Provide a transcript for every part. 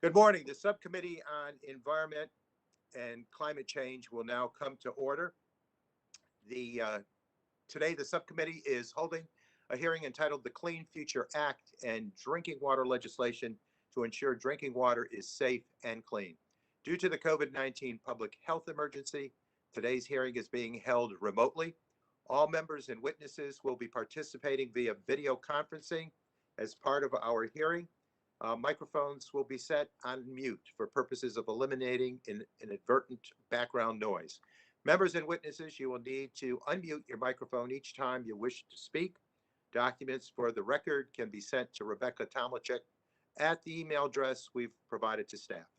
Good morning. The Subcommittee on Environment and Climate Change will now come to order. Today, the subcommittee is holding a hearing entitled The Clean Future Act and Drinking Water Legislation to ensure drinking water is safe and clean. Due to the COVID-19 public health emergency, today's hearing is being held remotely. All members and witnesses will be participating via video conferencing as part of our hearing. Microphones will be set on mute for purposes of eliminating inadvertent background noise. Members and witnesses, you will need to unmute your microphone each time you wish to speak. Documents for the record can be sent to Rebecca Tomlicek at the email address we've provided to staff.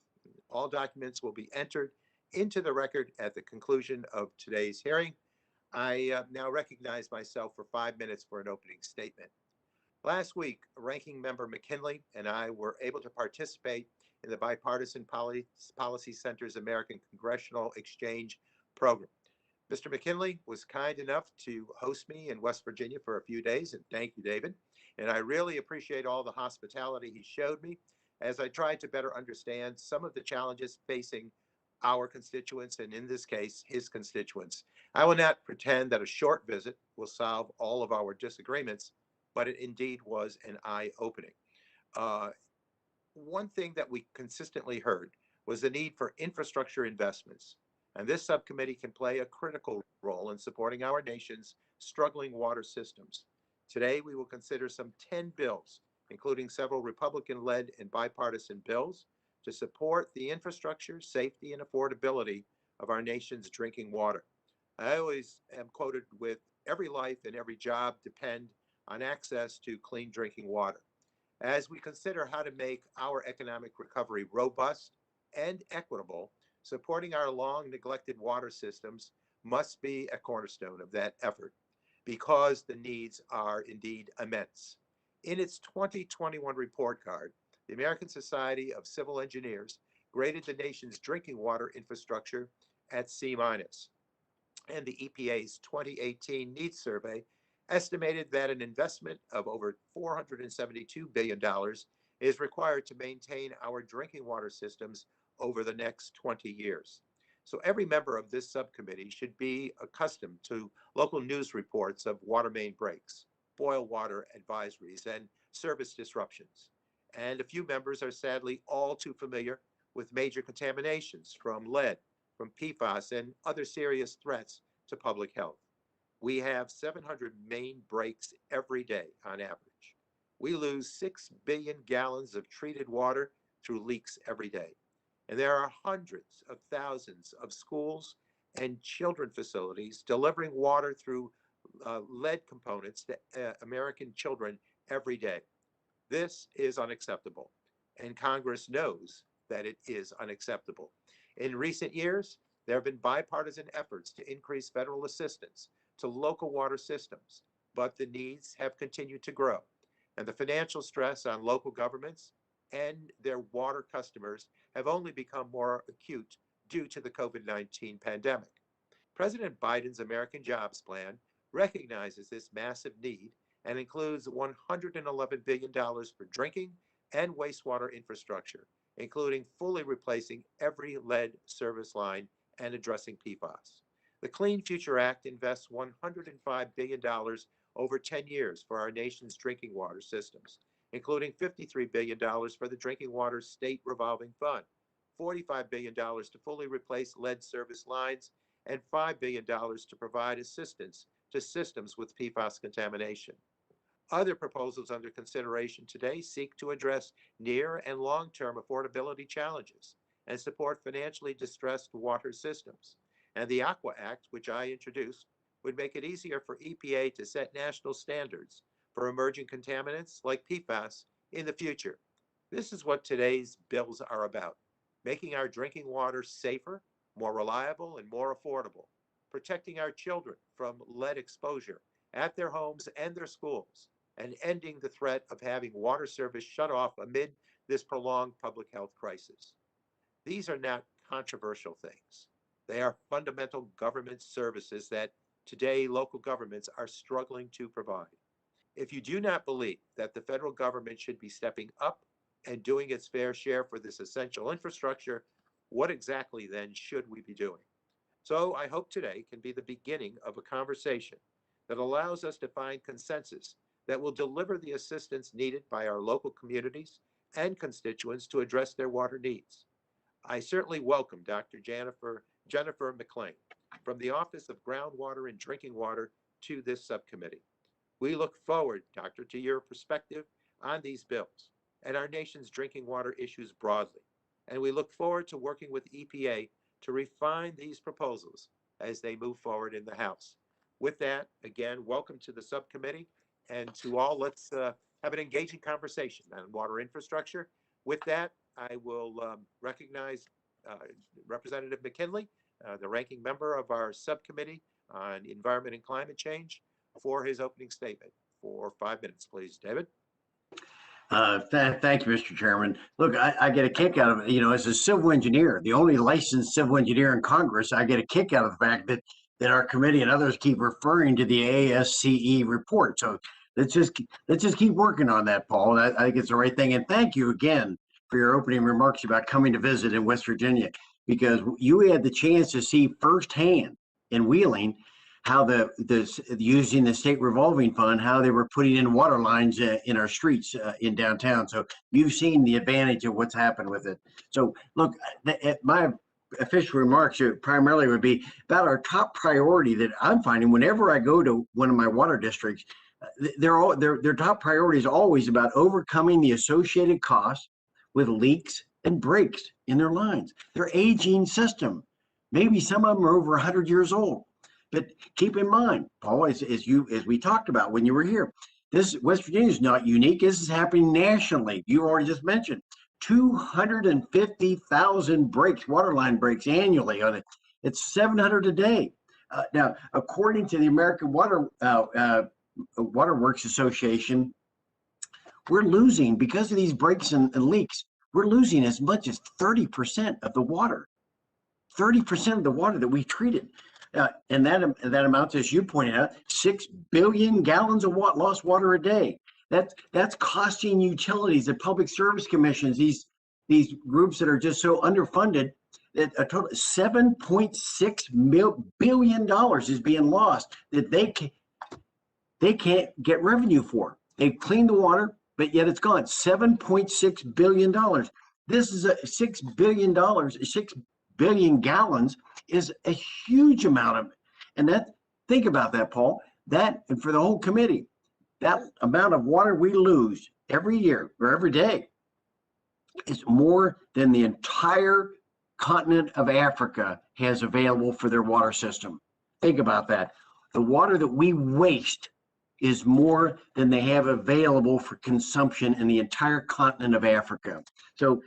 All documents will be entered into the record at the conclusion of today's hearing. I now recognize myself for 5 minutes for an opening statement. Last week, Ranking Member McKinley and I were able to participate in the Bipartisan Policy Center's American Congressional Exchange Program. Mr. McKinley was kind enough to host me in West Virginia for a few days, and thank you, David. And I really appreciate all the hospitality he showed me as I tried to better understand some of the challenges facing our constituents, and in this case, his constituents. I will not pretend that a short visit will solve all of our disagreements, but it indeed was an eye-opening. One thing that we consistently heard was the need for infrastructure investments, and this subcommittee can play a critical role in supporting our nation's struggling water systems. Today, we will consider some 10 bills, including several Republican-led and bipartisan bills, to support the infrastructure, safety, and affordability of our nation's drinking water. I always am quoted with, "Every life and every job depend on access to clean drinking water." As we consider how to make our economic recovery robust and equitable, supporting our long neglected water systems must be a cornerstone of that effort because the needs are indeed immense. In its 2021 report card, the American Society of Civil Engineers graded the nation's drinking water infrastructure at C-, and the EPA's 2018 needs survey estimated that an investment of over $472 billion is required to maintain our drinking water systems over the next 20 years. So every member of this subcommittee should be accustomed to local news reports of water main breaks, boil water advisories, and service disruptions. And a few members are sadly all too familiar with major contaminations from lead, from PFAS, and other serious threats to public health. We have 700 main breaks every day on average. We lose 6 billion gallons of treated water through leaks every day. And there are hundreds of thousands of schools and children facilities delivering water through lead components to American children every day. This is unacceptable, and Congress knows that it is unacceptable. In recent years, there have been bipartisan efforts to increase federal assistance to local water systems, but the needs have continued to grow, and the financial stress on local governments and their water customers have only become more acute due to the COVID-19 pandemic. President Biden's American Jobs Plan recognizes this massive need and includes $111 billion for drinking and wastewater infrastructure, including fully replacing every lead service line and addressing PFAS. The Clean Future Act invests $105 billion over 10 years for our nation's drinking water systems, including $53 billion for the Drinking Water State Revolving Fund, $45 billion to fully replace lead service lines, and $5 billion to provide assistance to systems with PFAS contamination. Other proposals under consideration today seek to address near and long-term affordability challenges and support financially distressed water systems. And the Aqua Act, which I introduced, would make it easier for EPA to set national standards for emerging contaminants like PFAS in the future. This is what today's bills are about: making our drinking water safer, more reliable, and more affordable, protecting our children from lead exposure at their homes and their schools, and ending the threat of having water service shut off amid this prolonged public health crisis. These are not controversial things. They are fundamental government services that today local governments are struggling to provide. If you do not believe that the federal government should be stepping up and doing its fair share for this essential infrastructure, what exactly then should we be doing? So I hope today can be the beginning of a conversation that allows us to find consensus that will deliver the assistance needed by our local communities and constituents to address their water needs. I certainly welcome Dr. Jennifer McLean from the Office of Groundwater and Drinking Water to this subcommittee. We look forward, Doctor, to your perspective on these bills and our nation's drinking water issues broadly. And we look forward to working with EPA to refine these proposals as they move forward in the House. With that, again, welcome to the subcommittee, and to all, let's have an engaging conversation on water infrastructure. With that, I will recognize Representative McKinley, the ranking member of our subcommittee on Environment and Climate Change, for his opening statement. For 5 minutes, please, David. Thank you, Mr. Chairman. Look, I get a kick out of it. You know, as a civil engineer, the only licensed civil engineer in Congress, I get a kick out of the fact that our committee and others keep referring to the ASCE report. So let's just keep working on that, Paul. I think it's the right thing. And thank you again for your opening remarks about coming to visit in West Virginia, because you had the chance to see firsthand in Wheeling how using the state revolving fund, how they were putting in water lines in our streets in downtown. So you've seen the advantage of what's happened with it. So look, my official remarks primarily would be about our top priority that I'm finding whenever I go to one of my water districts. Their top priority is always about overcoming the associated costs with leaks and breaks in their lines. Their aging system, maybe some of them are over 100 years old. But keep in mind, Paul, as we talked about when you were here, this West Virginia is not unique. This is happening nationally. You already just mentioned 250,000 breaks, water line breaks annually on it. It's 700 a day. Now, according to the American Water Works Association, we're losing, because of these breaks and leaks, we're losing as much as 30% of the water. 30% of the water that we treated. And that amounts, as you pointed out, 6 billion gallons of lost water a day. That's costing utilities, the public service commissions, these groups that are just so underfunded, that a total of $7.6 billion is being lost that they can't get revenue for. They've cleaned the water, but yet it's gone. $7.6 billion. This is a $6 billion, 6 billion gallons is a huge amount of, and think about that, Paul, and for the whole committee, that amount of water we lose every year or every day is more than the entire continent of Africa has available for their water system. Think about that. The water that we waste is more than they have available for consumption in the entire continent of Africa. So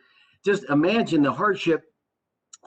just imagine the hardship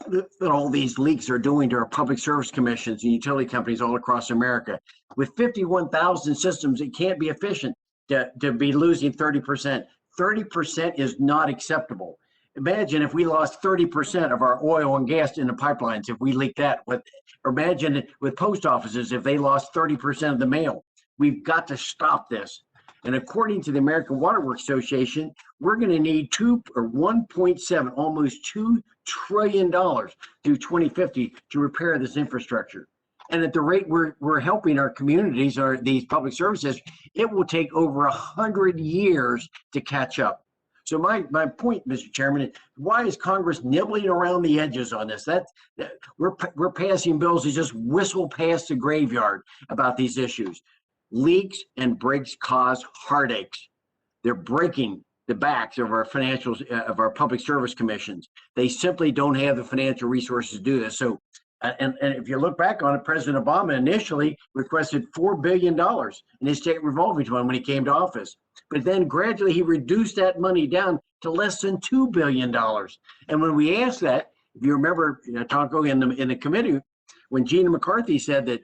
that all these leaks are doing to our public service commissions and utility companies all across America. With 51,000 systems, it can't be efficient to be losing 30%. 30% is not acceptable. Imagine if we lost 30% of our oil and gas in the pipelines, if we leaked that. Or imagine with post offices, if they lost 30% of the mail. We've got to stop this. And according to the American Water Works Association, we're going to need 1.7, almost $2 trillion through 2050 to repair this infrastructure. And at the rate we're helping our communities, or these public services, it will take over 100 years to catch up. So my point, Mr. Chairman, is why is Congress nibbling around the edges on this? We're passing bills that just whistle past the graveyard about these issues. Leaks and breaks cause heartaches. They're breaking the backs of our of our public service commissions. They simply don't have the financial resources to do this. So, and if you look back on it, President Obama initially requested $4 billion in his state revolving fund when he came to office. But then gradually he reduced that money down to less than $2 billion. And when we asked that, if you remember, Tonko in the committee, when Gina McCarthy said that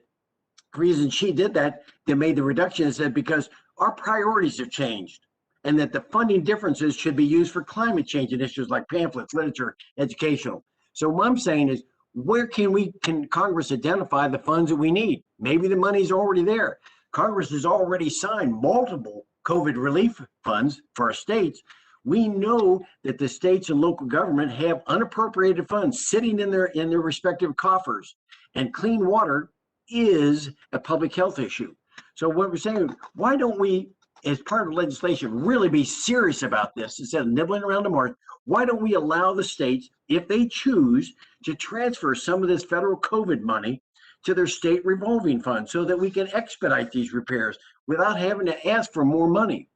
the reason she did that, they made the reduction, is that because our priorities have changed and that the funding differences should be used for climate change initiatives like pamphlets, literature, educational. So what I'm saying is, where can Congress identify the funds that we need? Maybe the money's already there. Congress has already signed multiple COVID relief funds for our states. We know that the states and local government have unappropriated funds sitting in their respective coffers, and clean water is a public health issue. So what we're saying, why don't we, as part of legislation, really be serious about this instead of nibbling around the mark? Why don't we allow the states, if they choose, to transfer some of this federal COVID money to their state revolving fund so that we can expedite these repairs without having to ask for more money?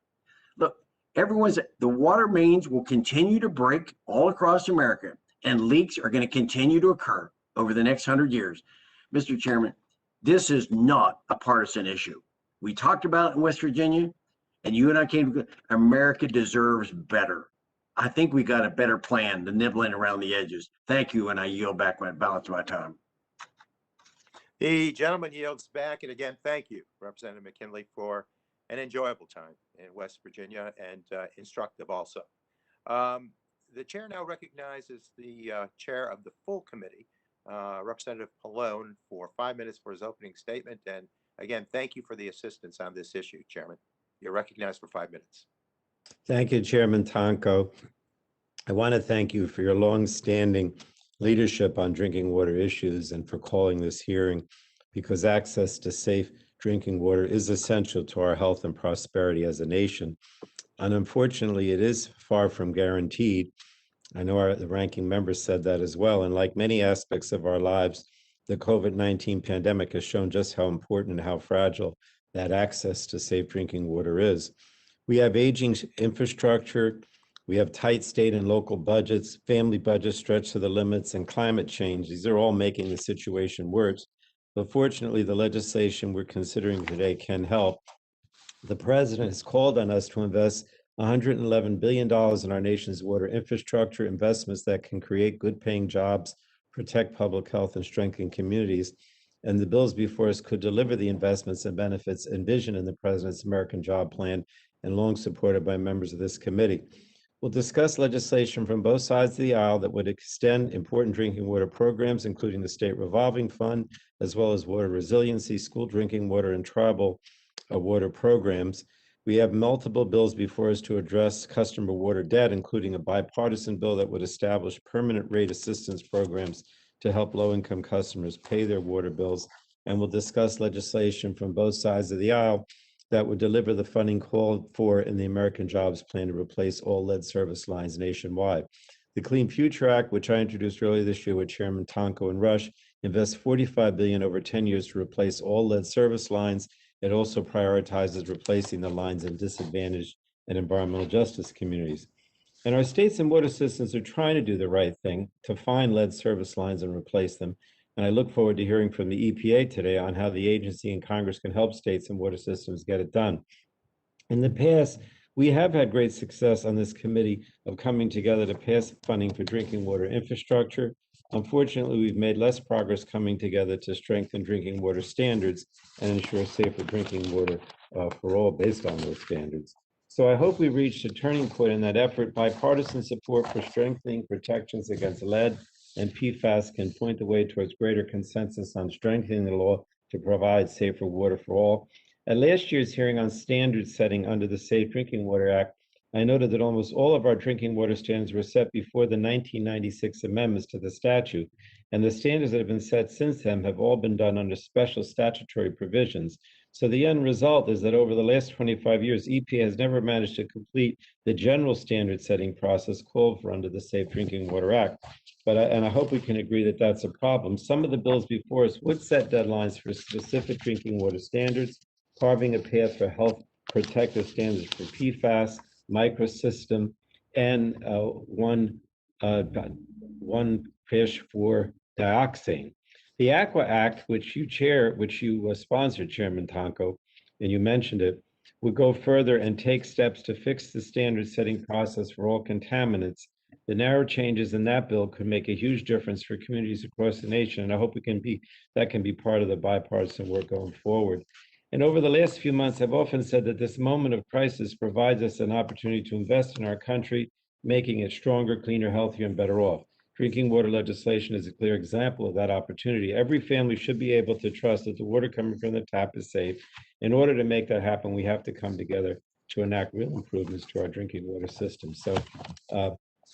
Look, the water mains will continue to break all across America, and leaks are going to continue to occur over the next 100 years. Mr. Chairman, this is not a partisan issue. We talked about it in West Virginia, and you and I came to America deserves better. I think we got a better plan than nibbling around the edges. Thank you, and I yield back my balance of my time. The gentleman yields back, and again, thank you, Representative McKinley, for an enjoyable time in West Virginia and instructive also. The chair now recognizes the chair of the full committee, Representative Pallone, for 5 minutes for his opening statement. And again, thank you for the assistance on this issue, Chairman. You're recognized for 5 minutes. Thank you, Chairman Tonko. I want to thank you for your long-standing leadership on drinking water issues and for calling this hearing, because access to safe drinking water is essential to our health and prosperity as a nation. And unfortunately, it is far from guaranteed. I know the ranking member said that as well. And like many aspects of our lives, the COVID-19 pandemic has shown just how important and how fragile that access to safe drinking water is. We have aging infrastructure, we have tight state and local budgets, family budgets stretched to the limits, and climate change. These are all making the situation worse. But fortunately, the legislation we're considering today can help. The president has called on us to invest $111 billion in our nation's water infrastructure, investments that can create good-paying jobs, protect public health, and strengthen communities. And the bills before us could deliver the investments and benefits envisioned in the president's American Job Plan and long supported by members of this committee. We'll discuss legislation from both sides of the aisle that would extend important drinking water programs, including the state revolving fund, as well as water resiliency, school drinking water, and tribal water programs. We have multiple bills before us to address customer water debt, including a bipartisan bill that would establish permanent rate assistance programs to help low-income customers pay their water bills. And we'll discuss legislation from both sides of the aisle that would deliver the funding called for in the American Jobs Plan to replace all lead service lines nationwide. The Clean Future Act, which I introduced earlier this year with Chairman Tonko and Rush, invests $45 billion over 10 years to replace all lead service lines. It also prioritizes replacing the lines in disadvantaged and environmental justice communities. And our states and water systems are trying to do the right thing to find lead service lines and replace them. And I look forward to hearing from the EPA today on how the agency and Congress can help states and water systems get it done. In the past, we have had great success on this committee of coming together to pass funding for drinking water infrastructure. Unfortunately, we've made less progress coming together to strengthen drinking water standards and ensure safer drinking water for all based on those standards. So I hope we reached a turning point in that effort. Bipartisan support for strengthening protections against lead and PFAS can point the way towards greater consensus on strengthening the law to provide safer water for all. At last year's hearing on standard setting under the Safe Drinking Water Act, I noted that almost all of our drinking water standards were set before the 1996 amendments to the statute, and the standards that have been set since then have all been done under special statutory provisions. So the end result is that over the last 25 years, EPA has never managed to complete the general standard setting process called for under the Safe Drinking Water Act. And I hope we can agree that that's a problem. Some of the bills before us would set deadlines for specific drinking water standards, carving a path for health protective standards for PFAS, microsystem, and one fish for dioxane. The Aqua Act, which you sponsored, Chairman Tonko, and you mentioned it, would go further and take steps to fix the standard setting process for all contaminants. The narrow changes in that bill could make a huge difference for communities across the nation, and I hope that can be part of the bipartisan work going forward. And over the last few months, I've often said that this moment of crisis provides us an opportunity to invest in our country, making it stronger, cleaner, healthier, and better off. Drinking water legislation is a clear example of that opportunity. Every family should be able to trust that the water coming from the tap is safe. In order to make that happen, we have to come together to enact real improvements to our drinking water system. So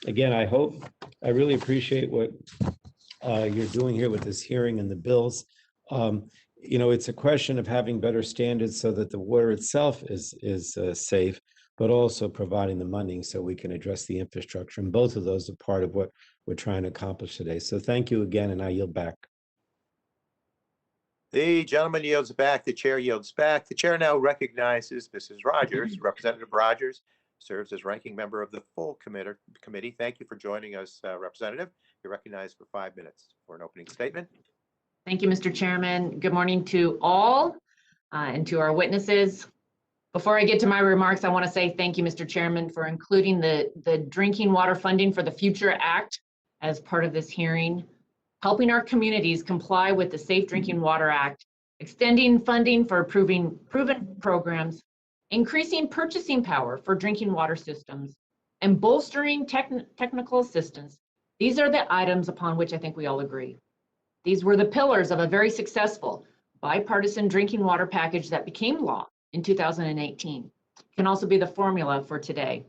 again, I really appreciate what you're doing here with this hearing and the bills. It's a question of having better standards so that the water itself is safe, but also providing the money so we can address the infrastructure. And both of those are part of what we're trying to accomplish today. So thank you again, and I yield back. The gentleman yields back. The chair yields back. The chair now recognizes Mrs. Rogers. Representative Rogers serves as ranking member of the full committee. Thank you for joining us, Representative. You're recognized for 5 minutes for an opening statement. Thank you, Mr. Chairman. Good morning to all and to our witnesses. Before I get to my remarks, I want to say thank you, Mr. Chairman, for including the Drinking Water Funding for the Future Act as part of this hearing, helping our communities comply with the Safe Drinking Water Act, extending funding for proven programs, increasing purchasing power for drinking water systems, and bolstering technical assistance. These are the items upon which I think we all agree. These were the pillars of a very successful bipartisan drinking water package that became law in 2018. Can also be the formula for today.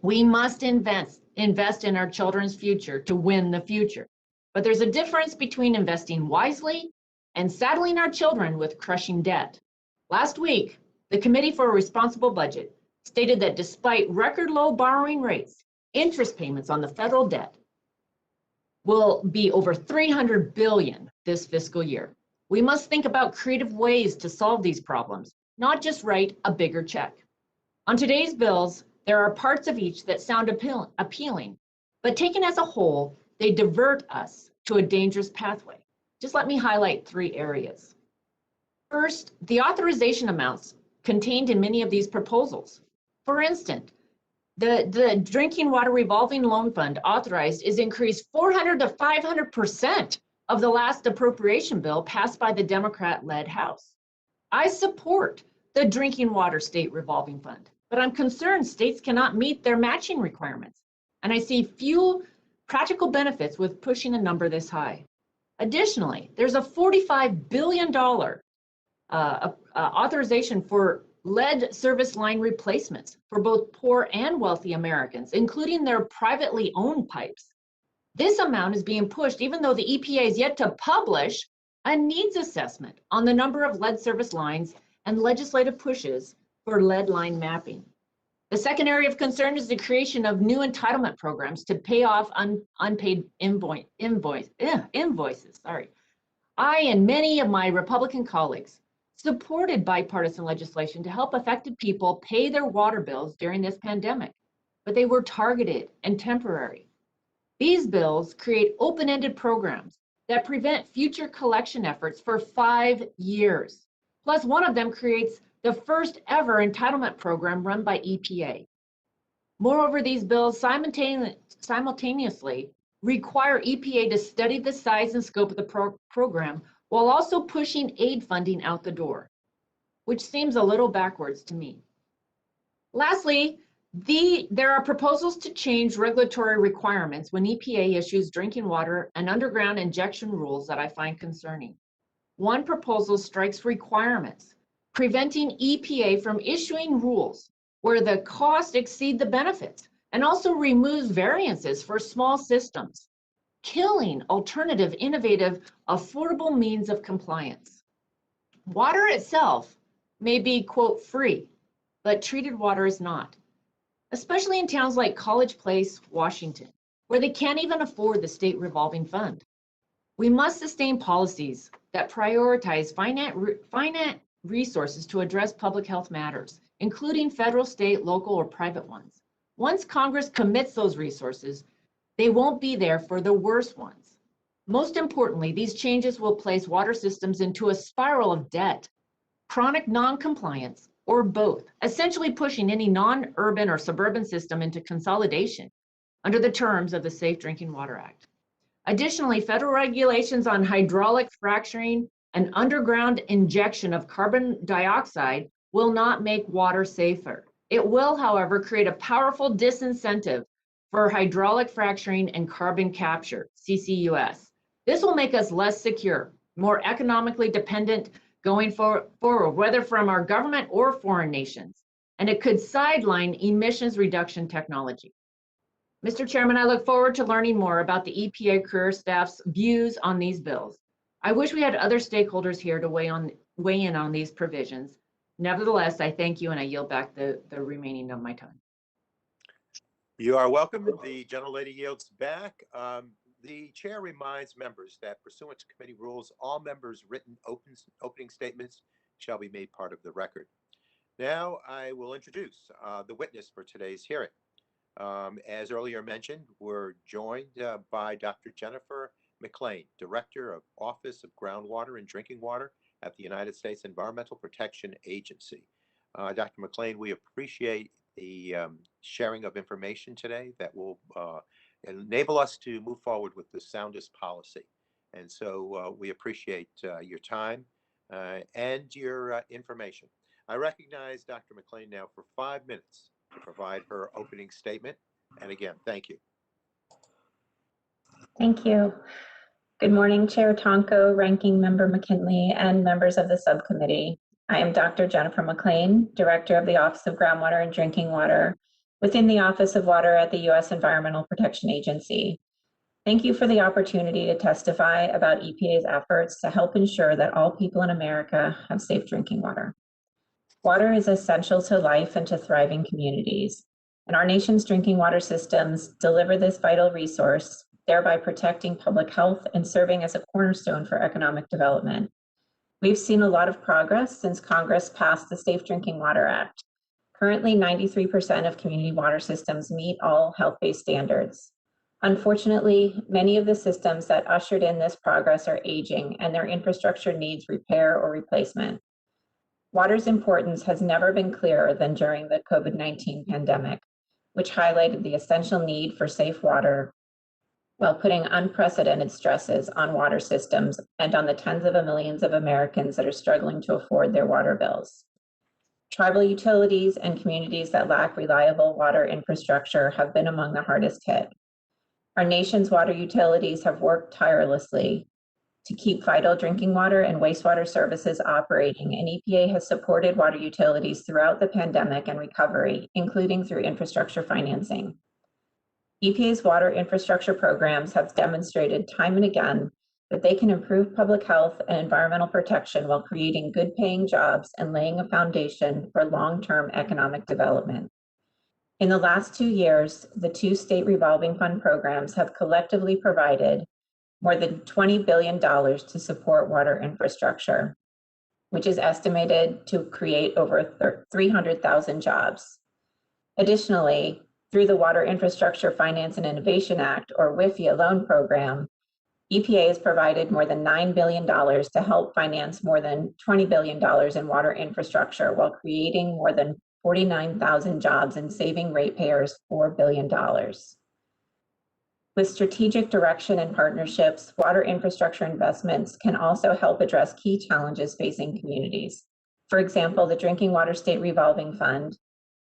We must invest in our children's future to win the future. But there's a difference between investing wisely and saddling our children with crushing debt. Last week, the Committee for a Responsible Budget stated that despite record low borrowing rates, interest payments on the federal debt will be over $300 billion this fiscal year. We must think about creative ways to solve these problems, not just write a bigger check. On today's bills, there are parts of each that sound appealing, but taken as a whole, they divert us to a dangerous pathway. Just let me highlight 3 areas. First, the authorization amounts contained in many of these proposals. For instance, the Drinking Water Revolving Loan Fund authorized is increased 400 to 500% of the last appropriation bill passed by the Democrat-led House. I support the Drinking Water State Revolving Fund, but I'm concerned states cannot meet their matching requirements, and I see few practical benefits with pushing a number this high. Additionally, there's a $45 billion authorization for lead service line replacements for both poor and wealthy Americans, including their privately owned pipes. This amount is being pushed even though the EPA is yet to publish a needs assessment on the number of lead service lines and legislative pushes for lead line mapping. The second area of concern is the creation of new entitlement programs to pay off unpaid invoices. I and many of my Republican colleagues supported bipartisan legislation to help affected people pay their water bills during this pandemic, but they were targeted and temporary. These bills create open-ended programs that prevent future collection efforts for 5 years. Plus, one of them creates the first ever entitlement program run by EPA. Moreover, these bills simultaneously require EPA to study the size and scope of the program while also pushing aid funding out the door, which seems a little backwards to me. Lastly, there are proposals to change regulatory requirements when EPA issues drinking water and underground injection rules that I find concerning. One proposal strikes requirements, preventing EPA from issuing rules where the costs exceed the benefits, and also removes variances for small systems, killing alternative, innovative, affordable means of compliance. Water itself may be, quote, free, but treated water is not, especially in towns like College Place, Washington, where they can't even afford the state revolving fund. We must sustain policies that prioritize finite resources to address public health matters, including federal, state, local, or private ones. Once Congress commits those resources, they won't be there for the worst ones. Most importantly, these changes will place water systems into a spiral of debt, chronic non-compliance, or both, essentially pushing any non-urban or suburban system into consolidation under the terms of the Safe Drinking Water Act. Additionally, federal regulations on hydraulic fracturing and underground injection of carbon dioxide will not make water safer. It will, however, create a powerful disincentive for hydraulic fracturing and carbon capture, CCUS. This will make us less secure, more economically dependent going forward, whether from our government or foreign nations, and it could sideline emissions reduction technology. Mr. Chairman, I look forward to learning more about the EPA career staff's views on these bills. I wish we had other stakeholders here to weigh in on these provisions. Nevertheless, I thank you and I yield back the remaining of my time. You are welcome. The gentlelady yields back. The chair reminds members that pursuant to committee rules, all members' written opening statements shall be made part of the record. Now I will introduce the witness for today's hearing. As earlier mentioned, we're joined by Dr. Jennifer McLean, Director of Office of Groundwater and Drinking Water at the United States Environmental Protection Agency. Dr. McLean, we appreciate the sharing of information today that will enable us to move forward with the soundest policy. And so we appreciate your time and your information. I recognize Dr. McLean now for 5 minutes to provide her opening statement. And again, thank you. Thank you. Good morning, Chair Tonko, Ranking Member McKinley, and members of the subcommittee. I am Dr. Jennifer McLean, Director of the Office of Groundwater and Drinking Water within the Office of Water at the U.S. Environmental Protection Agency. Thank you for the opportunity to testify about EPA's efforts to help ensure that all people in America have safe drinking water. Water is essential to life and to thriving communities, and our nation's drinking water systems deliver this vital resource, thereby protecting public health and serving as a cornerstone for economic development. We've seen a lot of progress since Congress passed the Safe Drinking Water Act. Currently, 93% of community water systems meet all health-based standards. Unfortunately, many of the systems that ushered in this progress are aging and their infrastructure needs repair or replacement. Water's importance has never been clearer than during the COVID-19 pandemic, which highlighted the essential need for safe water while putting unprecedented stresses on water systems and on the tens of millions of Americans that are struggling to afford their water bills. Tribal utilities and communities that lack reliable water infrastructure have been among the hardest hit. Our nation's water utilities have worked tirelessly to keep vital drinking water and wastewater services operating, and EPA has supported water utilities throughout the pandemic and recovery, including through infrastructure financing. EPA's water infrastructure programs have demonstrated time and again that they can improve public health and environmental protection while creating good-paying jobs and laying a foundation for long-term economic development. In the last 2 years, the 2 state revolving fund programs have collectively provided more than $20 billion to support water infrastructure, which is estimated to create over 300,000 jobs. Additionally, through the Water Infrastructure Finance and Innovation Act, or WIFIA loan program, EPA has provided more than $9 billion to help finance more than $20 billion in water infrastructure while creating more than 49,000 jobs and saving ratepayers $4 billion. With strategic direction and partnerships, water infrastructure investments can also help address key challenges facing communities. For example, the Drinking Water State Revolving Fund,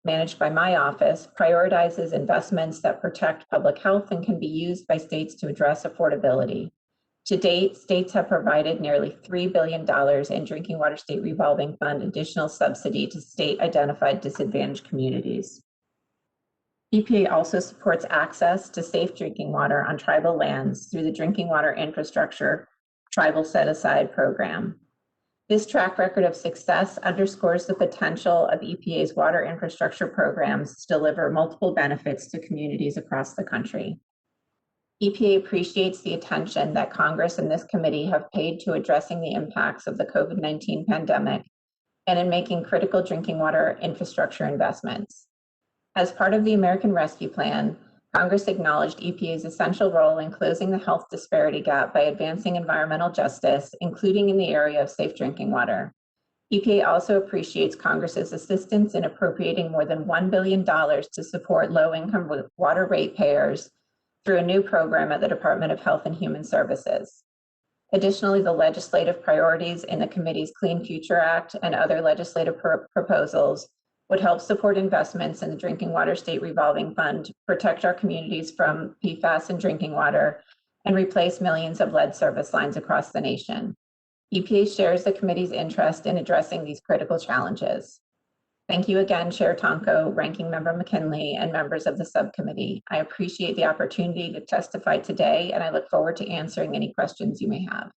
managed by my office, prioritizes investments that protect public health and can be used by states to address affordability. To date, states have provided nearly $3 billion in Drinking Water State Revolving Fund additional subsidy to state-identified disadvantaged communities. EPA also supports access to safe drinking water on tribal lands through the Drinking Water Infrastructure Tribal Set-Aside Program. This track record of success underscores the potential of EPA's water infrastructure programs to deliver multiple benefits to communities across the country. EPA appreciates the attention that Congress and this committee have paid to addressing the impacts of the COVID-19 pandemic and in making critical drinking water infrastructure investments. As part of the American Rescue Plan, Congress acknowledged EPA's essential role in closing the health disparity gap by advancing environmental justice, including in the area of safe drinking water. EPA also appreciates Congress's assistance in appropriating more than $1 billion to support low-income water ratepayers through a new program at the Department of Health and Human Services. Additionally, the legislative priorities in the committee's Clean Future Act and other legislative proposals would help support investments in the Drinking Water State Revolving Fund, protect our communities from PFAS in drinking water, and replace millions of lead service lines across the nation. EPA shares the committee's interest in addressing these critical challenges. Thank you again, Chair Tonko, Ranking Member McKinley, and members of the subcommittee. I appreciate the opportunity to testify today, and I look forward to answering any questions you may have.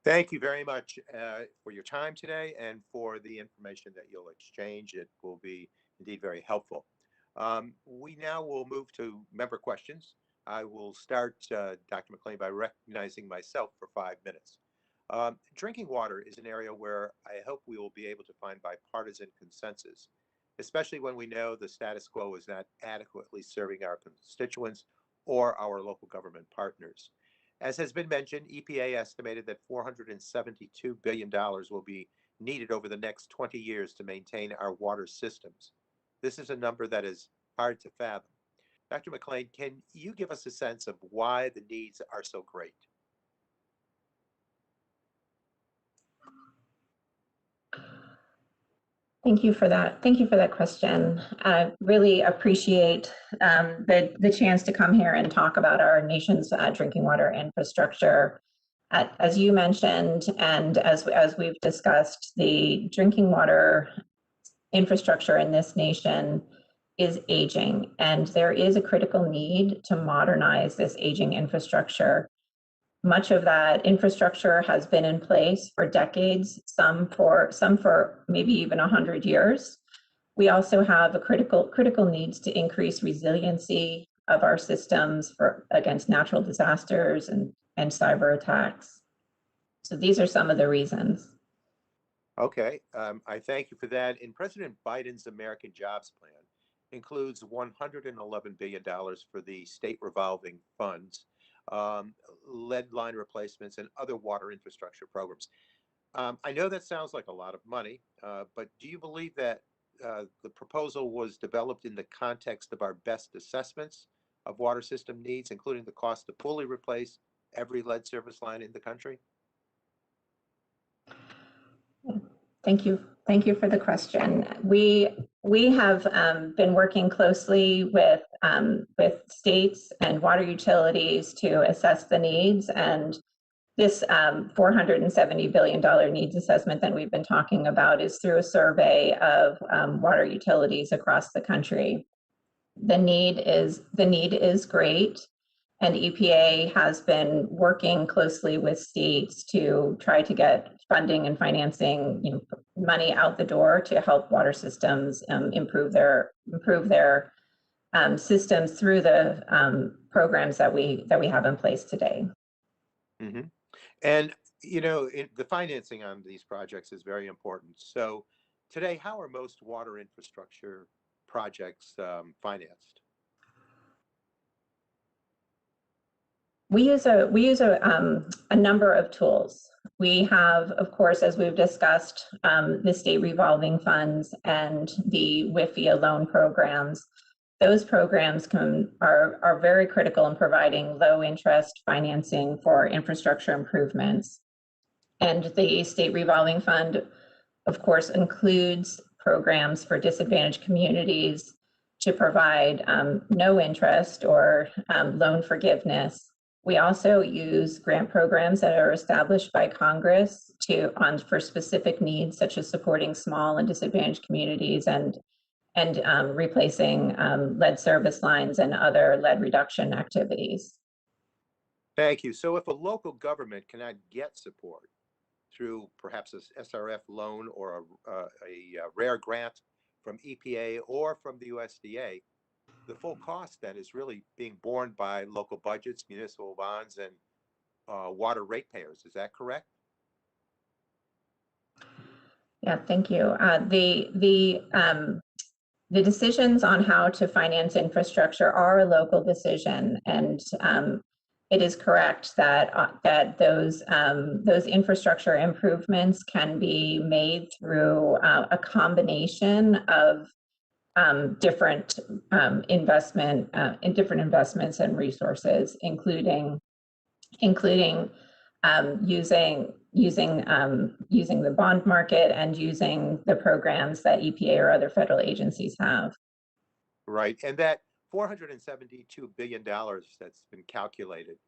Thank you very much for your time today and for the information that you'll exchange. It will be indeed very helpful. We now will move to member questions. I will start, Dr. McLean, by recognizing myself for 5 minutes. Drinking water is an area where I hope we will be able to find bipartisan consensus, especially when we know the status quo is not adequately serving our constituents or our local government partners. As has been mentioned, EPA estimated that $472 billion will be needed over the next 20 years to maintain our water systems. This is a number that is hard to fathom. Dr. McLean, can you give us a sense of why the needs are so great? Thank you for that. Thank you for that question. I really appreciate the chance to come here and talk about our nation's drinking water infrastructure. As you mentioned, and as we've discussed, the drinking water infrastructure in this nation is aging, and there is a critical need to modernize this aging infrastructure. Much of that infrastructure has been in place for decades, some for maybe even 100 years. We also have a critical needs to increase resiliency of our systems against natural disasters and cyber attacks. So these are some of the reasons. Okay, I thank you for that. And President Biden's American Jobs Plan includes $111 billion for the state revolving funds, lead line replacements, and other water infrastructure programs. I know that sounds like a lot of money, but do you believe that the proposal was developed in the context of our best assessments of water system needs, including the cost to fully replace every lead service line in the country? Thank you. Thank you for the question. We have been working closely with states and water utilities to assess the needs, and this $470 billion needs assessment that we've been talking about is through a survey of water utilities across the country. The need is great, and EPA has been working closely with states to try to get funding and financing, money out the door to help water systems improve their systems through the programs that we have in place today. Mm-hmm. And the financing on these projects is very important. So today, how are most water infrastructure projects financed? We use a number of tools. We have, of course, as we've discussed, the state revolving funds and the WIFIA loan programs. Those programs are very critical in providing low interest financing for infrastructure improvements. And the state revolving fund, of course, includes programs for disadvantaged communities to provide no interest or loan forgiveness. We also use grant programs that are established by Congress for specific needs, such as supporting small and disadvantaged communities and replacing lead service lines and other lead reduction activities. Thank you. So if a local government cannot get support through perhaps a SRF loan or a rare grant from EPA or from the USDA, the full cost then is really being borne by local budgets, municipal bonds, and water ratepayers. Is that correct? Yeah, thank you. The decisions on how to finance infrastructure are a local decision, and it is correct that those infrastructure improvements can be made through a combination of different investments and resources, including using the bond market and using the programs that EPA or other federal agencies have. Right, and that $472 billion that's been calculated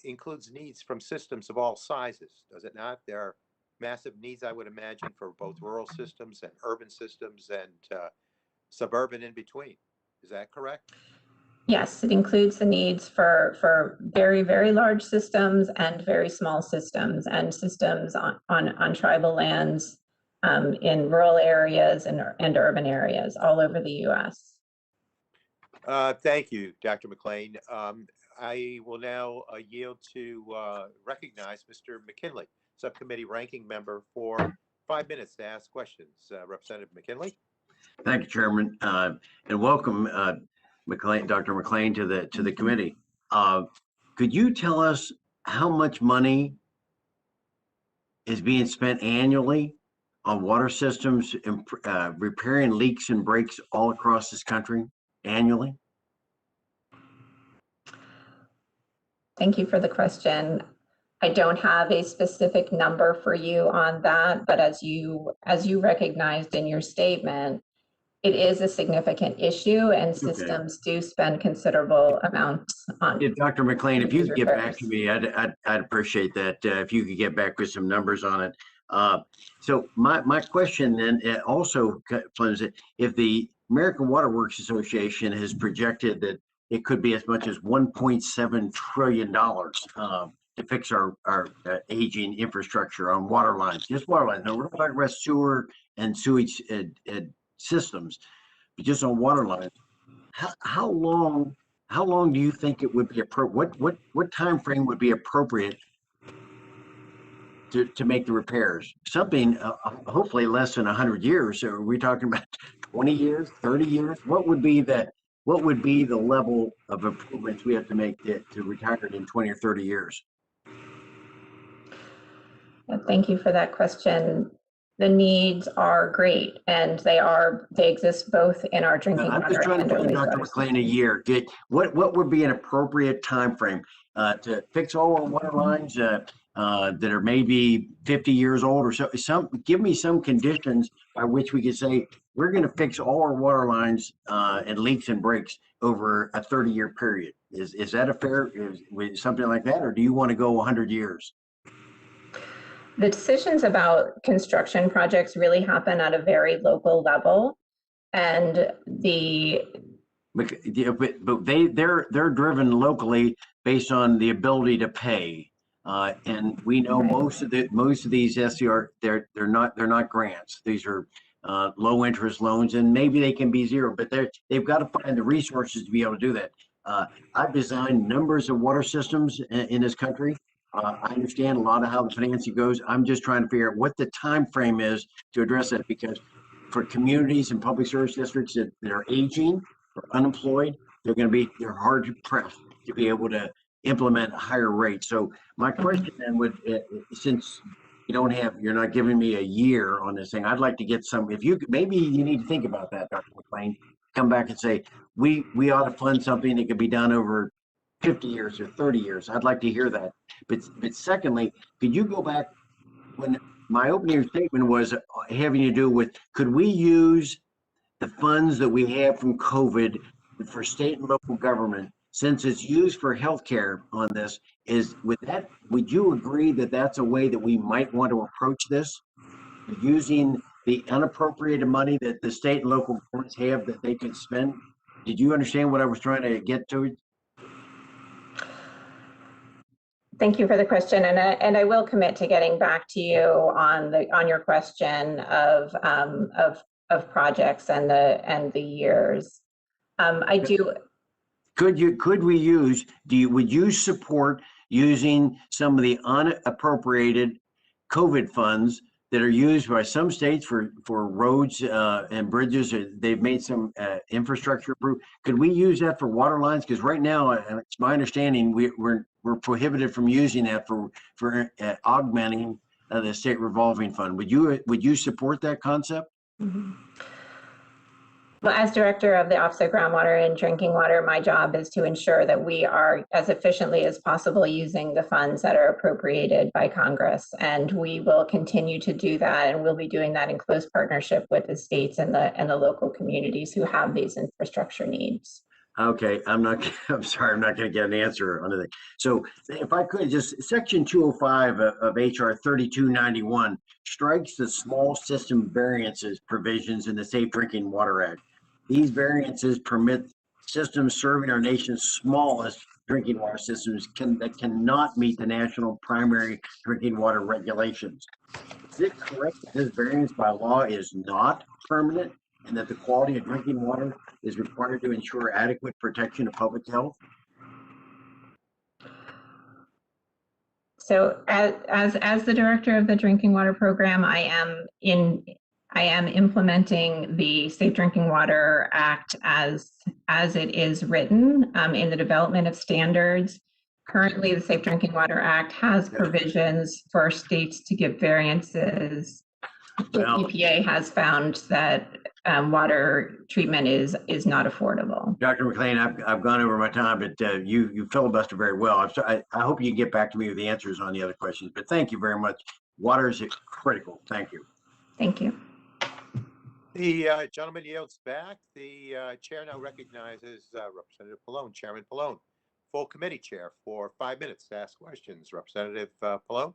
includes needs from systems of all sizes, does it not? There are massive needs, I would imagine, for both rural systems and urban systems and suburban in between. Is that correct? Yes, it includes the needs for very, very large systems and very small systems, and systems on tribal lands, in rural areas and urban areas all over the U.S. Thank you, Dr. McLean. I will now yield to recognize Mr. McKinley, Subcommittee Ranking Member, for 5 minutes to ask questions. Representative McKinley. Thank you, Chairman, and welcome, Dr. McLean, to the committee. Could you tell us how much money is being spent annually on water systems and repairing leaks and breaks all across this country annually? Thank you for the question. I don't have a specific number for you on that, but as you recognized in your statement, it is a significant issue, and systems do spend considerable amounts on. Dr. McLean, if you could get back repairs. to me, I'd appreciate that. If you could get back with some numbers on it. So my question then also comes, if the American Water Works Association has projected that it could be as much as $1.7 trillion to fix our aging infrastructure on water lines, just water lines. Now, we're not talking about sewer and sewage systems, but just on water lines. How long do you think it would be appropriate? What time frame would be appropriate to make the repairs? Something hopefully less than 100 years. So are we talking about 20 years, 30 years? What would be the level of improvements we have to make to retire it in 20 or 30 years? Thank you for that question. The needs are great, and they exist both in our drinking water. I'm just trying to find, Dr. McLean, a year. What would be an appropriate time frame to fix all our water lines that are maybe 50 years old or so? Give me some conditions by which we could say we're going to fix all our water lines and leaks and breaks over a 30-year period. Is that a fair, something like that, or do you want to go 100 years? The decisions about construction projects really happen at a very local level, and But they're driven locally based on the ability to pay, and we know most of these SCR they're not grants. These are low interest loans, and maybe they can be zero, but they've got to find the resources to be able to do that. I've designed numbers of water systems in this country. I understand a lot of how the financing goes. I'm just trying to figure out what the time frame is to address that, because for communities and public service districts that are aging or unemployed, they're hard to press to be able to implement a higher rate. So my question then would, since you're not giving me a year on this thing, I'd like to get some, maybe you need to think about that, Dr. McLean, come back and say, we ought to fund something that could be done over 50 years or 30 years. I'd like to hear that. But secondly, could you go back when my opening statement was having to do with, could we use the funds that we have from COVID for state and local government, since it's used for healthcare on this, would you agree that that's a way that we might want to approach this, using the unappropriated money that the state and local governments have that they could spend? Did you understand what I was trying to get to? Thank you for the question, and I will commit to getting back to you on your question of projects and the years. I do. Would you support using some of the unappropriated COVID funds that are used by some states for roads and bridges? They've made some infrastructure improvement. Could we use that for water lines? Because right now, it's my understanding we're prohibited from using that for augmenting the state revolving fund. Would you support that concept? Mm-hmm. Well, as director of the Office of Groundwater and Drinking Water, my job is to ensure that we are as efficiently as possible using the funds that are appropriated by Congress. And we will continue to do that, and we'll be doing that in close partnership with the states and the local communities who have these infrastructure needs. Okay, I'm sorry, I'm not going to get an answer on anything. So if I could just, section 205 of HR 3291 strikes the small system variances provisions in the Safe Drinking Water Act. These variances permit systems serving our nation's smallest drinking water systems that cannot meet the national primary drinking water regulations. Is it correct that this variance by law is not permanent and that the quality of drinking water is required to ensure adequate protection of public health? So as the director of the drinking water program, I am implementing the Safe Drinking Water Act as it is written in the development of standards. Currently, the Safe Drinking Water Act has provisions for states to give variances. Well, EPA has found that water treatment is not affordable. Dr. McLean, I've gone over my time, but you filibuster very well. I hope you can get back to me with the answers on the other questions, but thank you very much. Water is critical. Thank you. Thank you. The gentleman yields back. The chair now recognizes Representative Pallone, Chairman Pallone, full committee chair for 5 minutes to ask questions. Representative Pallone.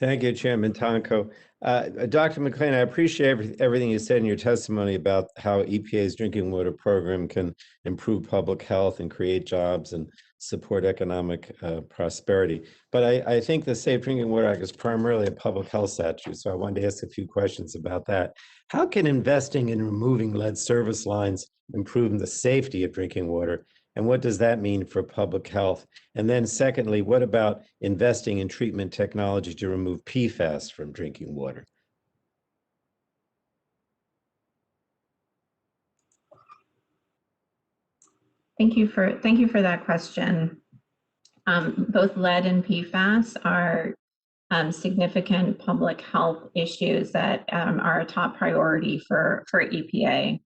Thank you, Chairman Tonko. Dr. McLean, I appreciate everything you said in your testimony about how EPA's drinking water program can improve public health and create jobs and support economic prosperity. But I think the Safe Drinking Water Act is primarily a public health statute, so I wanted to ask a few questions about that. How can investing in removing lead service lines improve the safety of drinking water? And what does that mean for public health? And then secondly, what about investing in treatment technology to remove PFAS from drinking water? Thank you for that question. Both lead and PFAS are significant public health issues that are a top priority for EPA.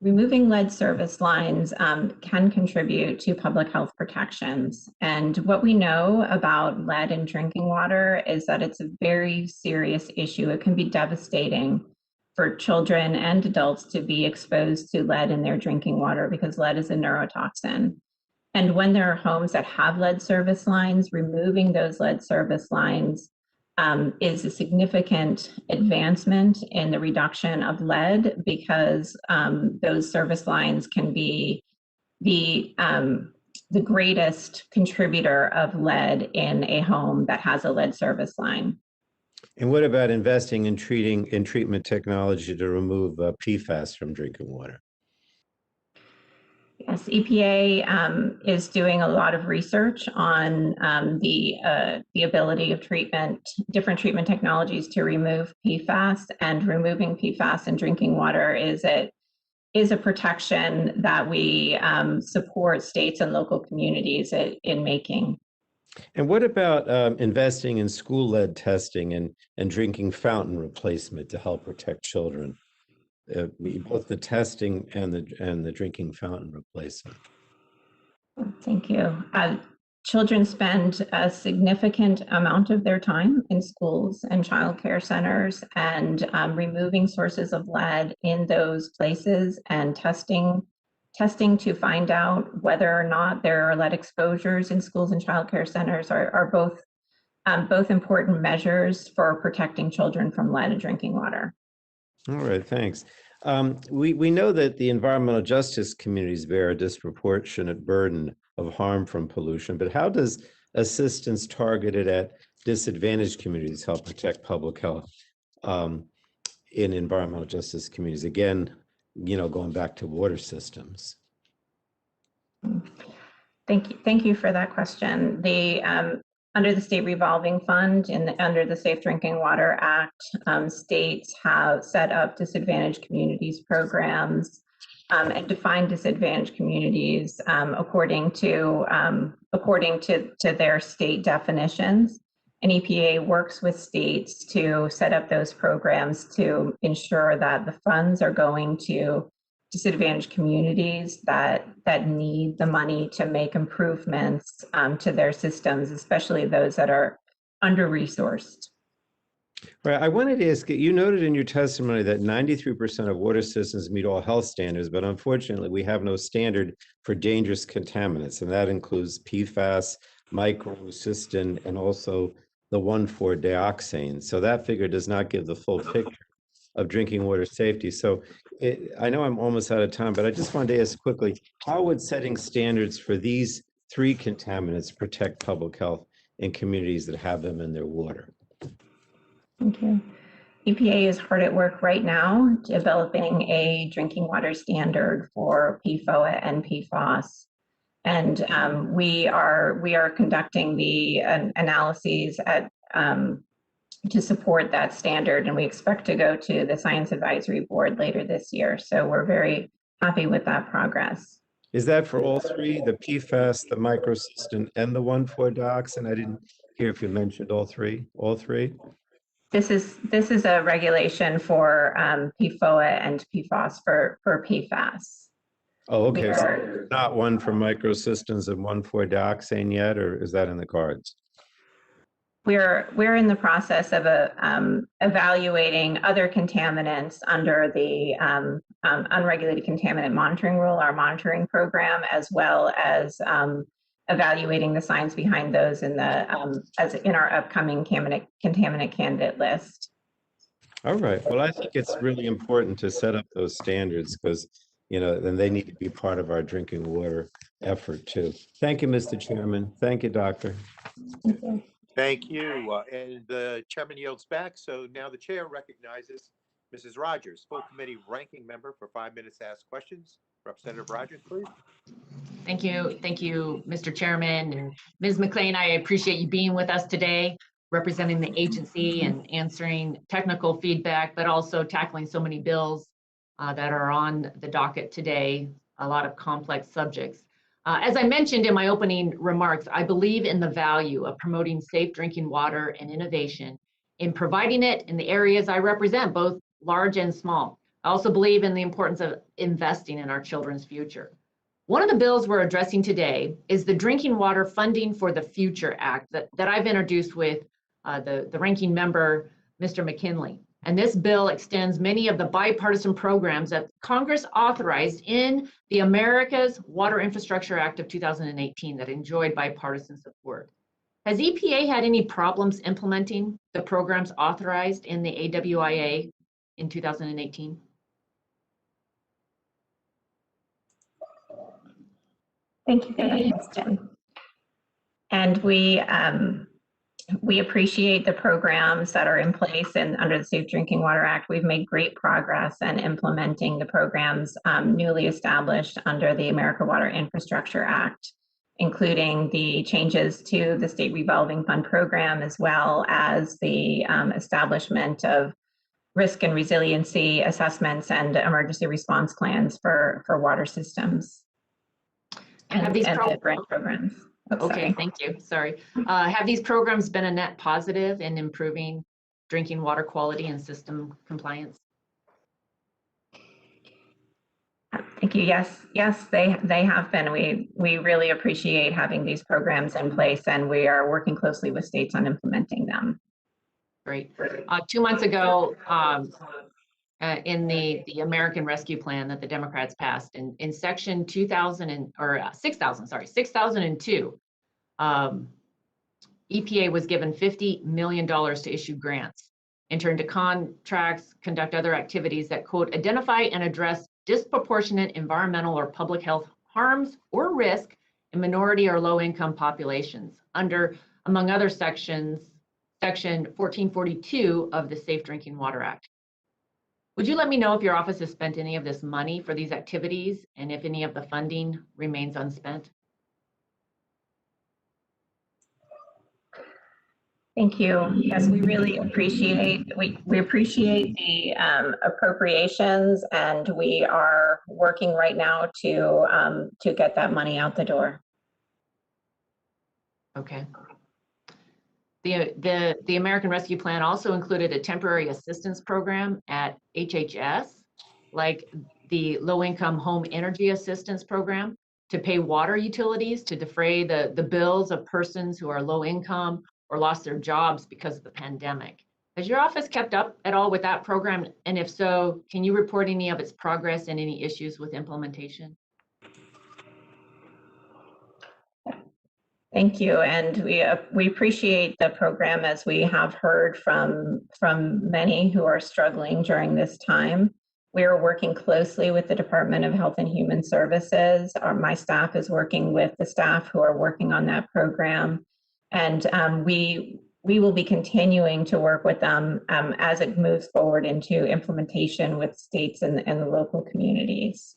Removing lead service lines can contribute to public health protections. And what we know about lead in drinking water is that it's a very serious issue. It can be devastating for children and adults to be exposed to lead in their drinking water because lead is a neurotoxin. And when there are homes that have lead service lines, removing those lead service lines is a significant advancement in the reduction of lead because those service lines can be the greatest contributor of lead in a home that has a lead service line. And what about investing in treatment technology to remove PFAS from drinking water? Yes, EPA is doing a lot of research on the ability of different treatment technologies to remove PFAS, and removing PFAS in drinking water is a protection that we support states and local communities in making. And what about investing in school lead testing and drinking fountain replacement to help protect children? Both the testing and the drinking fountain replacement. Thank you. Children spend a significant amount of their time in schools and childcare centers, and removing sources of lead in those places and testing to find out whether or not there are lead exposures in schools and childcare centers are both important measures for protecting children from lead in drinking water. All right, thanks. We know that the environmental justice communities bear a disproportionate burden of harm from pollution, but how does assistance targeted at disadvantaged communities help protect public health in environmental justice communities? Again, going back to water systems. Thank you for that question. Under the state revolving fund and under the Safe Drinking Water Act, states have set up disadvantaged communities programs and defined disadvantaged communities according to their state definitions. And EPA works with states to set up those programs to ensure that the funds are going to disadvantaged communities that need the money to make improvements to their systems, especially those that are under-resourced. Right. I wanted to ask you noted in your testimony that 93% of water systems meet all health standards, but unfortunately, we have no standard for dangerous contaminants, and that includes PFAS, microcystin, and also the 1,4-dioxane. So that figure does not give the full picture of drinking water safety. So I know I'm almost out of time, but I just wanted to ask quickly, how would setting standards for these three contaminants protect public health in communities that have them in their water? Thank you. EPA is hard at work right now developing a drinking water standard for PFOA and PFAS. And we are conducting the analyses to support that standard, and we expect to go to the Science Advisory Board later this year. So we're very happy with that progress. Is that for all three, the PFAS, the microcystin, and the 1,4-dioxane? I didn't hear if you mentioned all three. All three? This is a regulation for PFOA and PFAS for PFAS. Oh, okay. So not one for microcystins and 1,4-dioxane yet, or is that in the cards? We're in the process of evaluating other contaminants under the unregulated contaminant monitoring rule, our monitoring program, as well as evaluating the science behind those in the as in our upcoming contaminant candidate list. All right. Well, I think it's really important to set up those standards because, then they need to be part of our drinking water effort too. Thank you, Mr. Chairman. Thank you, Doctor. Thank you. Thank you. And the chairman yields back. So now the chair recognizes Mrs. Rogers, full committee ranking member, for 5 minutes to ask questions. Representative Rogers, please. Thank you, Mr. Chairman. And Ms. McLean, I appreciate you being with us today, representing the agency and answering technical feedback, but also tackling so many bills that are on the docket today, a lot of complex subjects. As I mentioned in my opening remarks, I believe in the value of promoting safe drinking water and innovation in providing it in the areas I represent, both large and small. I also believe in the importance of investing in our children's future. One of the bills we're addressing today is the Drinking Water Funding for the Future Act that I've introduced with the ranking member, Mr. McKinley. And this bill extends many of the bipartisan programs that Congress authorized in the America's Water Infrastructure Act of 2018 that enjoyed bipartisan support. Has EPA had any problems implementing the programs authorized in the AWIA in 2018? Thank you for that question. And we appreciate the programs that are in place and under the Safe Drinking Water Act. We've made great progress in implementing the programs newly established under the America Water Infrastructure Act, including the changes to the State Revolving Fund program, as well as the establishment of risk and resiliency assessments and emergency response plans for water systems and the grant programs. Okay, thank you. Sorry. Have these programs been a net positive in improving drinking water quality and system compliance? Thank you. Yes, they have been. We really appreciate having these programs in place, and we are working closely with states on implementing them. Great. 2 months ago, in the American Rescue Plan that the Democrats passed in section 6002, EPA was given $50 million to issue grants, enter into contracts, conduct other activities that, quote, identify and address disproportionate environmental or public health harms or risk in minority or low-income populations under, among other sections, section 1442 of the Safe Drinking Water Act. Would you let me know if your office has spent any of this money for these activities and if any of the funding remains unspent? Thank you. Yes, we really appreciate we appreciate the appropriations, and we are working right now to get that money out the door. Okay. The American Rescue Plan also included a temporary assistance program at HHS, like the Low-Income Home Energy Assistance Program, to pay water utilities to defray the bills of persons who are low income or lost their jobs because of the pandemic. Has your office kept up at all with that program? And if so, can you report any of its progress and any issues with implementation? Thank you, and we appreciate the program, as we have heard from many who are struggling during this time. We are working closely with the Department of Health and Human Services. My staff is working with the staff who are working on that program, and we will be continuing to work with them as it moves forward into implementation with states and the local communities.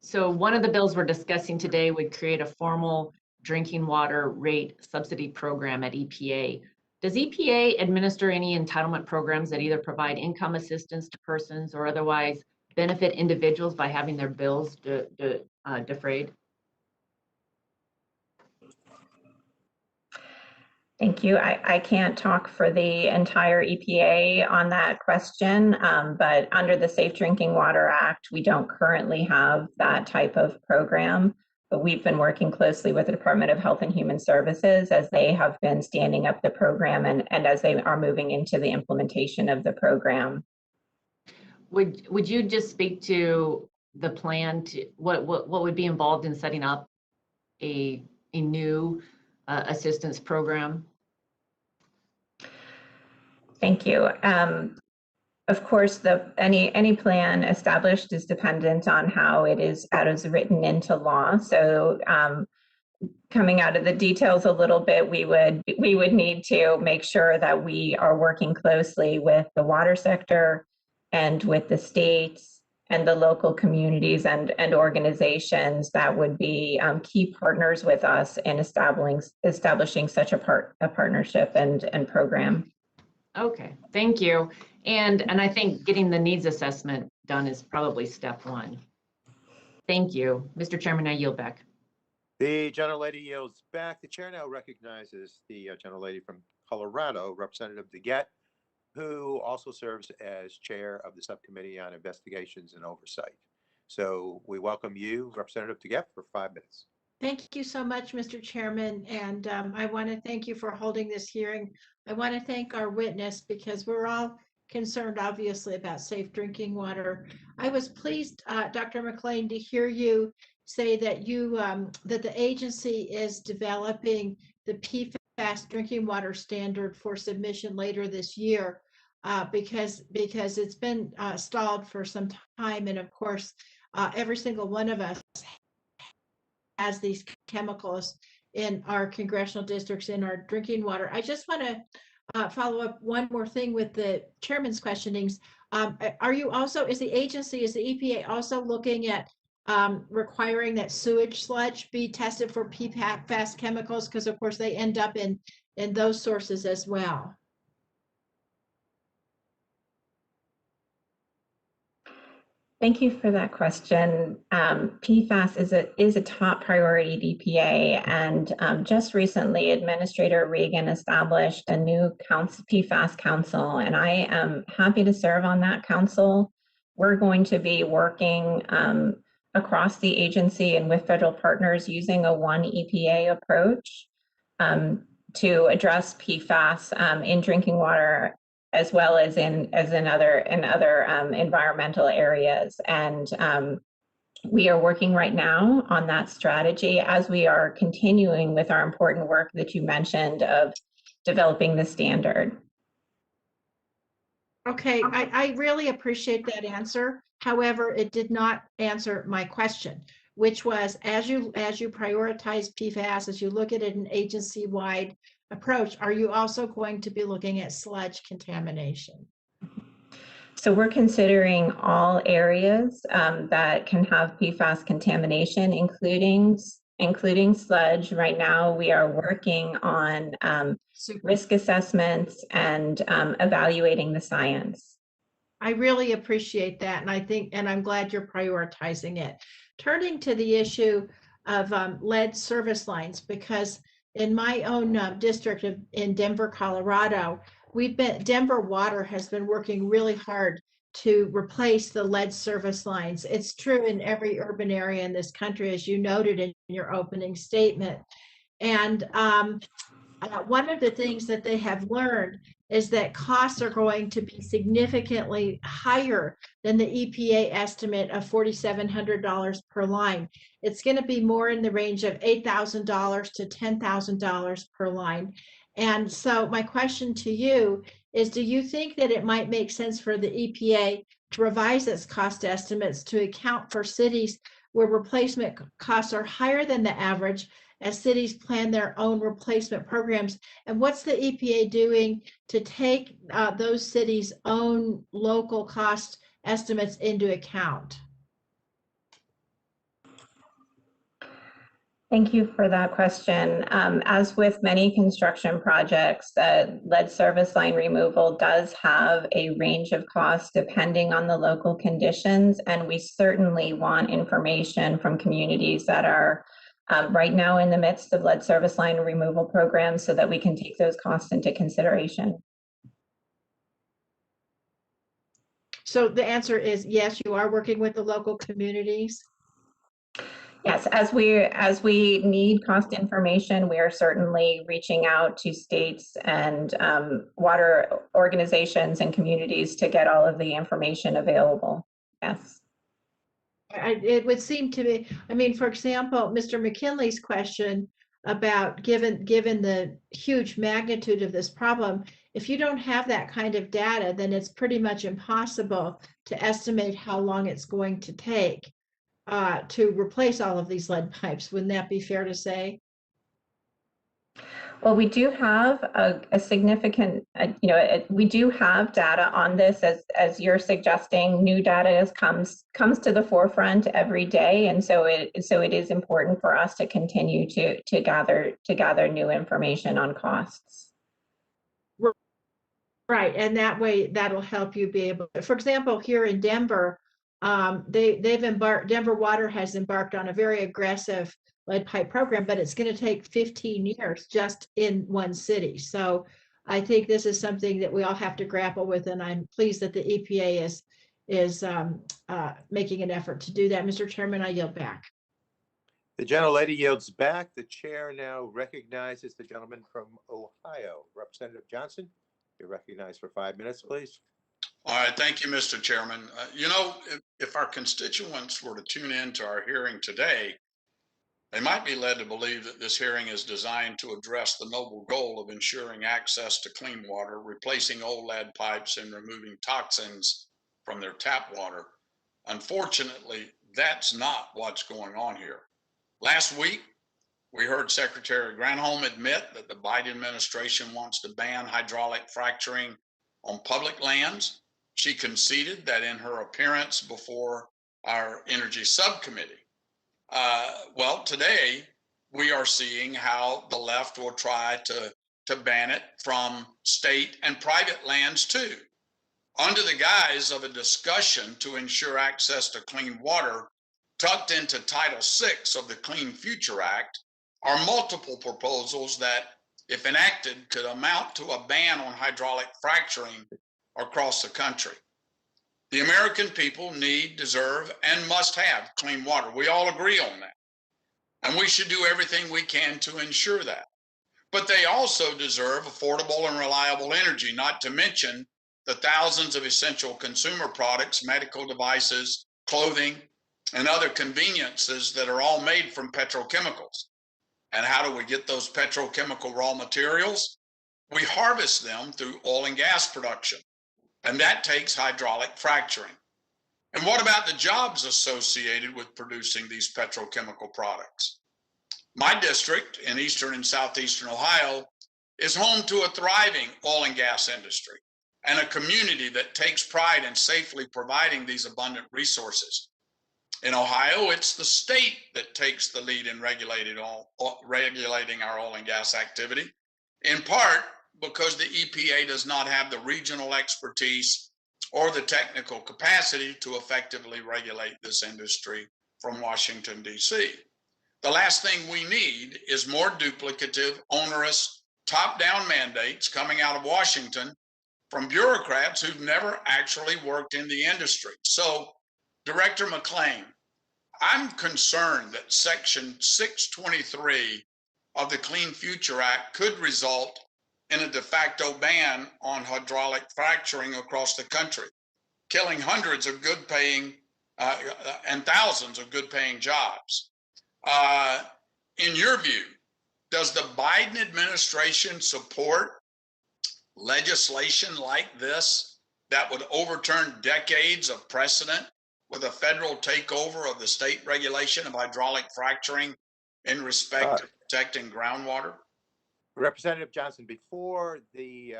So one of the bills we're discussing today would create a formal drinking water rate subsidy program at EPA. Does EPA administer any entitlement programs that either provide income assistance to persons or otherwise benefit individuals by having their bills defrayed? Thank you. I can't talk for the entire EPA on that question, but under the Safe Drinking Water Act, we don't currently have that type of program. But we've been working closely with the Department of Health and Human Services as they have been standing up the program and as they are moving into the implementation of the program. Would you just speak to the plan to what would be involved in setting up a new assistance program? Thank you. Of course, any plan established is dependent on how it is written into law. So, coming out of the details a little bit, we would need to make sure that we are working closely with the water sector and with the states and the local communities and organizations that would be key partners with us in establishing such a partnership and program. Okay, thank you. And I think getting the needs assessment done is probably step one. Thank you. Mr. Chairman, I yield back. The gentlelady yields back. The chair now recognizes the gentlelady from Colorado, Representative DeGette, who also serves as chair of the Subcommittee on Investigations and Oversight. So we welcome you, Representative DeGette, for 5 minutes. Thank you so much, Mr. Chairman, and I want to thank you for holding this hearing. I want to thank our witness because we're all concerned, obviously, about safe drinking water. I was pleased, Dr. McLean, to hear you say that that the agency is developing the PFAS drinking water standard for submission later this year, because it's been stalled for some time, and of course, every single one of us has these chemicals in our congressional districts in our drinking water. I just want to follow up one more thing with the chairman's questionings. Are you also, is the EPA also looking at requiring that sewage sludge be tested for PFAS chemicals? Because of course they end up in those sources as well. Thank you for that question. PFAS is a top priority at EPA, and just recently, Administrator Regan established a new PFAS council, and I am happy to serve on that council. We're going to be working across the agency and with federal partners using a one EPA approach to address PFAS in drinking water, as well as in other environmental areas. And we are working right now on that strategy as we are continuing with our important work that you mentioned of developing the standard. Okay, I really appreciate that answer. However, it did not answer my question, which was, as you prioritize PFAS, as you look at it an agency-wide approach, are you also going to be looking at sludge contamination? So we're considering all areas that can have PFAS contamination, including sludge. Right now, we are working on risk assessments and evaluating the science. I really appreciate that, and I'm glad you're prioritizing it. Turning to the issue of lead service lines, because in my own district in Denver, Colorado, Denver Water has been working really hard to replace the lead service lines. It's true in every urban area in this country, as you noted in your opening statement. And one of the things that they have learned is that costs are going to be significantly higher than the EPA estimate of $4,700 per line. It's going to be more in the range of $8,000 to $10,000 per line. And so my question to you is, do you think that it might make sense for the EPA to revise its cost estimates to account for cities where replacement costs are higher than the average as cities plan their own replacement programs? And what's the EPA doing to take those cities' own local cost estimates into account? Thank you for that question. As with many construction projects, lead service line removal does have a range of costs depending on the local conditions, and we certainly want information from communities that are right now in the midst of lead service line removal programs so that we can take those costs into consideration. So the answer is yes, you are working with the local communities. Yes, as we need cost information, we are certainly reaching out to states and water organizations and communities to get all of the information available. Yes. It would seem to me, I mean, for example, Mr. McKinley's question about given the huge magnitude of this problem, if you don't have that kind of data, then it's pretty much impossible to estimate how long it's going to take to replace all of these lead pipes. Wouldn't that be fair to say? Well, we do have a significant, we do have data on this, as you're suggesting. New data comes to the forefront every day, and so it is important for us to continue to gather new information on costs. Right, and that way that'll help you be able. For example, here in Denver, Denver Water has embarked on a very aggressive lead pipe program, but it's going to take 15 years just in one city. So I think this is something that we all have to grapple with, and I'm pleased that the EPA is making an effort to do that. Mr. Chairman, I yield back. The gentlelady yields back. The chair now recognizes the gentleman from Ohio. Representative Johnson, you're recognized for 5 minutes, please. All right, thank you, Mr. Chairman. If our constituents were to tune in to our hearing today, they might be led to believe that this hearing is designed to address the noble goal of ensuring access to clean water, replacing old lead pipes, and removing toxins from their tap water. Unfortunately, that's not what's going on here. Last week, we heard Secretary Granholm admit that the Biden administration wants to ban hydraulic fracturing on public lands. She conceded that in her appearance before our Energy Subcommittee. Well, today we are seeing how the left will try to ban it from state and private lands too. Under the guise of a discussion to ensure access to clean water, tucked into Title VI of the Clean Future Act, are multiple proposals that, if enacted, could amount to a ban on hydraulic fracturing across the country. The American people need, deserve, and must have clean water. We all agree on that. And we should do everything we can to ensure that. But they also deserve affordable and reliable energy, not to mention the thousands of essential consumer products, medical devices, clothing, and other conveniences that are all made from petrochemicals. And how do we get those petrochemical raw materials? We harvest them through oil and gas production, and that takes hydraulic fracturing. And what about the jobs associated with producing these petrochemical products? My district in eastern and southeastern Ohio is home to a thriving oil and gas industry and a community that takes pride in safely providing these abundant resources. In Ohio, it's the state that takes the lead in regulating our oil and gas activity, in part because the EPA does not have the regional expertise or the technical capacity to effectively regulate this industry from Washington, D.C. The last thing we need is more duplicative, onerous, top-down mandates coming out of Washington from bureaucrats who've never actually worked in the industry. So, Director McLean, I'm concerned that Section 623 of the Clean Future Act could result in a de facto ban on hydraulic fracturing across the country, killing hundreds of good-paying and thousands of good-paying jobs. In your view, does the Biden administration support legislation like this that would overturn decades of precedent with a federal takeover of the state regulation of hydraulic fracturing in respect to protecting groundwater? Representative Johnson, before the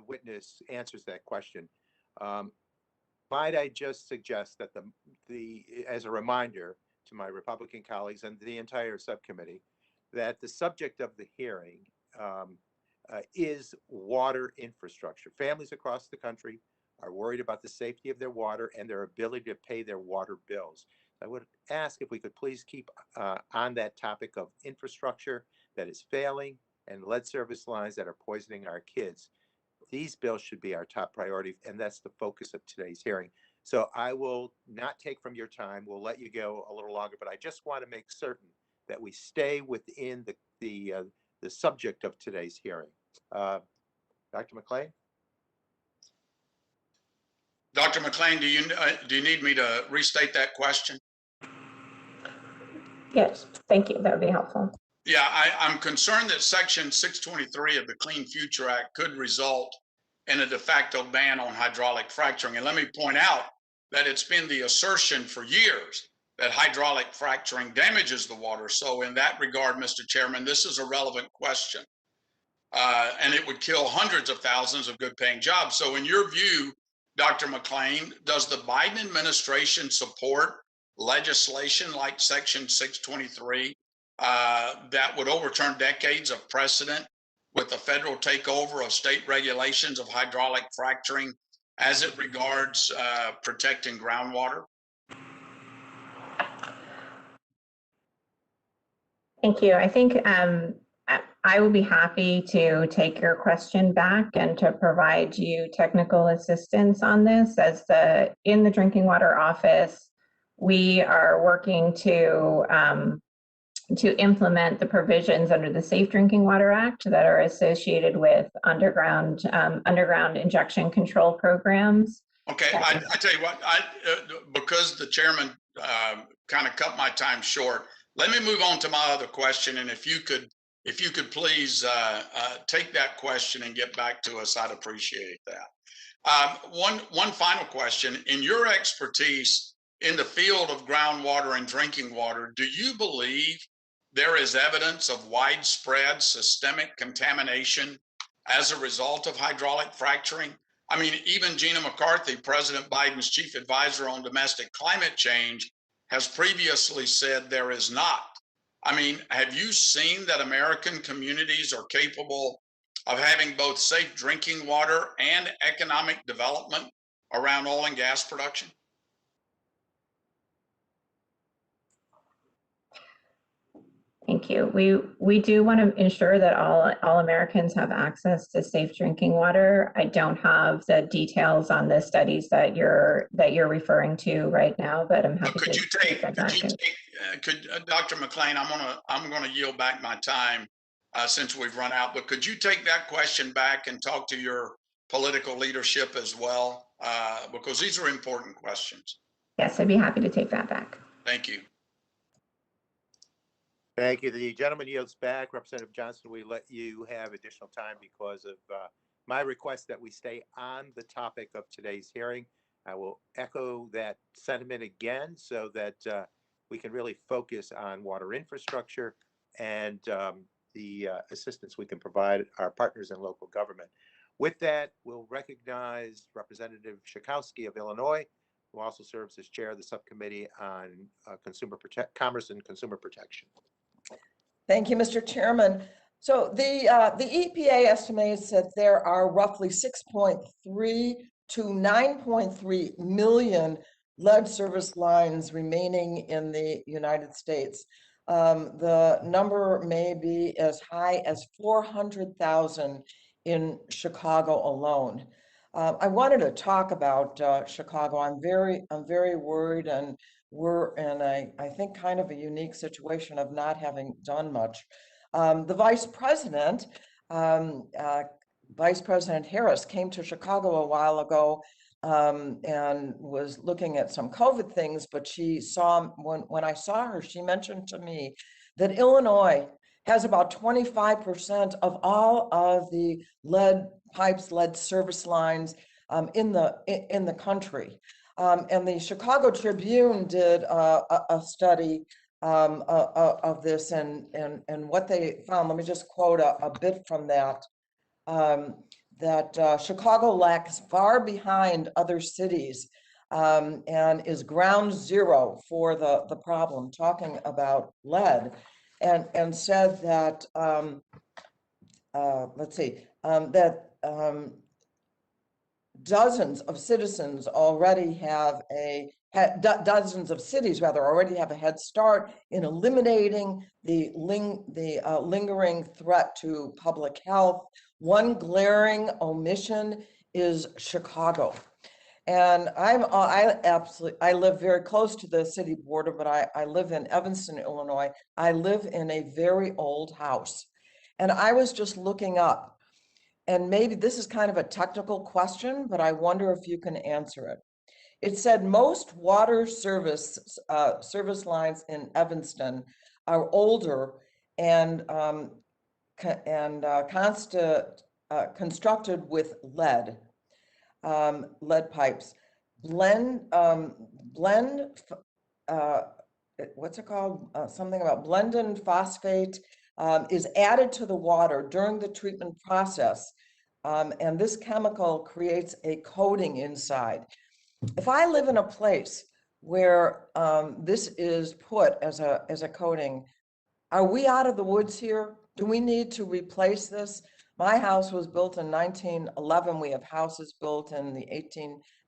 witness answers that question, might I just suggest that as a reminder to my Republican colleagues and the entire subcommittee, that the subject of the hearing is water infrastructure. Families across the country are worried about the safety of their water and their ability to pay their water bills. I would ask if we could please keep on that topic of infrastructure that is failing and lead service lines that are poisoning our kids. These bills should be our top priority, and that's the focus of today's hearing. So I will not take from your time. We'll let you go a little longer, but I just want to make certain that we stay within the subject of today's hearing. Dr. McLean? Dr. McLean, do you need me to restate that question? Yes, thank you. That would be helpful. Yeah, I'm concerned that Section 623 of the Clean Future Act could result in a de facto ban on hydraulic fracturing. And let me point out that it's been the assertion for years that hydraulic fracturing damages the water. So in that regard, Mr. Chairman, this is a relevant question. And it would kill hundreds of thousands of good-paying jobs. So in your view, Dr. McLean, does the Biden administration support legislation like Section 623 that would overturn decades of precedent with the federal takeover of state regulations of hydraulic fracturing as it regards protecting groundwater? Thank you. I think I will be happy to take your question back and to provide you technical assistance on this. In the Drinking Water Office, we are working to implement the provisions under the Safe Drinking Water Act that are associated with underground injection control programs. Okay, I tell you what, because the chairman kind of cut my time short, let me move on to my other question. And if you could please take that question and get back to us, I'd appreciate that. One final question. In your expertise in the field of groundwater and drinking water, do you believe there is evidence of widespread systemic contamination as a result of hydraulic fracturing? I mean, even Gina McCarthy, President Biden's chief advisor on domestic climate change, has previously said there is not. I mean, have you seen that American communities are capable of having both safe drinking water and economic development around oil and gas production? Thank you. We do want to ensure that all Americans have access to safe drinking water. I don't have the details on the studies that you're referring to right now, but I'm happy to take that back. Dr. McLean, I'm gonna yield back my time since we've run out, but could you take that question back and talk to your political leadership as well? Because these are important questions. Yes, I'd be happy to take that back. Thank you. Thank you. The gentleman yields back. Representative Johnson, we let you have additional time because of my request that we stay on the topic of today's hearing. I will echo that sentiment again so that we can really focus on water infrastructure and the assistance we can provide our partners in local government. With that, we'll recognize Representative Schakowsky of Illinois, who also serves as chair of the Subcommittee on Commerce and Consumer Protection. Thank you, Mr. Chairman. So the EPA estimates that there are roughly 6.3 to 9.3 million lead service lines remaining in the United States. The number may be as high as 400,000 in Chicago alone. I wanted to talk about Chicago. I'm very worried, and we're in I think kind of a unique situation of not having done much. The Vice President, Vice President Harris, came to Chicago a while ago and was looking at some COVID things, but she saw, when I saw her, she mentioned to me that Illinois has about 25% of all of the lead pipes, lead service lines in the country. And the Chicago Tribune did a study of this and what they found. Let me just quote a bit from that. That Chicago lags far behind other cities and is ground zero for the problem, talking about lead, and said that, let's see, that dozens of citizens already have dozens of cities rather already have a head start in eliminating the lingering threat to public health. One glaring omission is Chicago. And I live very close to the city border, but I live in Evanston, Illinois. I live in a very old house. And I was just looking up, and maybe this is kind of a technical question, but I wonder if you can answer it. It said most water service lines in Evanston are older and constructed with lead pipes. What's it called? Something about blended phosphate is added to the water during the treatment process. And this chemical creates a coating inside. If I live in a place where this is put as a coating, are we out of the woods here? Do we need to replace this? My house was built in 1911. We have houses built in the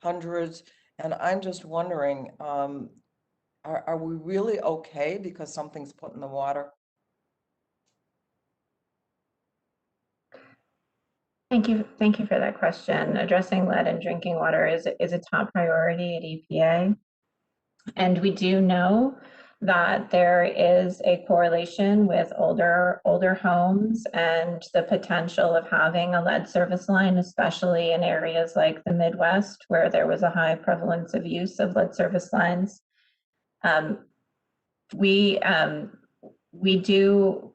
1800s. And I'm just wondering, are we really okay because something's put in the water? Thank you for that question. Addressing lead in drinking water is a top priority at EPA. And we do know that there is a correlation with older homes and the potential of having a lead service line, especially in areas like the Midwest, where there was a high prevalence of use of lead service lines. We do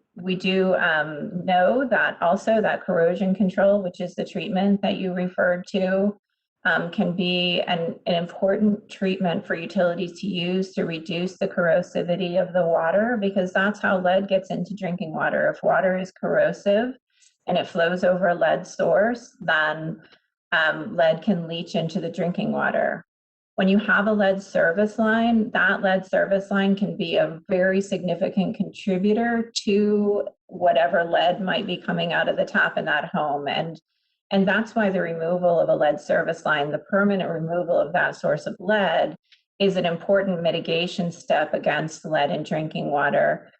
know that also that corrosion control, which is the treatment that you referred to, can be an important treatment for utilities to use to reduce the corrosivity of the water, because that's how lead gets into drinking water. If water is corrosive and it flows over a lead source, then lead can leach into the drinking water. When you have a lead service line, that lead service line can be a very significant contributor to whatever lead might be coming out of the tap in that home. And that's why the removal of a lead service line, the permanent removal of that source of lead, is an important mitigation step against lead in drinking water,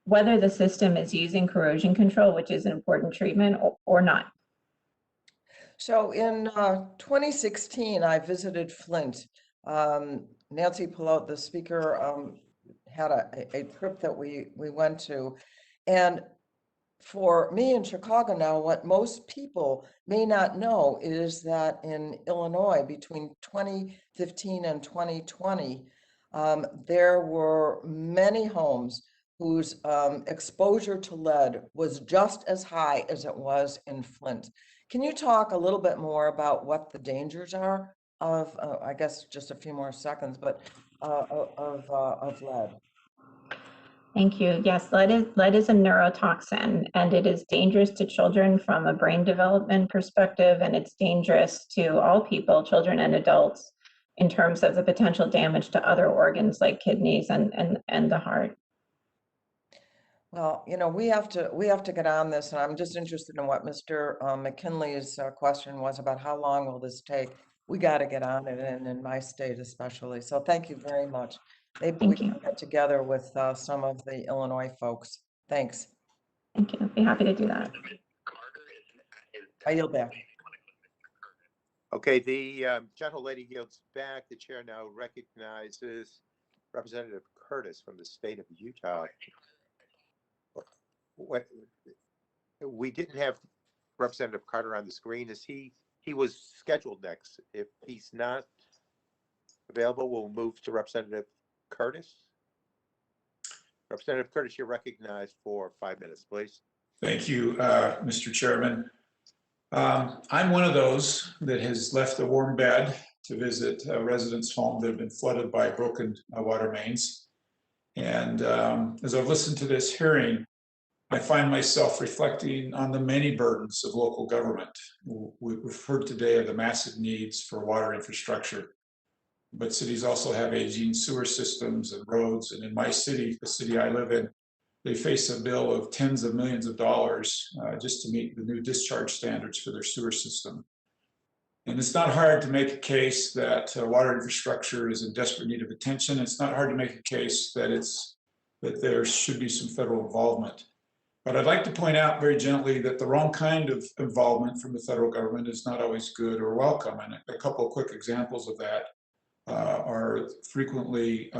whether the system is using corrosion control, which is an important treatment, or not. So in 2016, I visited Flint. Nancy Pelote, the speaker, had a trip that we went to. And for me in Chicago now, what most people may not know is that in Illinois, between 2015 and 2020, there were many homes whose exposure to lead was just as high as it was in Flint. Can you talk a little bit more about what the dangers are of, I guess just a few more seconds, but of lead? Thank you. Yes, lead is a neurotoxin, and it is dangerous to children from a brain development perspective, and it's dangerous to all people, children and adults, in terms of the potential damage to other organs like kidneys and the heart. Well, you know, we have to get on this, and I'm just interested in what Mr. McKinley's question was about how long will this take. We got to get on it, and in my state especially. So thank you very much. Maybe we can get together with some of the Illinois folks. Thanks. Thank you. I'd be happy to do that. I yield back. Okay, the gentlelady yields back. The chair now recognizes Representative Curtis from the state of Utah. we didn't have Representative Carter on the screen. He was scheduled next. If he's not available, we'll move to Representative Curtis. Representative Curtis, you're recognized for 5 minutes, please. Thank you, Mr. Chairman. I'm one of those that has left a warm bed to visit a resident's home that have been flooded by broken water mains. And as I've listened to this hearing, I find myself reflecting on the many burdens of local government. We've heard today of the massive needs for water infrastructure, but cities also have aging sewer systems and roads. And in my city, the city I live in, they face a bill of tens of millions of dollars just to meet the new discharge standards for their sewer system. And it's not hard to make a case that water infrastructure is in desperate need of attention. It's not hard to make a case that there should be some federal involvement. But I'd like to point out very gently that the wrong kind of involvement from the federal government is not always good or welcome. And a couple of quick examples of that are frequently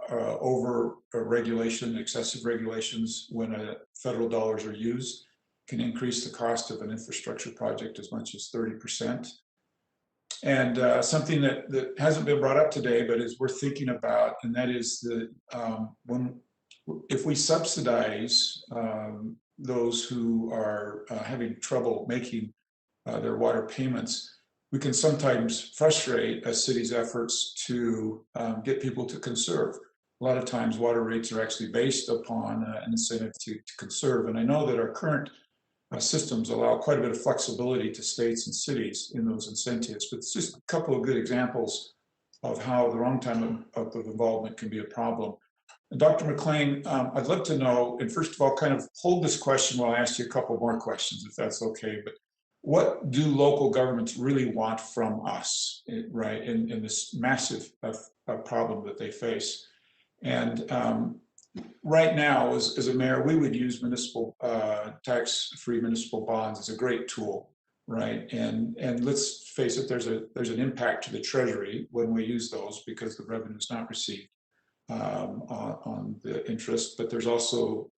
over regulation, excessive regulations when federal dollars are used can increase the cost of an infrastructure project as much as 30%. And something that hasn't been brought up today, but is worth thinking about, and that is that if we subsidize those who are having trouble making their water payments, we can sometimes frustrate a city's efforts to get people to conserve. A lot of times water rates are actually based upon an incentive to conserve. And I know that our current systems allow quite a bit of flexibility to states and cities in those incentives, but it's just a couple of good examples of how the wrong time of involvement can be a problem. And Dr. McLean, I'd love to know, and first of all, kind of hold this question while I ask you a couple more questions, if that's okay. But what do local governments really want from us, right, in this massive problem that they face? And right now, as a mayor, we would use municipal tax-free municipal bonds as a great tool, right? And let's face it, there's an impact to the Treasury when we use those because the revenue is not received on the interest, but there's also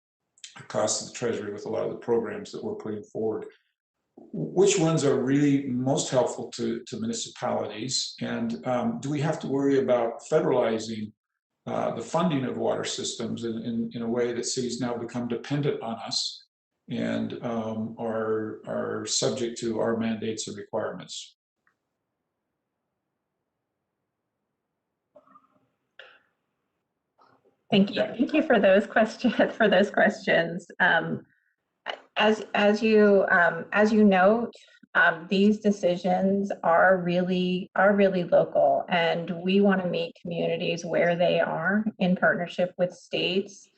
a cost to the Treasury with a lot of the programs that we're putting forward. Which ones are really most helpful to municipalities? And do we have to worry about federalizing the funding of water systems in a way that cities now become dependent on us and are subject to our mandates and requirements? Thank you. Thank you for those questions. As you note, these decisions are really local, and we want to meet communities where they are in partnership with states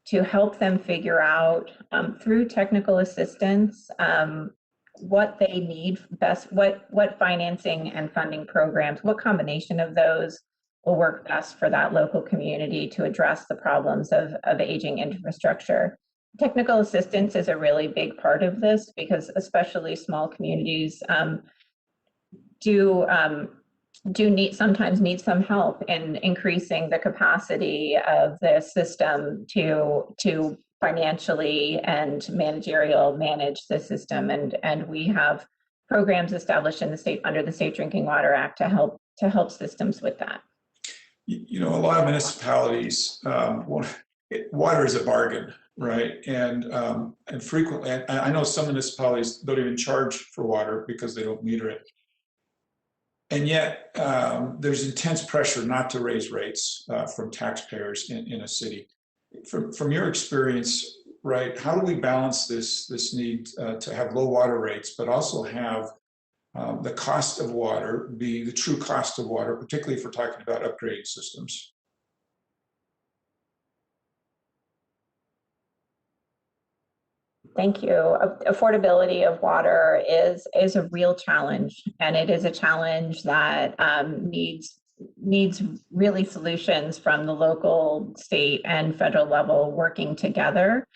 to help them figure out through technical assistance what they need best, what financing and funding programs, what combination of those will work best for that local community to address the problems of aging infrastructure. Technical assistance is a really big part of this because especially small communities sometimes need some help in increasing the capacity of the system to financially and managerial manage the system. And we have programs established in the state under the State Drinking Water Act to help systems with that. You know, a lot of municipalities, water is a bargain, right? And frequently, I know some municipalities don't even charge for water because they don't meter it. And yet, there's intense pressure not to raise rates from taxpayers in a city. From your experience, right, how do we balance this need to have low water rates, but also have the cost of water be the true cost of water, particularly if we're talking about upgrading systems? Thank you. Affordability of water is a real challenge, and it is a challenge that needs really solutions from the local, state, and federal level working together.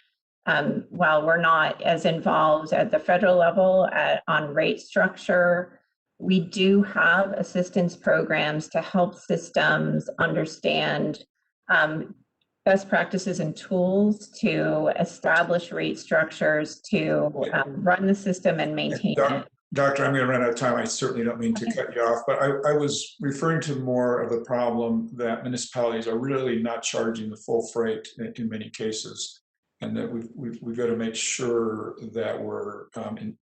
While we're not as involved at the federal level on rate structure, we do have assistance programs to help systems understand best practices and tools to establish rate structures to run the system and maintain it. Doctor, I'm going to run out of time. I certainly don't mean to cut you off, but I was referring to more of the problem that municipalities are really not charging the full freight in many cases, and that we've got to make sure that we're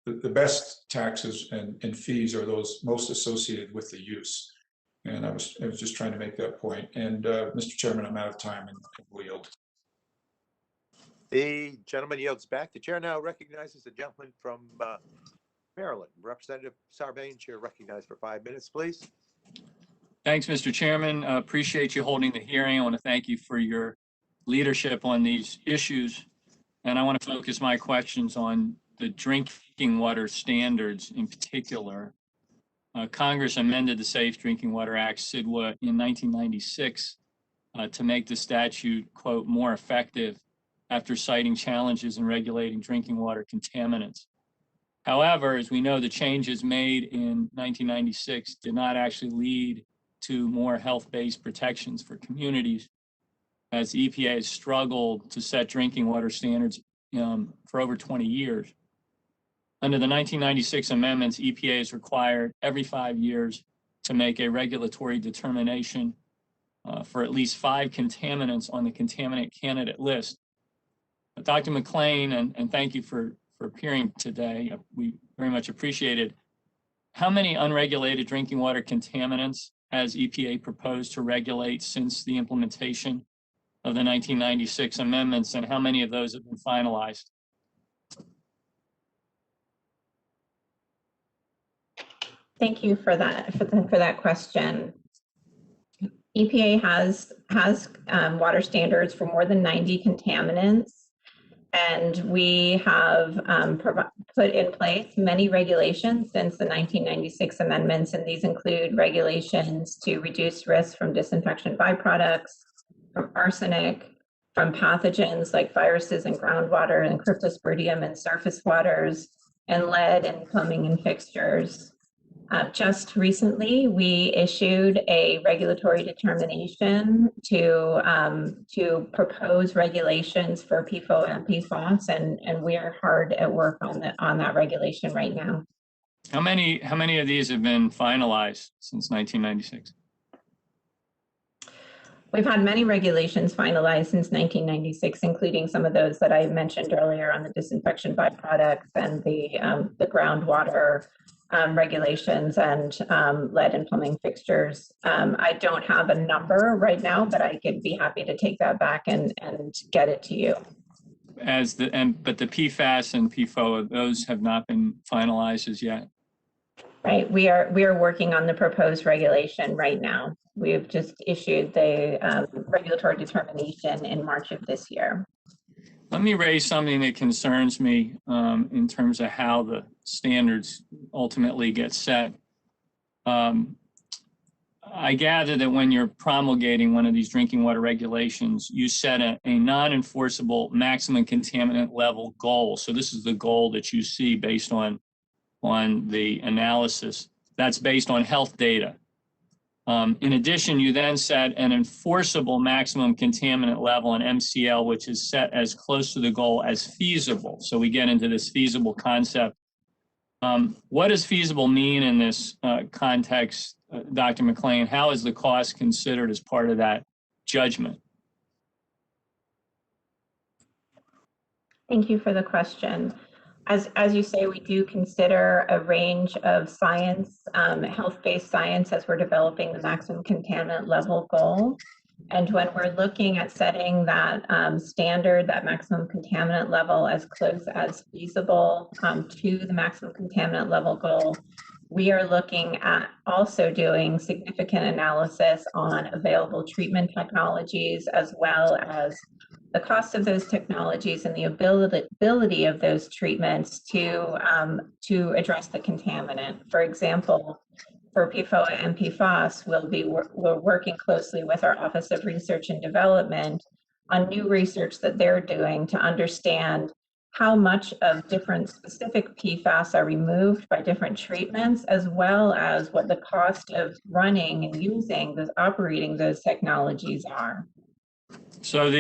the best taxes and fees are those most associated with the use. And I was just trying to make that point. And Mr. Chairman, I'm out of time and will yield. The gentleman yields back. The chair now recognizes the gentleman from Maryland. Representative Sarbanes, you're recognized for 5 minutes, please. Thanks, Mr. Chairman. Appreciate you holding the hearing. I want to thank you for your leadership on these issues. And I want to focus my questions on the drinking water standards in particular. Congress amended the Safe Drinking Water Act, SIDWA, in 1996 to make the statute, quote, more effective after citing challenges in regulating drinking water contaminants. However, as we know, the changes made in 1996 did not actually lead to more health-based protections for communities, as the EPA has struggled to set drinking water standards for over 20 years. Under the 1996 amendments, EPA is required every 5 years to make a regulatory determination for at least 5 contaminants on the contaminant candidate list. Dr. McLean, and thank you for appearing today. We very much appreciate it. How many unregulated drinking water contaminants has EPA proposed to regulate since the implementation of the 1996 amendments, and how many of those have been finalized? Thank you for that question. EPA has water standards for more than 90 contaminants, and we have put in place many regulations since the 1996 amendments, and these include regulations to reduce risk from disinfection byproducts, from arsenic, from pathogens like viruses in groundwater and cryptosporidium in surface waters, and lead in plumbing and fixtures. Just recently, we issued a regulatory determination to propose regulations for PFOA and PFAS, and we are hard at work on that regulation right now. How many of these have been finalized since 1996? We've had many regulations finalized since 1996, including some of those that I mentioned earlier on the disinfection byproducts and the groundwater regulations and lead and plumbing fixtures. I don't have a number right now, but I could be happy to take that back and get it to you. But the PFAS and PFOA, those have not been finalized as yet. Right, we are working on the proposed regulation right now. We have just issued the regulatory determination in March of this year. Let me raise something that concerns me in terms of how the standards ultimately get set. I gather that when you're promulgating one of these drinking water regulations, you set a non-enforceable maximum contaminant level goal. So this is the goal that you see based on the analysis. That's based on health data. In addition, you then set an enforceable maximum contaminant level, an MCL, which is set as close to the goal as feasible. So we get into this feasible concept. What does feasible mean in this context, Dr. McLean? How is the cost considered as part of that judgment? Thank you for the question. As you say, we do consider a range of science, health-based science, as we're developing the maximum contaminant level goal. And when we're looking at setting that standard, that maximum contaminant level as close as feasible to the maximum contaminant level goal, we are looking at also doing significant analysis on available treatment technologies, as well as the cost of those technologies and the ability of those treatments to address the contaminant. For example, for PFOA and PFAS, we're working closely with our Office of Research and Development on new research that they're doing to understand how much of different specific PFAS are removed by different treatments, as well as what the cost of running and using operating those technologies are. So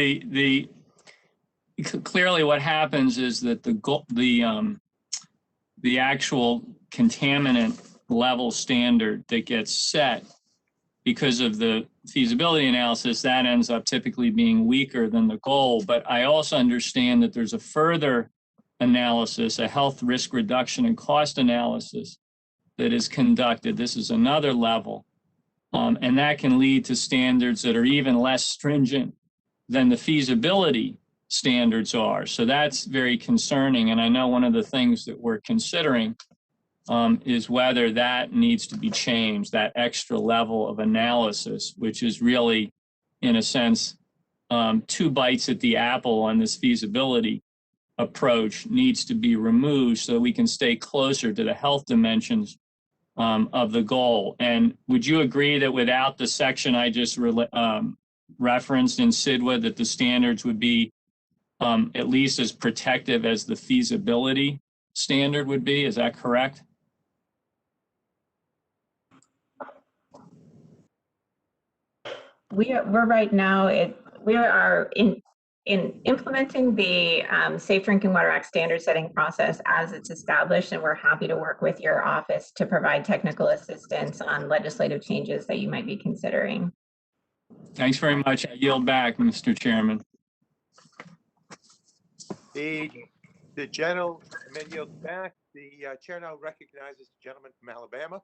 clearly what happens is that the actual contaminant level standard that gets set because of the feasibility analysis, that ends up typically being weaker than the goal. But I also understand that there's a further analysis, a health risk reduction and cost analysis that is conducted. This is another level. And that can lead to standards that are even less stringent than the feasibility standards are. So that's very concerning. And I know one of the things that we're considering is whether that needs to be changed, that extra level of analysis, which is really, in a sense, 2 bites at the apple on this feasibility approach needs to be removed so that we can stay closer to the health dimensions of the goal. And would you agree that without the section I just referenced in SIDWA, that the standards would be at least as protective as the feasibility standard would be? Is that correct? We're right now, we are in implementing the Safe Drinking Water Act standard setting process as it's established, and we're happy to work with your office to provide technical assistance on legislative changes that you might be considering. Thanks very much. I yield back, Mr. Chairman. The gentleman yields back. The chair now recognizes the gentleman from Alabama.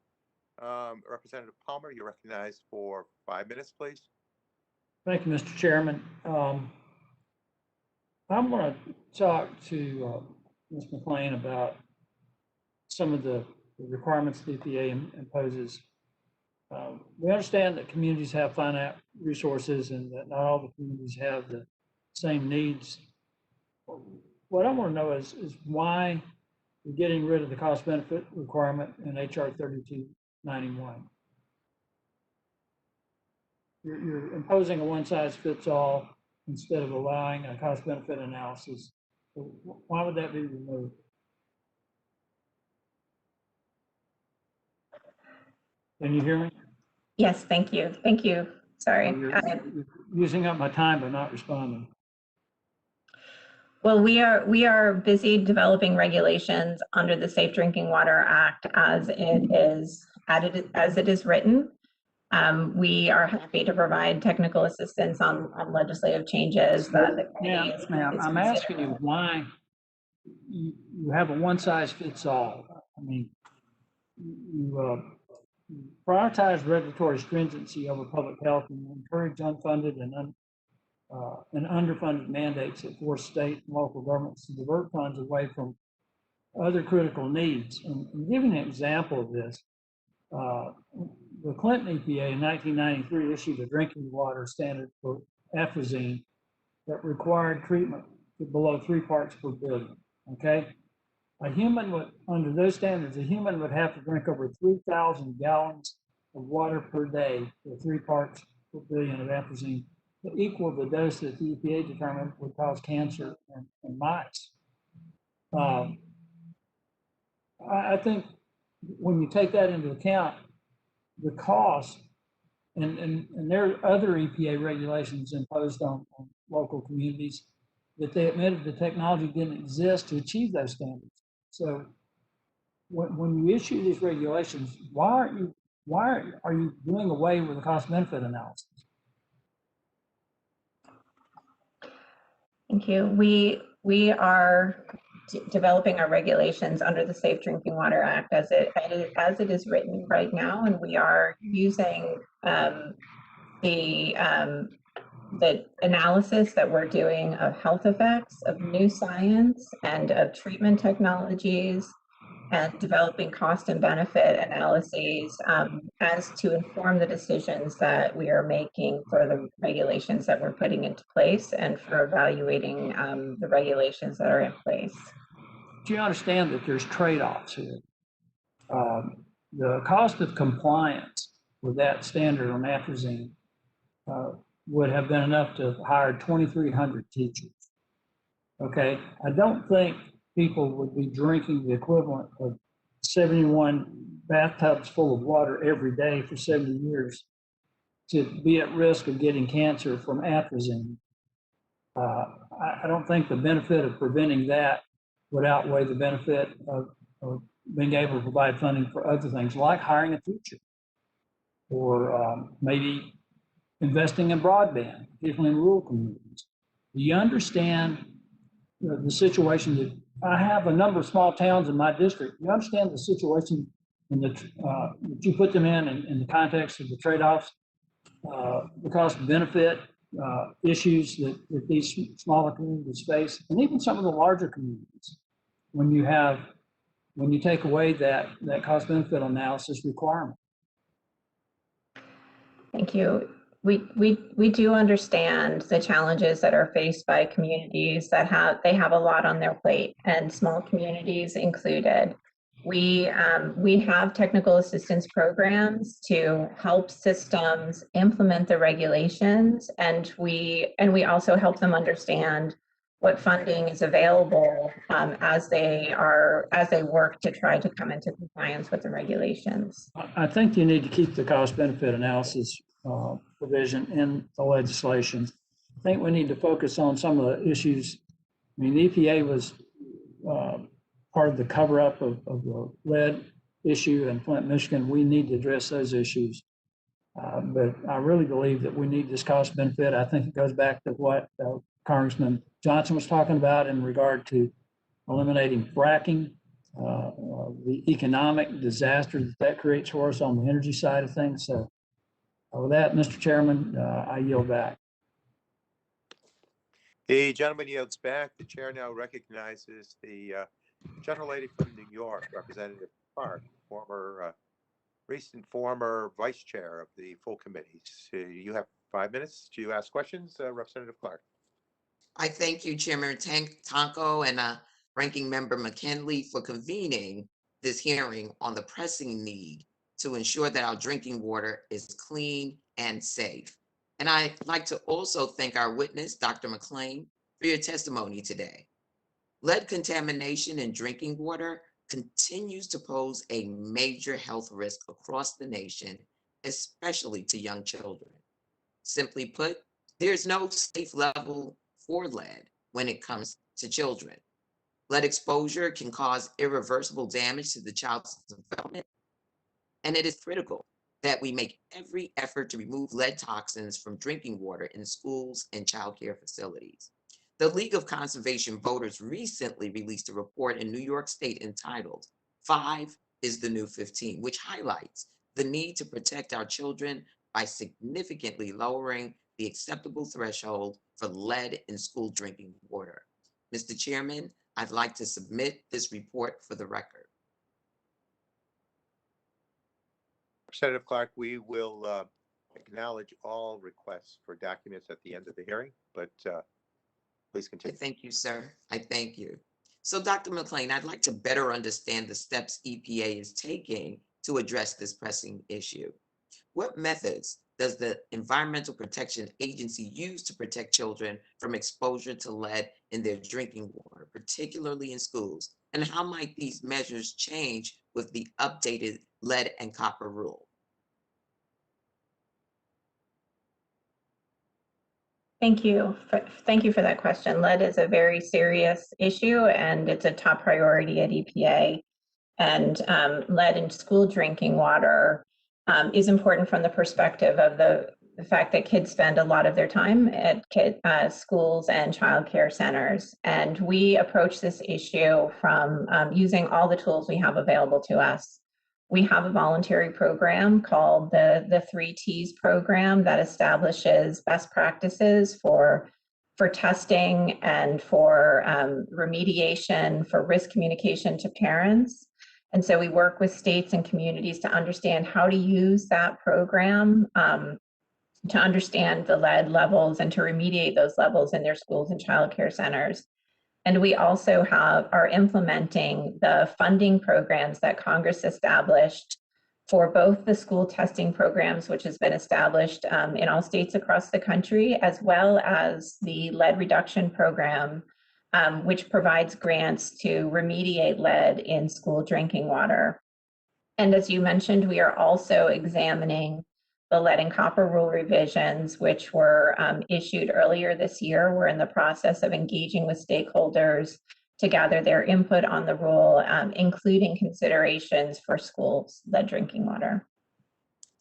Representative Palmer, you're recognized for 5 minutes, please. Thank you, Mr. Chairman. I'm going to talk to Ms. McLean about some of the requirements the EPA imposes. We understand that communities have finite resources and that not all the communities have the same needs. What I want to know is why you're getting rid of the cost benefit requirement in HR 3291. You're imposing a one-size-fits-all instead of allowing a cost-benefit analysis. So why would that be removed? Can you hear me? Yes, thank you. Thank you. Sorry. You're using up my time by not responding. Well, we are busy developing regulations under the Safe Drinking Water Act as it is written. We are happy to provide technical assistance on legislative changes that the committee is I'm asking you why you have a one-size-fits-all. I mean, you prioritize regulatory stringency over public health and encourage unfunded and underfunded mandates that force state and local governments to divert funds away from other critical needs. And giving an example of this, the Clinton EPA in 1993 issued a drinking water standard for atrazine that required treatment to below 3 parts per billion. Okay, a human would, under those standards, a human would have to drink over 3,000 gallons of water per day for 3 parts per billion of atrazine to equal the dose that the EPA determined would cause cancer in mice. I think when you take that into account, the cost, and there are other EPA regulations imposed on local communities that they admitted the technology didn't exist to achieve those standards. So when you issue these regulations, why are you doing away with the cost benefit analysis? Thank you. We are developing our regulations under the Safe Drinking Water Act as it is written right now, and we are using the analysis that we're doing of health effects, of new science, and of treatment technologies, and developing cost and benefit analyses as to inform the decisions that we are making for the regulations that we're putting into place and for evaluating the regulations that are in place. Do you understand that there's trade-offs here? The cost of compliance with that standard on atrazine would have been enough to hire 2,300 teachers. Okay, I don't think people would be drinking the equivalent of 71 bathtubs full of water every day for 70 years to be at risk of getting cancer from atrazine. I don't think the benefit of preventing that would outweigh the benefit of being able to provide funding for other things like hiring a teacher or maybe investing in broadband, particularly in rural communities. Do you understand the situation that I have a number of small towns in my district? You understand the situation in that you put them in the context of the trade-offs, the cost benefit issues that these smaller communities face, and even some of the larger communities. When you take away that cost benefit analysis requirement. Thank you. We do understand the challenges that are faced by communities that have a lot on their plate, and small communities included. We have technical assistance programs to help systems implement the regulations, and we also help them understand what funding is available as they work to try to come into compliance with the regulations. I think you need to keep the cost benefit analysis provision in the legislation. I think we need to focus on some of the issues. I mean, the EPA was part of the cover up of the lead issue in Flint, Michigan. We need to address those issues. But I really believe that we need this cost benefit. I think it goes back to what Congressman Johnson was talking about in regard to eliminating fracking, the economic disaster that creates for us on the energy side of things. So with that, Mr. Chairman, I yield back. The gentleman yields back. The chair now recognizes the gentlelady from New York, Representative Clark, recent former vice chair of the full committee. So you have 5 minutes to ask questions, Representative Clark. I thank you, Chairman Tonko and Ranking Member McKinley, for convening this hearing on the pressing need to ensure that our drinking water is clean and safe. And I'd like to also thank our witness, Dr. McLean, for your testimony today. Lead contamination in drinking water continues to pose a major health risk across the nation, especially to young children. Simply put, there's no safe level for lead when it comes to children. Lead exposure can cause irreversible damage to the child's development, and it is critical that we make every effort to remove lead toxins from drinking water in schools and child care facilities. The League of Conservation Voters recently released a report in New York State entitled 5 is the New 15, which highlights the need to protect our children by significantly lowering the acceptable threshold for lead in school drinking water. Mr. Chairman, I'd like to submit this report for the record. Representative Clark, we will acknowledge all requests for documents at the end of the hearing, but please continue. Thank you, sir. I thank you. So, Dr. McLean, I'd like to better understand the steps EPA is taking to address this pressing issue. What methods does the Environmental Protection Agency use to protect children from exposure to lead in their drinking water, particularly in schools? And how might these measures change with the updated lead and copper rule? Thank you for that question. Lead is a very serious issue, and it's a top priority at EPA. And lead in school drinking water is important from the perspective of the fact that kids spend a lot of their time at schools and child care centers. And we approach this issue from using all the tools we have available to us. We have a voluntary program called the 3 T's program that establishes best practices for testing and for remediation, for risk communication to parents. And so we work with states and communities to understand how to use that program to understand the lead levels and to remediate those levels in their schools and child care centers. And we also are implementing the funding programs that Congress established for both the school testing programs, which has been established in all states across the country, as well as the lead reduction program, which provides grants to remediate lead in school drinking water. And as you mentioned, we are also examining the lead and copper rule revisions, which were issued earlier this year. We're in the process of engaging with stakeholders to gather their input on the rule, including considerations for schools' lead drinking water.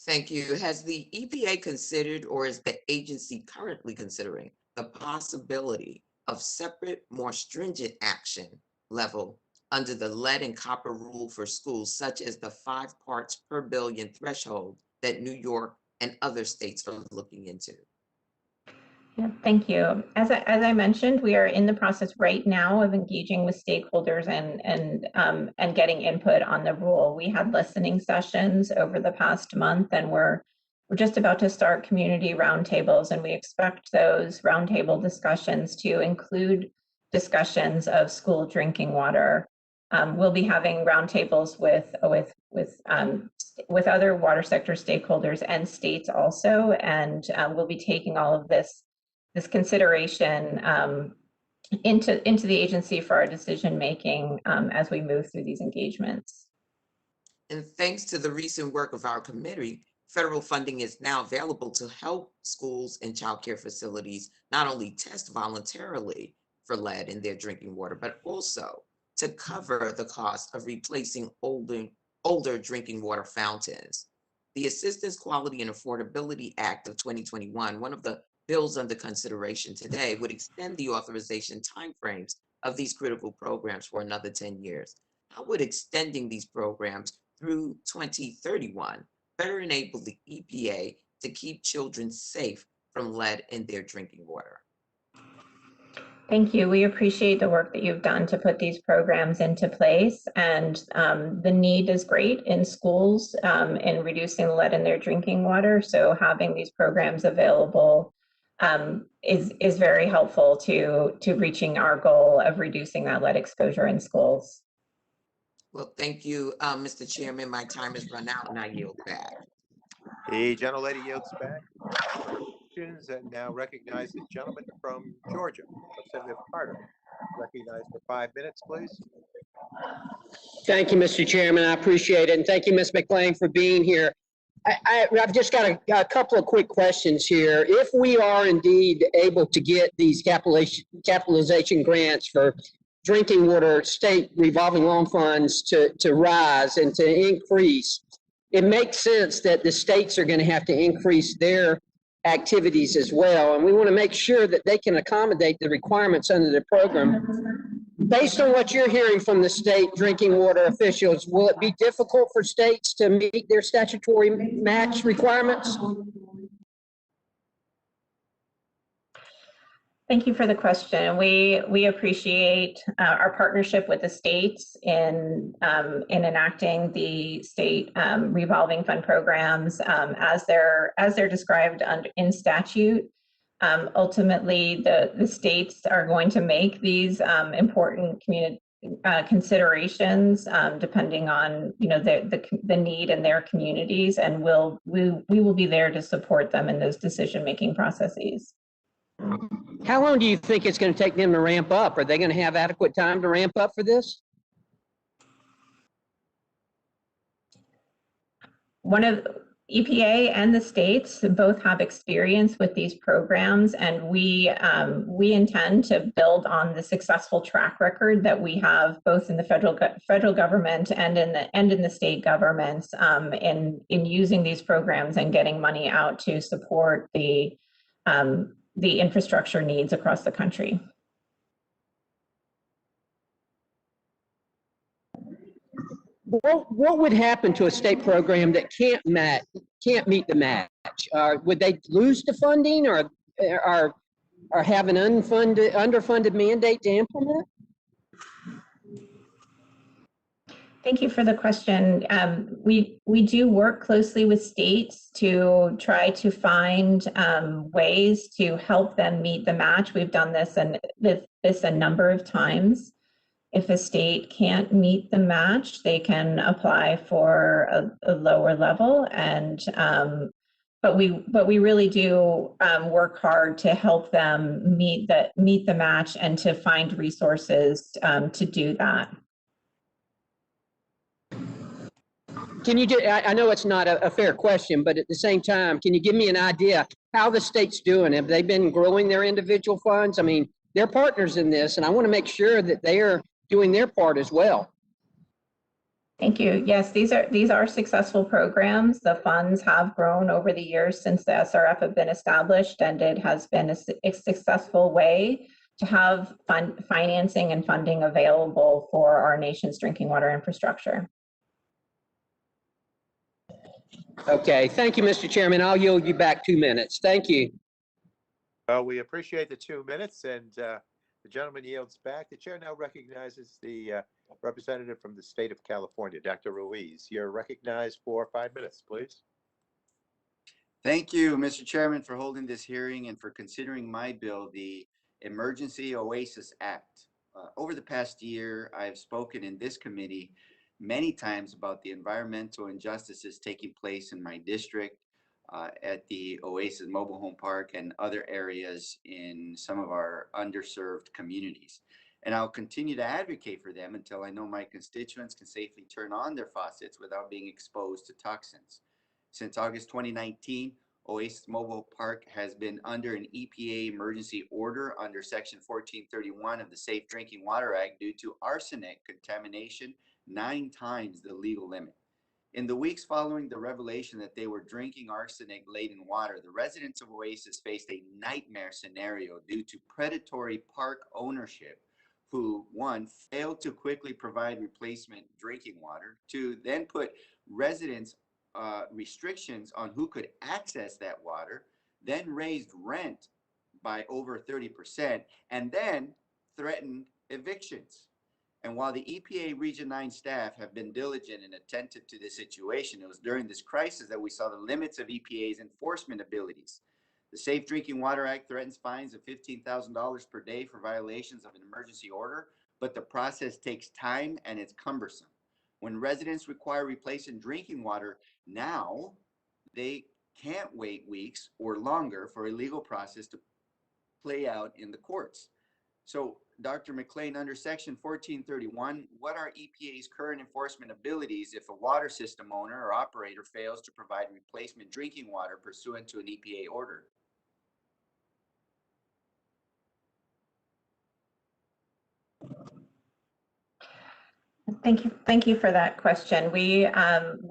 Thank you. Has the EPA considered, or is the agency currently considering, the possibility of separate, more stringent action level under the lead and copper rule for schools, such as the 5 parts per billion threshold that New York and other states are looking into? Yeah, thank you. As I mentioned, we are in the process right now of engaging with stakeholders and getting input on the rule. We had listening sessions over the past month, and we're just about to start community roundtables, and we expect those roundtable discussions to include discussions of school drinking water. We'll be having roundtables with other water sector stakeholders and states also, and we'll be taking all of this consideration into the agency for our decision making as we move through these engagements. And thanks to the recent work of our committee, federal funding is now available to help schools and childcare facilities not only test voluntarily for lead in their drinking water, but also to cover the cost of replacing older drinking water fountains. The Assistance, Quality, and Affordability Act of 2021, one of the bills under consideration today, would extend the authorization timeframes of these critical programs for another 10 years. How would extending these programs through 2031 better enable the EPA to keep children safe from lead in their drinking water? Thank you. We appreciate the work that you've done to put these programs into place, and the need is great in schools in reducing lead in their drinking water. So having these programs available is very helpful to reaching our goal of reducing that lead exposure in schools. Well, thank you, Mr. Chairman. My time has run out and I yield back. The gentlelady yields back. And now recognize the gentleman from Georgia, Representative Carter. Recognized for 5 minutes, please. Thank you, Mr. Chairman. I appreciate it. And thank you, Ms. McLean, for being here. I've just got a couple of quick questions here. If we are indeed able to get these capitalization grants for drinking water state revolving loan funds to rise and to increase, it makes sense that the states are going to have to increase their activities as well. And we want to make sure that they can accommodate the requirements under the program. Based on what you're hearing from the state drinking water officials, will it be difficult for states to meet their statutory match requirements? Thank you for the question. We appreciate our partnership with the states in enacting the state revolving fund programs as they're described in statute. Ultimately, the states are going to make these important community considerations depending on the need in their communities, and we will be there to support them in those decision-making processes. How long do you think it's going to take them to ramp up? Are they going to have adequate time to ramp up for this? One of EPA and the states both have experience with these programs, and we intend to build on the successful track record that we have both in the federal government and in the state governments in using these programs and getting money out to support the infrastructure needs across the country. What would happen to a state program that can't meet the match? Would they lose the funding, or have an underfunded mandate to implement? Thank you for the question. We do work closely with states to try to find ways to help them meet the match. We've done this a number of times. If a state can't meet the match, they can apply for a lower level, but we really do work hard to help them meet the match and to find resources to do that. can you I know it's not a fair question, but at the same time, can you give me an idea how the state's doing? Have they been growing their individual funds? I mean, they're partners in this, and I want to make sure that they are doing their part as well. Thank you. Yes, these are successful programs. The funds have grown over the years since the SRF have been established, and it has been a successful way to have financing and funding available for our nation's drinking water infrastructure. Okay, thank you, Mr. Chairman. I'll yield you back 2 minutes. Thank you. Well, we appreciate the 2 minutes, and the gentleman yields back. The chair now recognizes the representative from the state of California, Dr. Ruiz. You're recognized for 5 minutes, please. Thank you, Mr. Chairman, for holding this hearing and for considering my bill, the Emergency Oasis Act. Over the past year, I've spoken in this committee many times about the environmental injustices taking place in my district, at the Oasis Mobile Home Park and other areas in some of our underserved communities. And I'll continue to advocate for them until I know my constituents can safely turn on their faucets without being exposed to toxins. Since August 2019, Oasis Mobile Park has been under an EPA emergency order under Section 1431 of the Safe Drinking Water Act due to arsenic contamination 9 times the legal limit. In the weeks following the revelation that they were drinking arsenic-laden water, the residents of Oasis faced a nightmare scenario due to predatory park ownership who, 1, failed to quickly provide replacement drinking water, 2, then put residents restrictions on who could access that water, then raised rent by over 30%, and then threatened evictions. And while the EPA Region 9 staff have been diligent and attentive to this situation, it was during this crisis that we saw the limits of EPA's enforcement abilities. The Safe Drinking Water Act threatens fines of $15,000 per day for violations of an emergency order, but the process takes time and it's cumbersome. When residents require replacement drinking water now, they can't wait weeks or longer for a legal process to play out in the courts. So, Dr. McLean, under Section 1431, what are EPA's current enforcement abilities if a water system owner or operator fails to provide replacement drinking water pursuant to an EPA order? Thank you for that question. We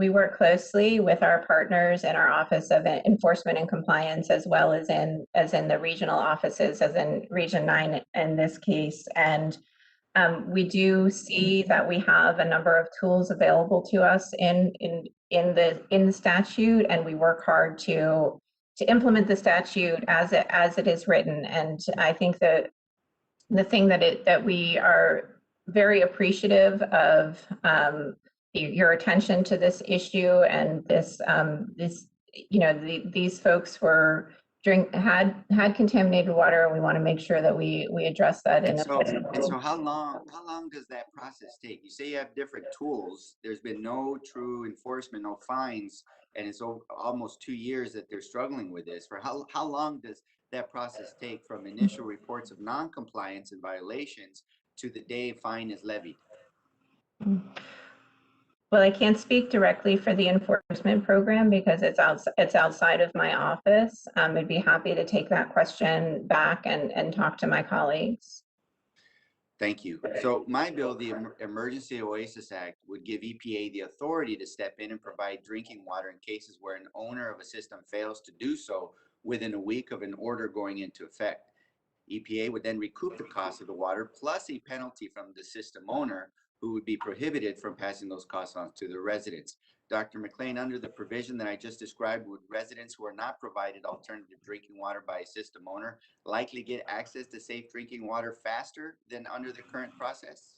work closely with our partners in our Office of Enforcement and Compliance, as well as in the regional offices, as in Region 9 in this case. And we do see that we have a number of tools available to us in the statute, and we work hard to implement the statute as it is written. And I think that the thing that we are very appreciative of your attention to this issue, and these folks had contaminated water, and we want to make sure that we address that. So how long does that process take? You say you have different tools. There's been no true enforcement, no fines, and it's almost 2 years that they're struggling with this. For how long does that process take from initial reports of non-compliance and violations to the day a fine is levied? Well, I can't speak directly for the enforcement program because it's outside of my office. I'd be happy to take that question back and talk to my colleagues. Thank you. So my bill, the Emergency Oasis Act, would give EPA the authority to step in and provide drinking water in cases where an owner of a system fails to do so within a week of an order going into effect. EPA would then recoup the cost of the water plus a penalty from the system owner, who would be prohibited from passing those costs on to the residents. Dr. McLean, under the provision that I just described, would residents who are not provided alternative drinking water by a system owner likely get access to safe drinking water faster than under the current process?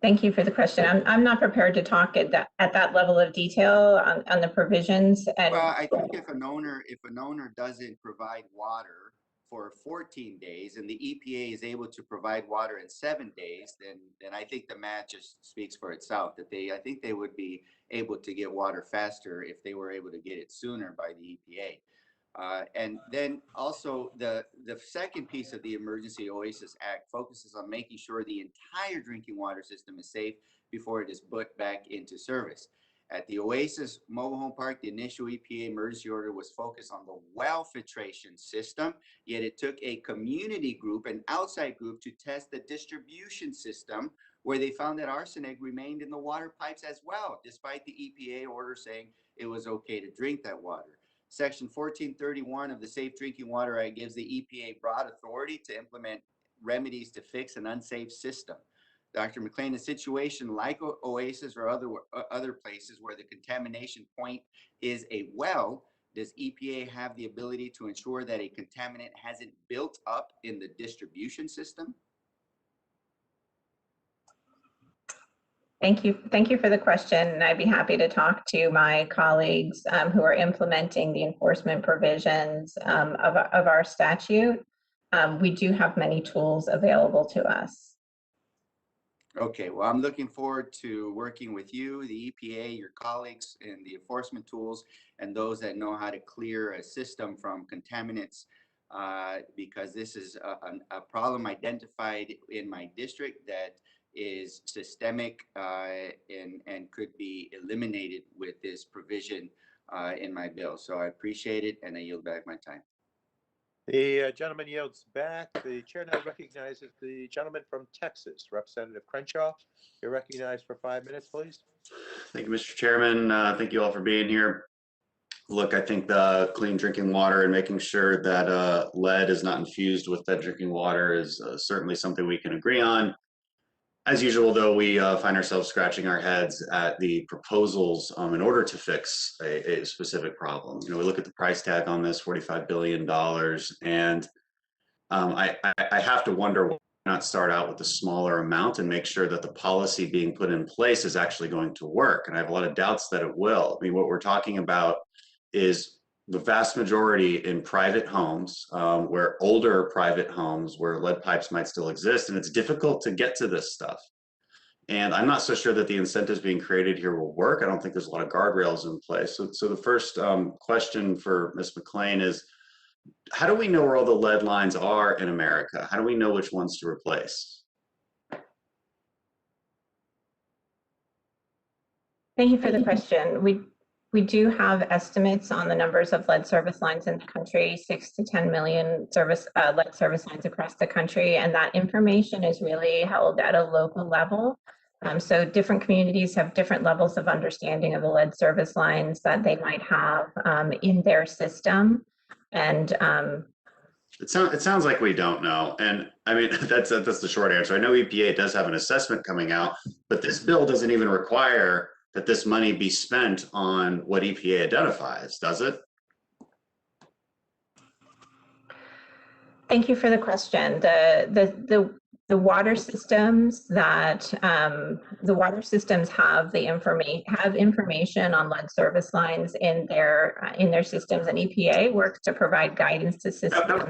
Thank you for the question. I'm not prepared to talk at that level of detail on the provisions. And well, I think if an owner doesn't provide water for 14 days and the EPA is able to provide water in 7 days, then I think the math just speaks for itself. I think they would be able to get water faster if they were able to get it sooner by the EPA. And then also the second piece of the Emergency Oasis Act focuses on making sure the entire drinking water system is safe before it is put back into service. At the Oasis Mobile Home Park, the initial EPA emergency order was focused on the well filtration system, yet it took a community group, an outside group, to test the distribution system, where they found that arsenic remained in the water pipes as well, despite the EPA order saying it was okay to drink that water. Section 1431 of the Safe Drinking Water Act gives the EPA broad authority to implement remedies to fix an unsafe system. Dr. McLean, a situation like Oasis or other places where the contamination point is a well, does EPA have the ability to ensure that a contaminant hasn't built up in the distribution system? Thank you. Thank you for the question. And I'd be happy to talk to my colleagues who are implementing the enforcement provisions of our statute. We do have many tools available to us. Okay, well, I'm looking forward to working with you, the EPA, your colleagues, and the enforcement tools, and those that know how to clear a system from contaminants, because this is a problem identified in my district that is systemic and could be eliminated with this provision in my bill. So I appreciate it, and I yield back my time. The gentleman yields back. The chair now recognizes the gentleman from Texas, Representative Crenshaw. You're recognized for 5 minutes, please. Thank you, Mr. Chairman. Thank you all for being here. Look, I think the clean drinking water and making sure that lead is not infused with that drinking water is certainly something we can agree on. As usual, though, we find ourselves scratching our heads at the proposals in order to fix a specific problem. You know, we look at the price tag on this, $45 billion, and I have to wonder why not start out with a smaller amount and make sure that the policy being put in place is actually going to work. And I have a lot of doubts that it will. I mean, what we're talking about is the vast majority in private homes, where older private homes where lead pipes might still exist, and it's difficult to get to this stuff. And I'm not so sure that the incentives being created here will work. I don't think there's a lot of guardrails in place. So the first question for Ms. McLean is, how do we know where all the lead lines are in America? How do we know which ones to replace? Thank you for the question. We do have estimates on the numbers of lead service lines in the country, 6 to 10 million lead service lines across the country, and that information is really held at a local level. So different communities have different levels of understanding of the lead service lines that they might have in their system. And it sounds like we don't know. And I mean, that's the short answer. I know EPA does have an assessment coming out, but this bill doesn't even require that this money be spent on what EPA identifies, does it? Thank you for the question. The water systems that have information on lead service lines in their systems, and EPA works to provide guidance to systems. That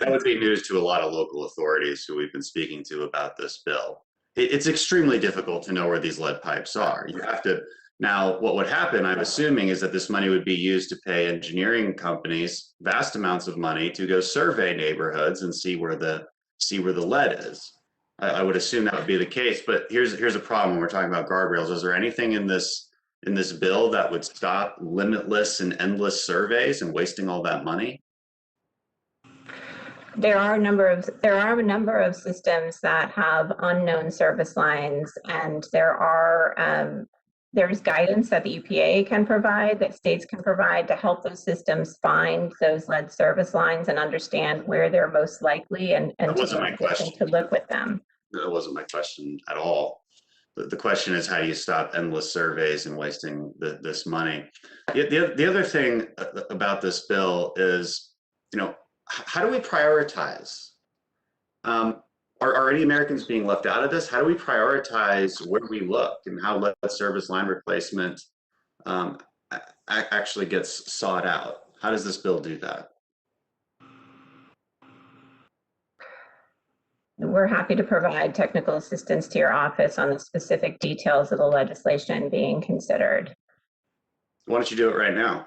would be news to a lot of local authorities who we've been speaking to about this bill. It's extremely difficult to know where these lead pipes are. You have to, now what would happen, I'm assuming, is that this money would be used to pay engineering companies vast amounts of money to go survey neighborhoods and see where the lead is. I would assume that would be the case, but here's a problem when we're talking about guardrails. Is there anything in this bill that would stop limitless and endless surveys and wasting all that money? There are a number of systems that have unknown service lines, and there's guidance that the EPA can provide, that states can provide, to help those systems find those lead service lines and understand where they're most likely and that wasn't my question. To look with them. That wasn't my question at all. The question is, how do you stop endless surveys and wasting this money? The other thing about this bill is, you know, how do we prioritize? Are any Americans being left out of this? How do we prioritize where we look and how lead service line replacement actually gets sought out? How does this bill do that? We're happy to provide technical assistance to your office on the specific details of the legislation being considered. Why don't you do it right now?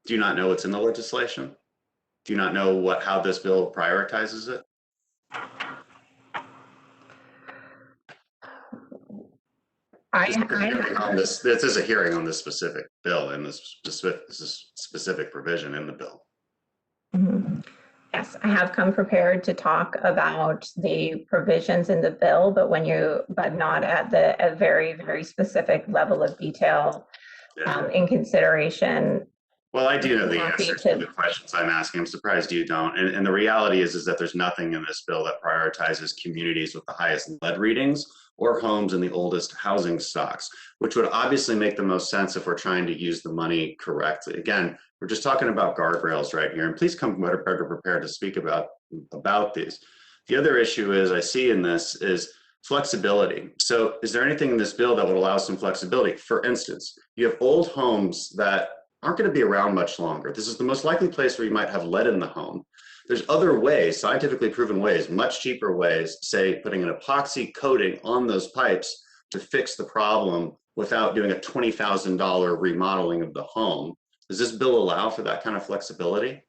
Do you not know what's in the legislation? Do you not know how this bill prioritizes it? This is a hearing on this specific bill and this specific provision in the bill. Yes, I have come prepared to talk about the provisions in the bill, but not at a very, very specific level of detail in consideration. Well, I do know the answers to the questions I'm asking. I'm surprised you don't. And the reality is that there's nothing in this bill that prioritizes communities with the highest lead readings or homes in the oldest housing stocks, which would obviously make the most sense if we're trying to use the money correctly. Again, we're just talking about guardrails right here, and please come better prepared to speak about these. The other issue I see in this is flexibility. So is there anything in this bill that would allow some flexibility? For instance, you have old homes that aren't going to be around much longer. This is the most likely place where you might have lead in the home. There's other ways, scientifically proven ways, much cheaper ways, say putting an epoxy coating on those pipes to fix the problem without doing a $20,000 remodeling of the home. Does this bill allow for that kind of flexibility?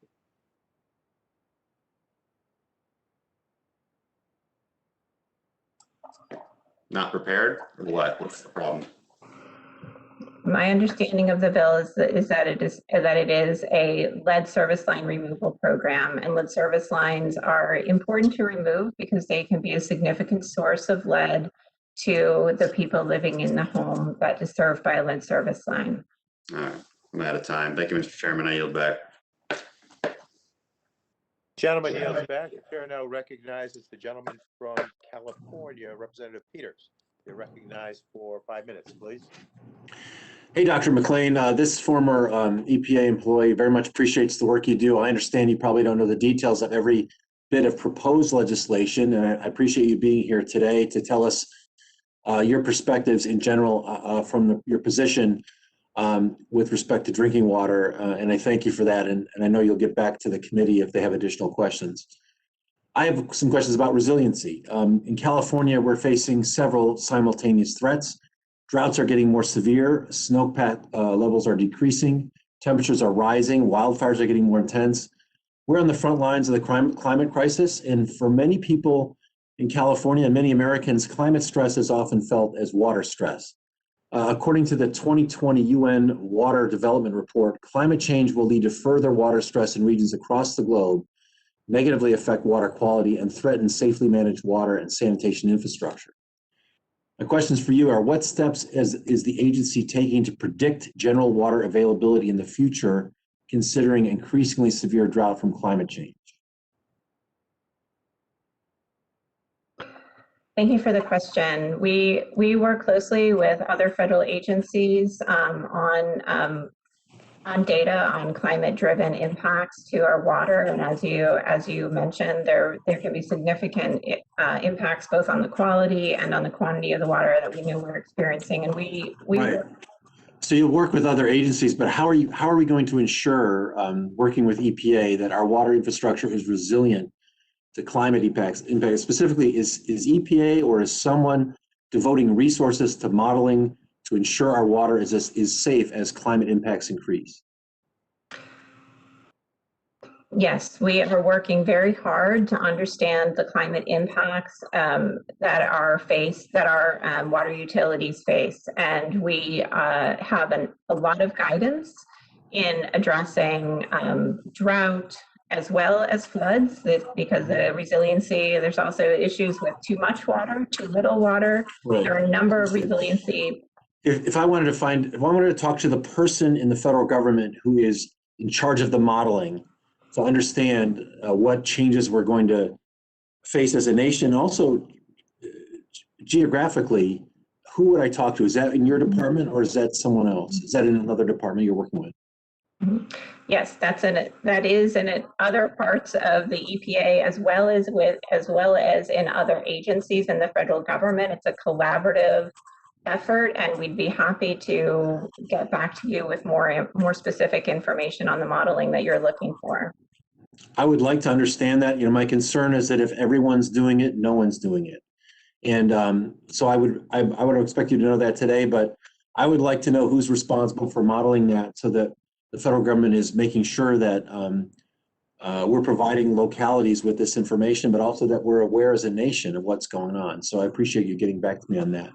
Not prepared, or what? What's the problem? My understanding of the bill is that it is a lead service line removal program, and lead service lines are important to remove because they can be a significant source of lead to the people living in the home that is served by a lead service line. All right, I'm out of time. Thank you, Mr. Chairman. I yield back. Gentleman yields back. The chair now recognizes the gentleman from California, Representative Peters. You're recognized for 5 minutes, please. Hey, Dr. McLean, this former EPA employee very much appreciates the work you do. I understand you probably don't know the details of every bit of proposed legislation, and I appreciate you being here today to tell us your perspectives in general from your position with respect to drinking water, and I thank you for that, and I know you'll get back to the committee if they have additional questions. I have some questions about resiliency. In California, we're facing several simultaneous threats. Droughts are getting more severe, snowpack levels are decreasing, temperatures are rising, wildfires are getting more intense. We're on the front lines of the climate crisis, and for many people in California and many Americans, climate stress is often felt as water stress. According to the 2020 UN Water Development Report, climate change will lead to further water stress in regions across the globe, negatively affect water quality, and threaten safely managed water and sanitation infrastructure. My questions for you are, what steps is the agency taking to predict general water availability in the future, considering increasingly severe drought from climate change? Thank you for the question. We work closely with other federal agencies on data on climate-driven impacts to our water, and as you mentioned, there can be significant impacts both on the quality and on the quantity of the water that we know we're experiencing. And we right. So you'll work with other agencies, but how are we going to ensure, working with EPA, that our water infrastructure is resilient to climate impacts? Specifically, is EPA or is someone devoting resources to modeling to ensure our water is safe as climate impacts increase? Yes, we are working very hard to understand the climate impacts that our water utilities face, and we have a lot of guidance in addressing drought as well as floods. Because the resiliency, there's also issues with too much water, too little water. Right. There are a number of resiliency. If I wanted to talk to the person in the federal government who is in charge of the modeling to understand what changes we're going to face as a nation, also geographically, who would I talk to? Is that in your department or is that someone else? Is that in another department you're working with? Mm-hmm. Yes, that is in other parts of the EPA as well as in other agencies in the federal government. It's a collaborative effort, and we'd be happy to get back to you with more specific information on the modeling that you're looking for. I would like to understand that. My concern is that if everyone's doing it, no one's doing it, and so I would expect you to know that today. But I would like to know who's responsible for modeling that, so that the federal government is making sure that we're providing localities with this information, but also that we're aware as a nation of what's going on. So I appreciate you getting back to me on that.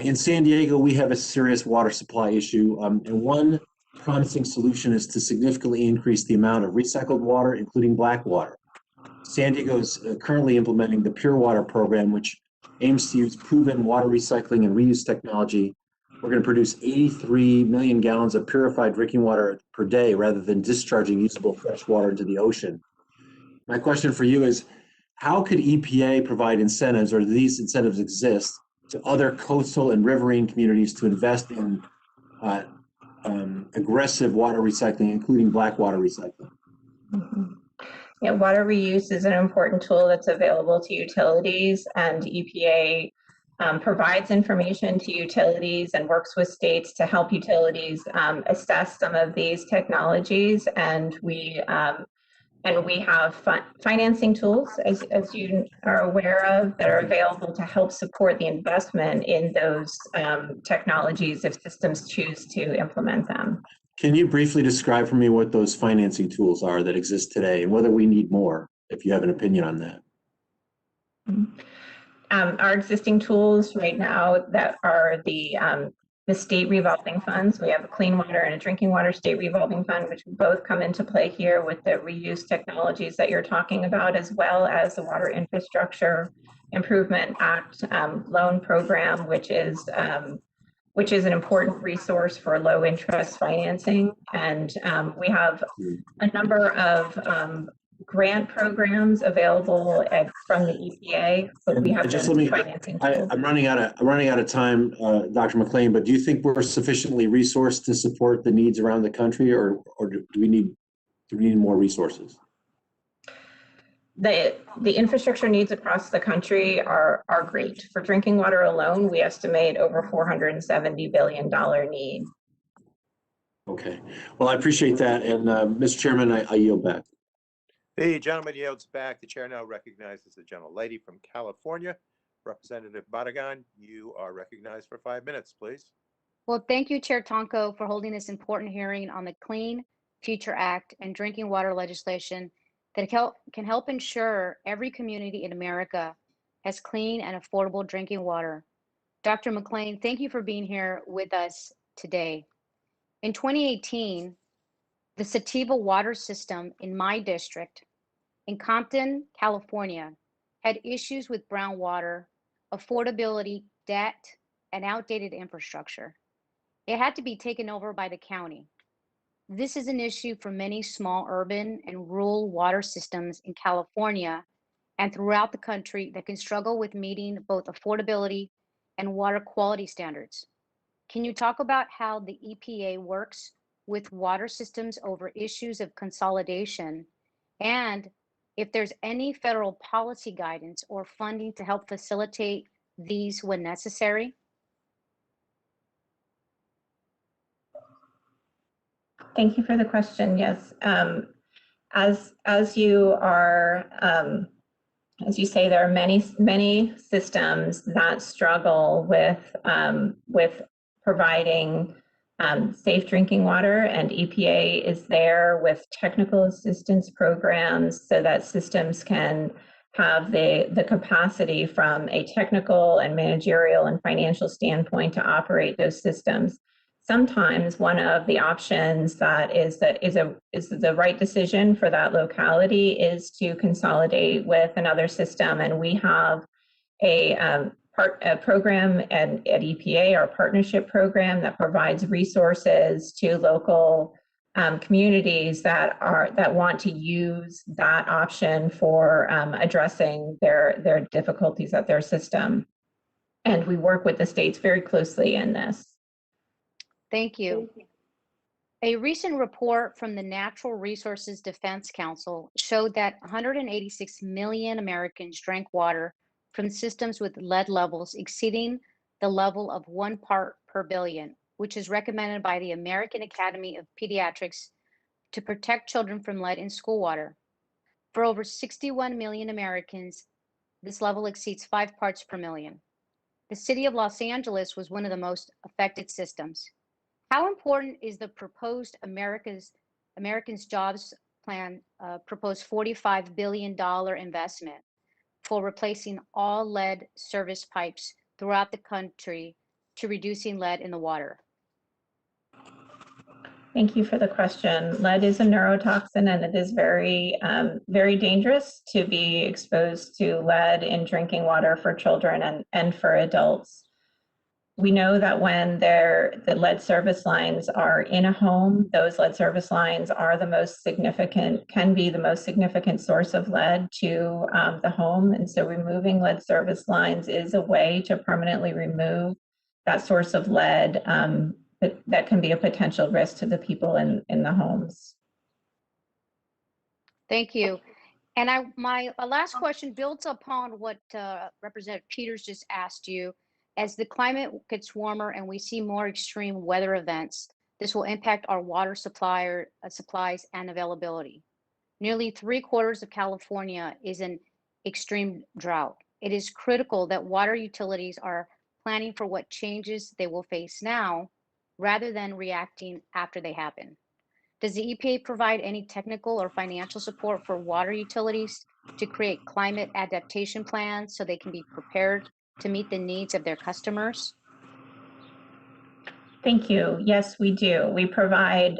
In San Diego, we have a serious water supply issue, and one promising solution is to significantly increase the amount of recycled water, including black water. San Diego is currently implementing the Pure Water program, which aims to use proven water recycling and reuse technology. We're going to produce 83 million gallons of purified drinking water per day rather than discharging usable fresh water into the ocean. My question for you is, how could EPA provide incentives, or do these incentives exist, to other coastal and riverine communities to invest in aggressive water recycling, including black water recycling? Yeah, water reuse is an important tool that's available to utilities, and EPA provides information to utilities and works with states to help utilities assess some of these technologies. And we have financing tools, as you are aware of, that are available to help support the investment in those technologies if systems choose to implement them. Can you briefly describe for me what those financing tools are that exist today and whether we need more, if you have an opinion on that? Our existing tools right now that are the state revolving funds. We have a clean water and a drinking water state revolving fund, which both come into play here with the reuse technologies that you're talking about, as well as the Water Infrastructure Improvement Act loan program, which is an important resource for low interest financing. And we have a number of grant programs available from the EPA, but we have just financing tools. I'm running out of time, Dr. McLean, but do you think we're sufficiently resourced to support the needs around the country, or do we need more resources? The infrastructure needs across the country are great. For drinking water alone, we estimate over $470 billion need. Okay. Well, I appreciate that. And Mr. Chairman, I yield back. The gentleman yields back. The chair now recognizes the gentlelady from California. Representative Barragan, you are recognized for 5 minutes, please. Well, thank you, Chair Tonko, for holding this important hearing on the Clean Future Act and drinking water legislation that can help ensure every community in America has clean and affordable drinking water. Dr. McLean, thank you for being here with us today. In 2018, the Sativa water system in my district in Compton, California, had issues with brown water, affordability, debt, and outdated infrastructure. It had to be taken over by the county. This is an issue for many small urban and rural water systems in California and throughout the country that can struggle with meeting both affordability and water quality standards. Can you talk about how the EPA works with water systems over issues of consolidation, and if there's any federal policy guidance or funding to help facilitate these when necessary? Thank you for the question. Yes, as you say, there are many systems that struggle with providing safe drinking water, and EPA is there with technical assistance programs so that systems can have the capacity from a technical and managerial and financial standpoint to operate those systems. Sometimes one of the options that is the right decision for that locality is to consolidate with another system, and we have a program at EPA, our partnership program, that provides resources to local communities that want to use that option for addressing their difficulties at their system. And we work with the states very closely in this. Thank you. A recent report from the Natural Resources Defense Council showed that 186 million Americans drank water from systems with lead levels exceeding the level of 1 part per billion, which is recommended by the American Academy of Pediatrics to protect children from lead in school water. For over 61 million Americans, this level exceeds 5 parts per million. The city of Los Angeles was one of the most affected systems. How important is the proposed Americans Jobs Plan proposed $45 billion investment for replacing all lead service pipes throughout the country to reducing lead in the water? Thank you for the question. Lead is a neurotoxin, and it is very, very dangerous to be exposed to lead in drinking water for children and for adults. We know that when the lead service lines are in a home, those lead service lines are can be the most significant source of lead to the home. And so removing lead service lines is a way to permanently remove that source of lead that can be a potential risk to the people in the homes. Thank you. And my last question builds upon what Representative Peters just asked you. As the climate gets warmer and we see more extreme weather events, this will impact our water supplies and availability. Nearly 3/4 of California is in extreme drought. It is critical that water utilities are planning for what changes they will face now, rather than reacting after they happen. Does the EPA provide any technical or financial support for water utilities to create climate adaptation plans so they can be prepared to meet the needs of their customers? Thank you. Yes, we do. We provide,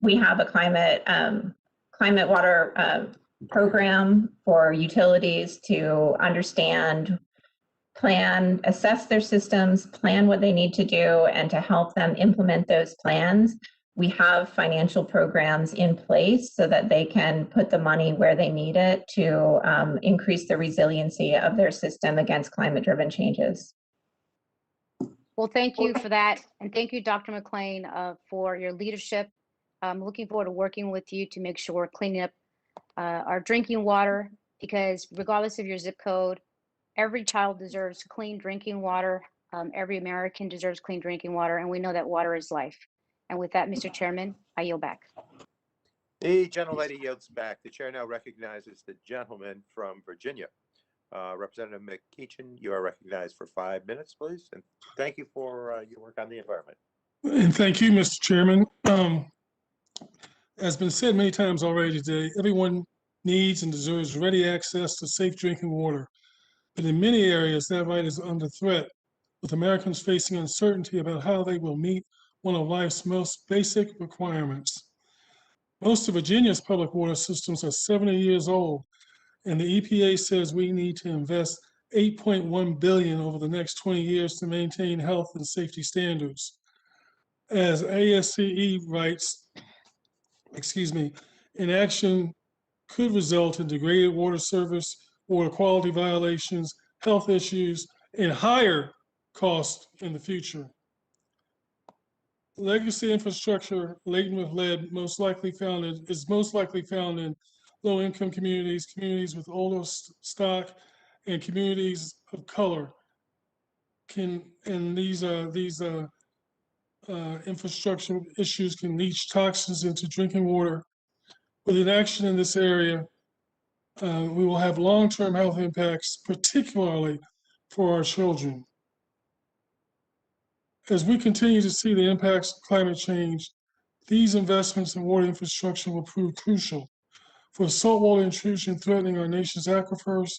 we have a climate water program for utilities to understand, plan, assess their systems, plan what they need to do, and to help them implement those plans. We have financial programs in place so that they can put the money where they need it to increase the resiliency of their system against climate-driven changes. Well, thank you for that. And thank you, Dr. McLean, for your leadership. I'm looking forward to working with you to make sure we're cleaning up our drinking water, because regardless of your zip code, every child deserves clean drinking water. Every American deserves clean drinking water, and we know that water is life. And with that, Mr. Chairman, I yield back. The gentlelady yields back. The chair now recognizes the gentleman from Virginia. Representative McEachin, you are recognized for 5 minutes, please. And thank you for your work on the environment. And thank you, Mr. Chairman. As been said many times already today, everyone needs and deserves ready access to safe drinking water. But in many areas, that right is under threat, with Americans facing uncertainty about how they will meet one of life's most basic requirements. Most of Virginia's public water systems are 70 years old, and the EPA says we need to invest $8.1 billion over the next 20 years to maintain health and safety standards. As ASCE writes, inaction could result in degraded water service, water quality violations, health issues, and higher costs in the future. Legacy infrastructure laden with lead is most likely found in low-income communities, communities with older stock, and communities of color. These infrastructure issues can leach toxins into drinking water. With inaction in this area, we will have long-term health impacts, particularly for our children. As we continue to see the impacts of climate change, these investments in water infrastructure will prove crucial. For saltwater intrusion threatening our nation's aquifers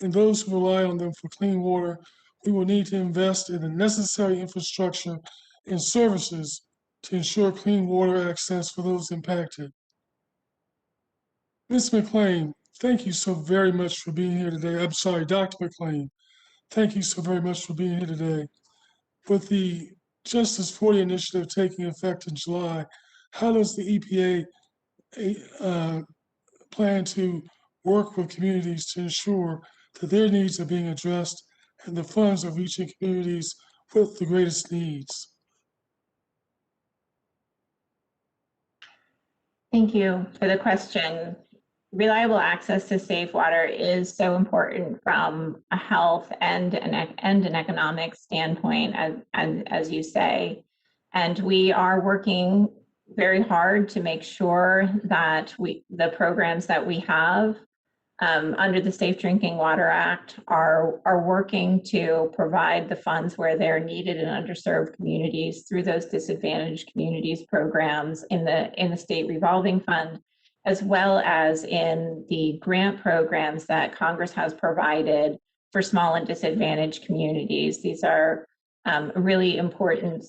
and those who rely on them for clean water, we will need to invest in the necessary infrastructure and services to ensure clean water access for those impacted. Ms. McLean, thank you so very much for being here today. I'm sorry, Dr. McLean, thank you so very much for being here today. With the Justice 40 initiative taking effect in July, how does the EPA plan to work with communities to ensure that their needs are being addressed and the funds are reaching communities with the greatest needs? Thank you for the question. Reliable access to safe water is so important from a health and an economic standpoint, as you say. And we are working very hard to make sure that the programs that we have under the Safe Drinking Water Act are working to provide the funds where they're needed in underserved communities through those disadvantaged communities programs in the state revolving fund, as well as in the grant programs that Congress has provided for small and disadvantaged communities. These are a really important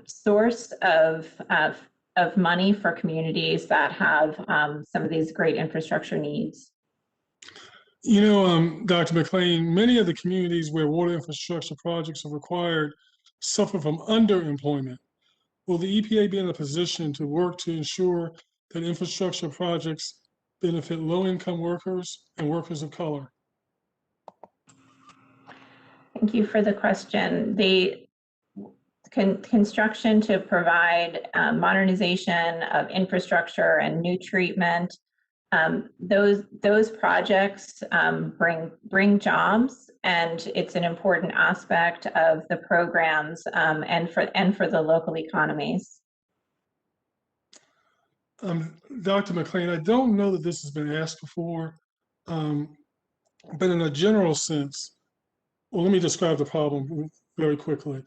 source of money for communities that have some of these great infrastructure needs. You know, Dr. McLean, many of the communities where water infrastructure projects are required suffer from underemployment. Will the EPA be in a position to work to ensure that infrastructure projects benefit low-income workers and workers of color? Thank you for the question. The construction to provide modernization of infrastructure and new treatment, those projects bring jobs, and it's an important aspect of the programs and for the local economies. Dr. McLean, I don't know that this has been asked before, but in a general sense, well, let me describe the problem very quickly.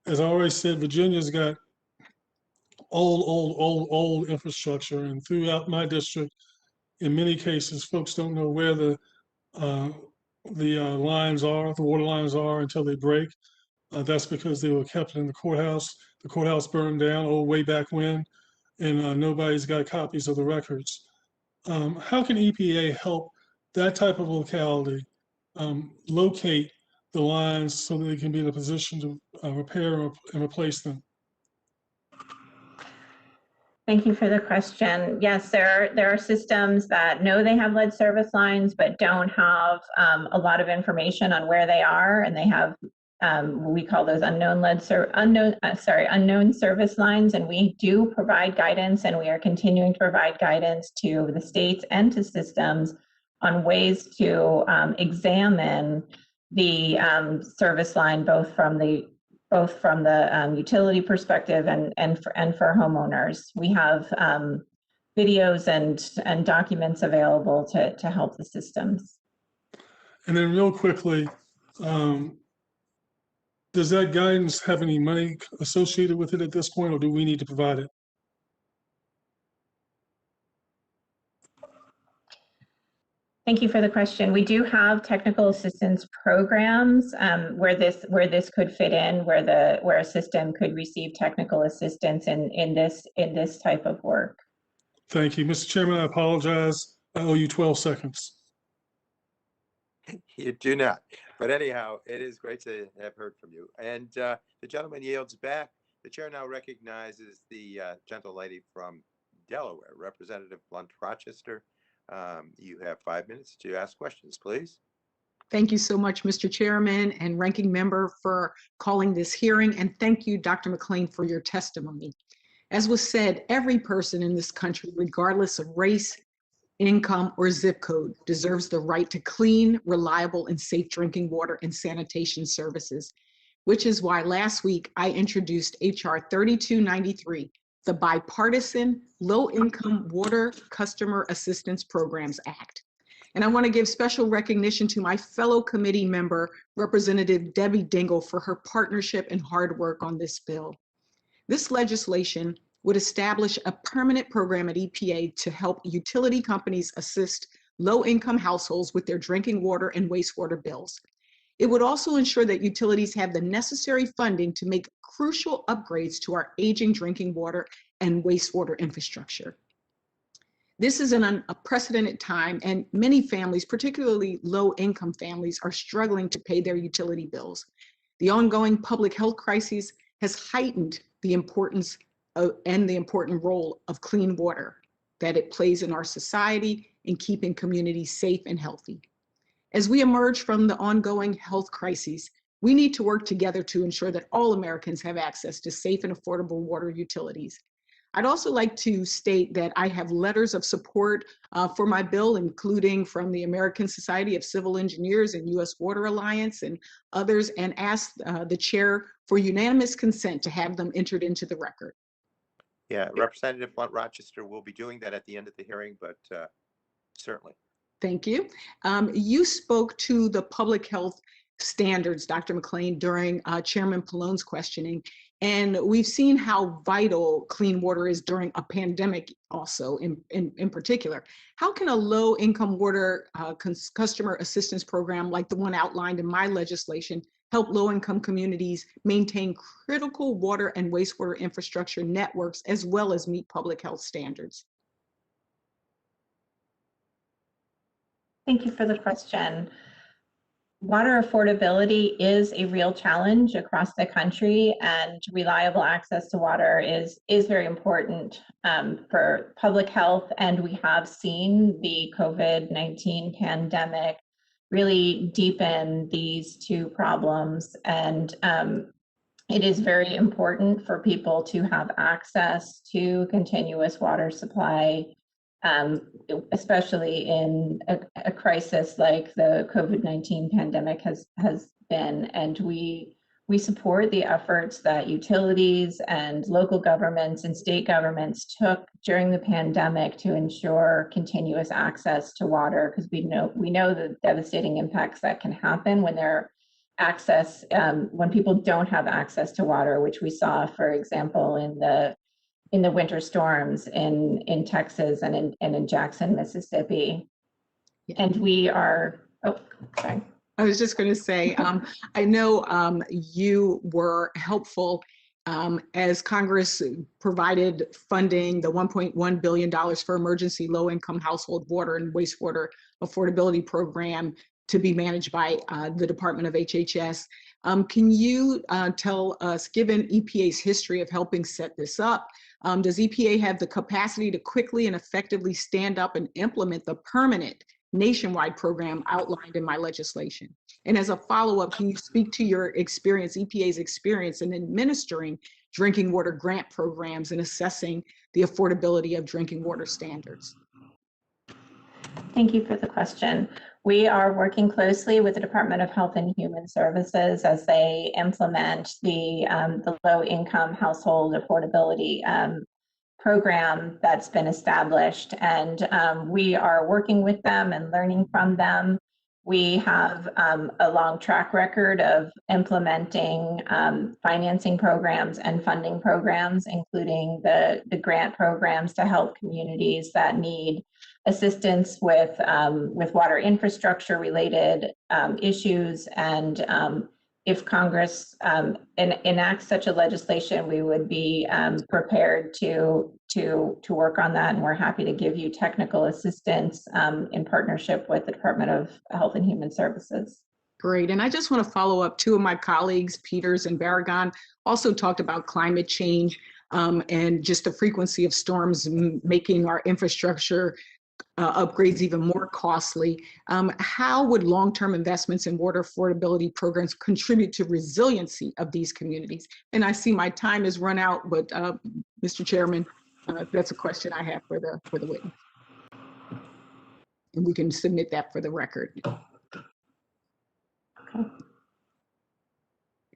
As I already said, Virginia's got old infrastructure, and throughout my district, in many cases, folks don't know where the lines are, the water lines are, until they break. That's because they were kept in the courthouse. The courthouse burned down way back when, and nobody's got copies of the records. How can EPA help that type of locality locate the lines so that they can be in a position to repair and replace them? Thank you for the question. Yes, there are systems that know they have lead service lines, but don't have a lot of information on where they are, and they have we call those unknown service lines. And we do provide guidance, and we are continuing to provide guidance to the states and to systems on ways to examine the service line, both from the utility perspective and for homeowners. We have videos and documents available to help the systems. And then real quickly, does that guidance have any money associated with it at this point, or do we need to provide it? Thank you for the question. We do have technical assistance programs where this could fit in, where a system could receive technical assistance in this type of work. Thank you, Mr. Chairman. I apologize. I owe you 12 seconds. You do not. But anyhow, it is great to have heard from you. And the gentleman yields back. The chair now recognizes the gentle lady from Delaware, Representative Blunt Rochester. You have 5 minutes to ask questions, please. Thank you so much, Mr. Chairman and Ranking Member, for calling this hearing. And thank you, Dr. McLean, for your testimony. As was said, every person in this country, regardless of race, income, or zip code, deserves the right to clean, reliable, and safe drinking water and sanitation services, which is why last week I introduced HR 3293, the Bipartisan Low-Income Water Customer Assistance Programs Act. And I want to give special recognition to my fellow committee member, Representative Debbie Dingle, for her partnership and hard work on this bill. This legislation would establish a permanent program at EPA to help utility companies assist low-income households with their drinking water and wastewater bills. It would also ensure that utilities have the necessary funding to make crucial upgrades to our aging drinking water and wastewater infrastructure. This is an unprecedented time, and many families, particularly low-income families, are struggling to pay their utility bills. The ongoing public health crisis has heightened the importance and the important role of clean water that it plays in our society in keeping communities safe and healthy. As we emerge from the ongoing health crises, we need to work together to ensure that all Americans have access to safe and affordable water utilities. I'd also like to state that I have letters of support for my bill, including from the American Society of Civil Engineers and U.S. Water Alliance and others, and ask the chair for unanimous consent to have them entered into the record. Yeah, Representative Blunt Rochester will be doing that at the end of the hearing, but certainly. Thank you. You spoke to the public health standards, Dr. McLean, during Chairman Pallone's questioning. And we've seen how vital clean water is during a pandemic also in particular. How can a low income water customer assistance program like the one outlined in my legislation help low income communities maintain critical water and wastewater infrastructure networks as well as meet public health standards? Thank you for the question. Water affordability is a real challenge across the country, and reliable access to water is very important for public health. And we have seen the COVID-19 pandemic really deepen these two problems. And it is very important for people to have access to continuous water supply, especially in a crisis like the COVID-19 pandemic has been. And we support the efforts that utilities and local governments and state governments took during the pandemic to ensure continuous access to water, because we know the devastating impacts that can happen when when people don't have access to water, which we saw, for example, in the winter storms in Texas and in Jackson, Mississippi. And we are, sorry. I was just going to say, I know you were helpful as Congress provided funding, the $1.1 billion for emergency low-income household water and wastewater affordability program to be managed by the Department of HHS. Can you tell us, given EPA's history of helping set this up, does EPA have the capacity to quickly and effectively stand up and implement the permanent nationwide program outlined in my legislation? And as a follow-up, can you speak to your experience, EPA's experience in administering drinking water grant programs and assessing the affordability of drinking water standards? Thank you for the question. We are working closely with the Department of Health and Human Services as they implement the low-income household affordability program that's been established. And we are working with them and learning from them. We have a long track record of implementing financing programs and funding programs, including the grant programs to help communities that need assistance with water infrastructure related issues. And if Congress enacts such a legislation, we would be prepared to work on that, and we're happy to give you technical assistance in partnership with the Department of Health and Human Services. Great. And I just want to follow up. Two of my colleagues, Peters and Barragan, also talked about climate change and just the frequency of storms making our infrastructure upgrades even more costly. How would long-term investments in water affordability programs contribute to resiliency of these communities? And I see my time has run out, but Mr. Chairman, that's a question I have for the witness. And we can submit that for the record. Okay.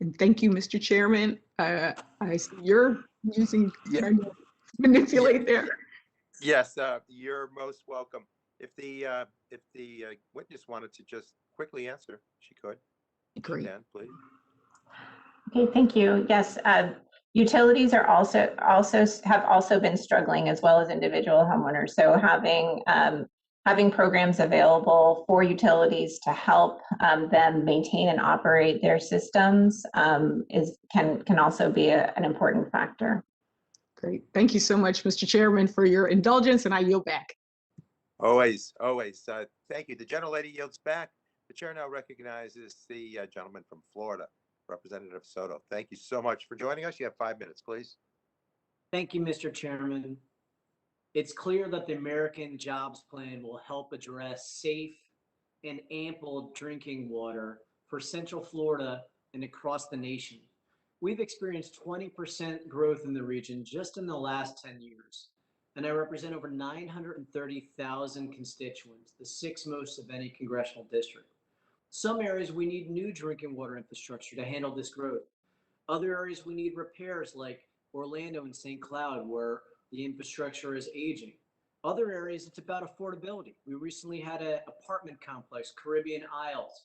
And thank you, Mr. Chairman. You're using, trying to manipulate there. Yes, you're most welcome. If the witness wanted to just quickly answer, she could. Great. She can, please. Okay, thank you. Yes, utilities are have also been struggling, as well as individual homeowners. So having programs available for utilities to help them maintain and operate their systems can also be an important factor. Great. Thank you so much, Mr. Chairman, for your indulgence, and I yield back. Always, always. Thank you. The gentlelady yields back. The chair now recognizes the gentleman from Florida, Representative Soto. Thank you so much for joining us. You have 5 minutes, please. Thank you, Mr. Chairman. It's clear that the American Jobs Plan will help address safe and ample drinking water for Central Florida and across the nation. We've experienced 20% growth in the region just in the last 10 years, and I represent over 930,000 constituents, the 6th most of any congressional district. Some areas we need new drinking water infrastructure to handle this growth. Other areas we need repairs, like Orlando and St. Cloud, where the infrastructure is aging. Other areas, it's about affordability. We recently had an apartment complex, Caribbean Isles,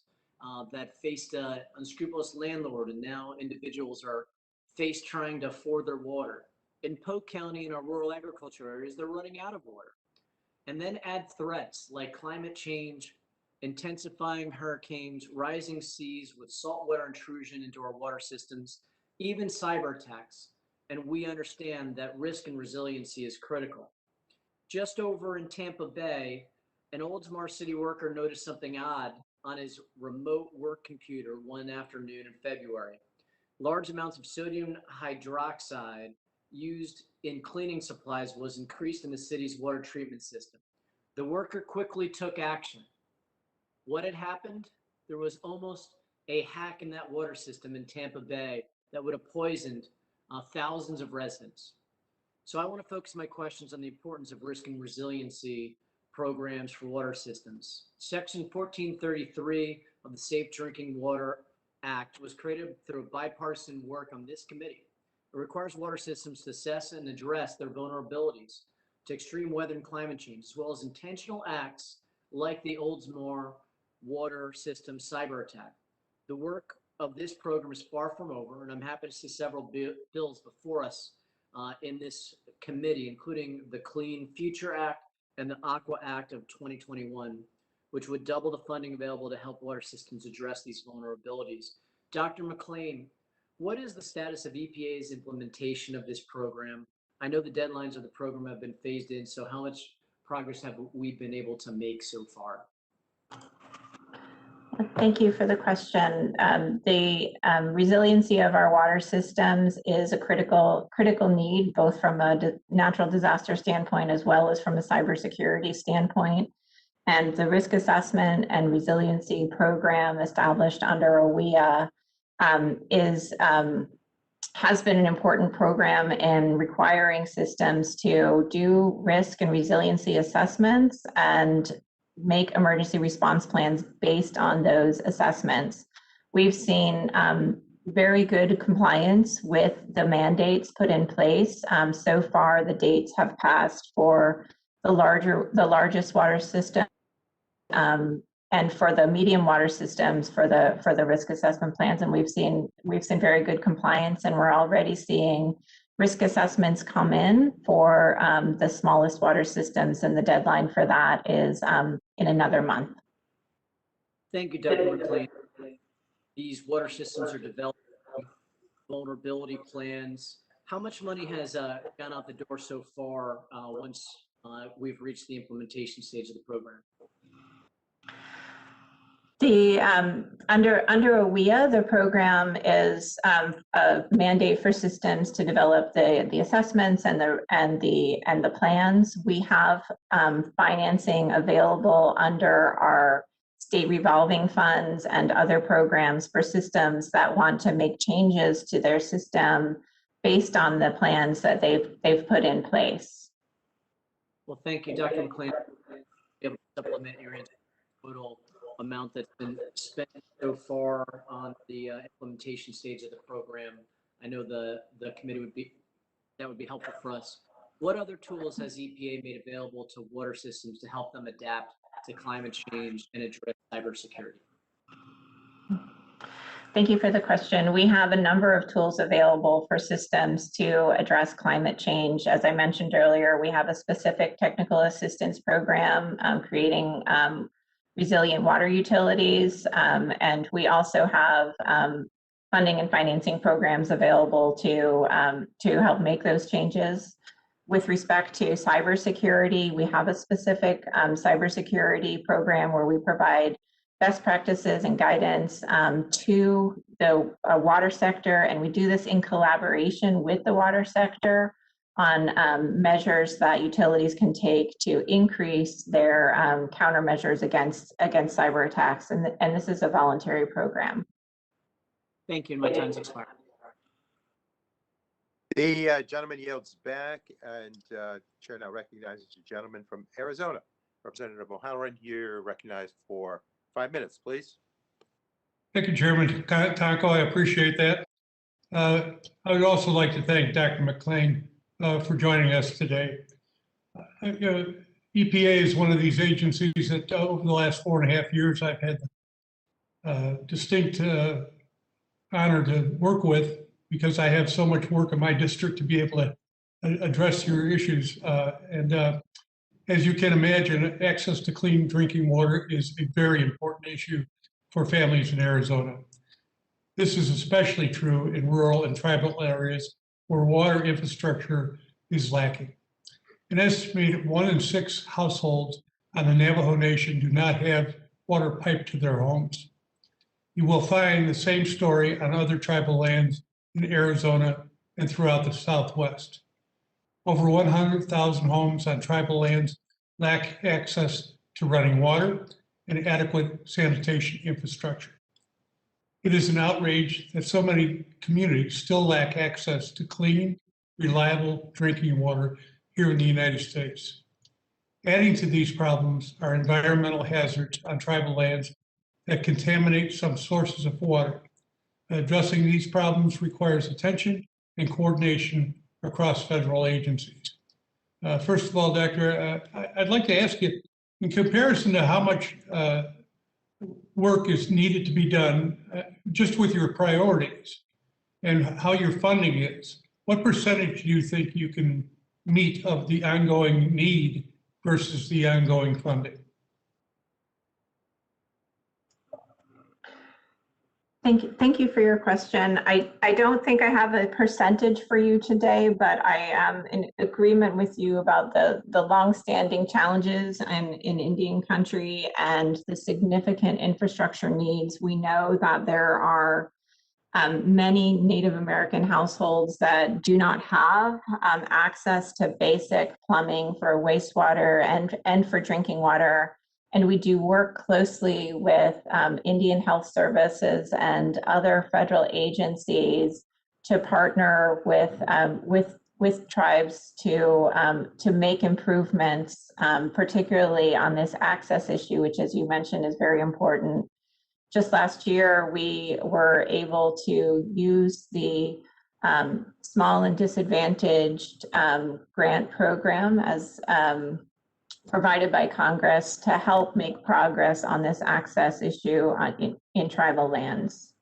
that faced an unscrupulous landlord, and now individuals are faced trying to afford their water. In Polk County, in our rural agriculture areas, they're running out of water. And then add threats like climate change, intensifying hurricanes, rising seas with saltwater intrusion into our water systems, even cyber attacks. And we understand that risk and resiliency is critical. Just over in Tampa Bay, an Oldsmar city worker noticed something odd on his remote work computer one afternoon in February. Large amounts of sodium hydroxide used in cleaning supplies was increased in the city's water treatment system. The worker quickly took action. What had happened? There was almost a hack in that water system in Tampa Bay that would have poisoned thousands of residents. So I want to focus my questions on the importance of risk and resiliency programs for water systems. Section 1433 of the Safe Drinking Water Act was created through bipartisan work on this committee. It requires water systems to assess and address their vulnerabilities to extreme weather and climate change, as well as intentional acts like the Oldsmar water system cyber attack. The work of this program is far from over, and I'm happy to see several bills before us in this committee, including the Clean Future Act and the Aqua Act of 2021, which would double the funding available to help water systems address these vulnerabilities. Dr. McLean, what is the status of EPA's implementation of this program? I know the deadlines of the program have been phased in, so how much progress have we been able to make so far? Thank you for the question. The resiliency of our water systems is a critical need, both from a natural disaster standpoint as well as from a cybersecurity standpoint. And the risk assessment and resiliency program established under OWIA has been an important program in requiring systems to do risk and resiliency assessments and make emergency response plans based on those assessments. We've seen very good compliance with the mandates put in place. So far, the dates have passed for the largest water system and for the medium water systems for the risk assessment plans. And we've seen very good compliance, and we're already seeing risk assessments come in for the smallest water systems, and the deadline for that is in another month. Thank you, Dr. McLean. These water systems are developing vulnerability plans. How much money has gone out the door so far once we've reached the implementation stage of the program? The under OWIA, the program is a mandate for systems to develop the assessments and the plans. We have financing available under our state revolving funds and other programs for systems that want to make changes to their system based on the plans that they've put in place. Well, thank you, Dr. McLean. Able to supplement your answer. Total amount that's been spent so far on the implementation stage of the program. I know the committee would be helpful for us. What other tools has EPA made available to water systems to help them adapt to climate change and address cybersecurity? Thank you for the question. We have a number of tools available for systems to address climate change. As I mentioned earlier, we have a specific technical assistance program creating resilient water utilities, and we also have funding and financing programs available to help make those changes. With respect to cybersecurity, we have a specific cybersecurity program where we provide best practices and guidance to the water sector, and we do this in collaboration with the water sector on measures that utilities can take to increase their countermeasures against cyber attacks, and this is a voluntary program. Thank you. My time's expired. The gentleman yields back, and Chair now recognizes the gentleman from Arizona, Representative O'Halloran. You're recognized for 5 minutes, please. Thank you, Chairman Taco. I appreciate that. I would also like to thank Dr. McLean for joining us today. EPA is one of these agencies that over the last 4.5 years I've had distinct honor to work with, because I have so much work in my district to be able to address your issues. As you can imagine, access to clean drinking water is a very important issue for families in Arizona. This is especially true in rural and tribal areas where water infrastructure is lacking. An estimated 1 in 6 households on the Navajo Nation do not have water piped to their homes. You will find the same story on other tribal lands in Arizona and throughout the Southwest. Over 100,000 homes on tribal lands lack access to running water and adequate sanitation infrastructure. It is an outrage that so many communities still lack access to clean, reliable drinking water here in the United States. Adding to these problems are environmental hazards on tribal lands that contaminate some sources of water. Addressing these problems requires attention and coordination across federal agencies. First of all, Doctor, I'd like to ask you, in comparison to how much work is needed to be done, just with your priorities and how your funding is, what percentage do you think you can meet of the ongoing need versus the ongoing funding? Thank you for your question. I don't think I have a percentage for you today, but I am in agreement with you about the longstanding challenges in Indian country and the significant infrastructure needs. We know that there are many Native American households that do not have access to basic plumbing for wastewater and for drinking water. And we do work closely with Indian Health Services and other federal agencies to partner with tribes to make improvements, particularly on this access issue, which, as you mentioned, is very important. Just last year, we were able to use the Small and Disadvantaged grant program as provided by Congress to help make progress on this access issue in tribal lands.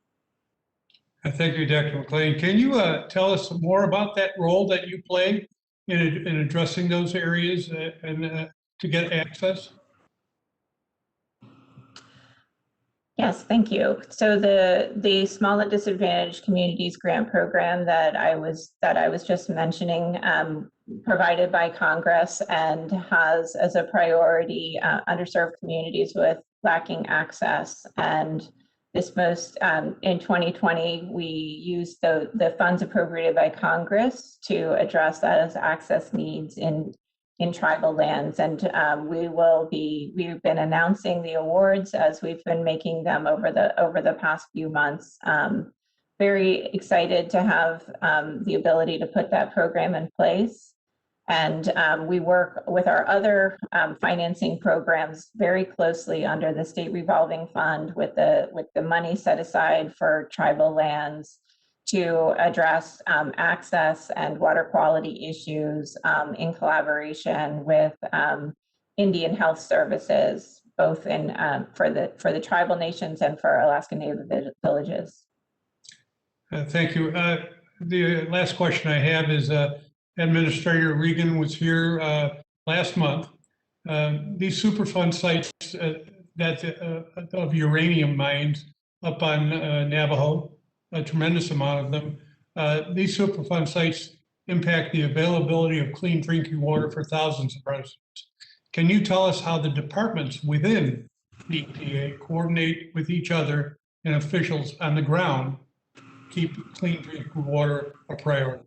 Thank you, Dr. McLean. Can you tell us more about that role that you play in addressing those areas and to get access? Yes, thank you. So the Small and Disadvantaged Communities Grant Program that I was just mentioning, provided by Congress and has as a priority underserved communities with lacking access. And this most in 2020, we used the funds appropriated by Congress to address those access needs in tribal lands. And we've been announcing the awards as we've been making them over the past few months. Very excited to have the ability to put that program in place. And we work with our other financing programs very closely under the State Revolving Fund with the money set aside for tribal lands to address access and water quality issues in collaboration with Indian Health Services, both for the tribal nations and for Alaska Native villages. Thank you. The last question I have is Administrator Regan was here last month. These Superfund sites of uranium mines up on Navajo, a tremendous amount of them. These Superfund sites impact the availability of clean drinking water for thousands of residents. Can you tell us how the departments within the EPA coordinate with each other and officials on the ground to keep clean drinking water a priority?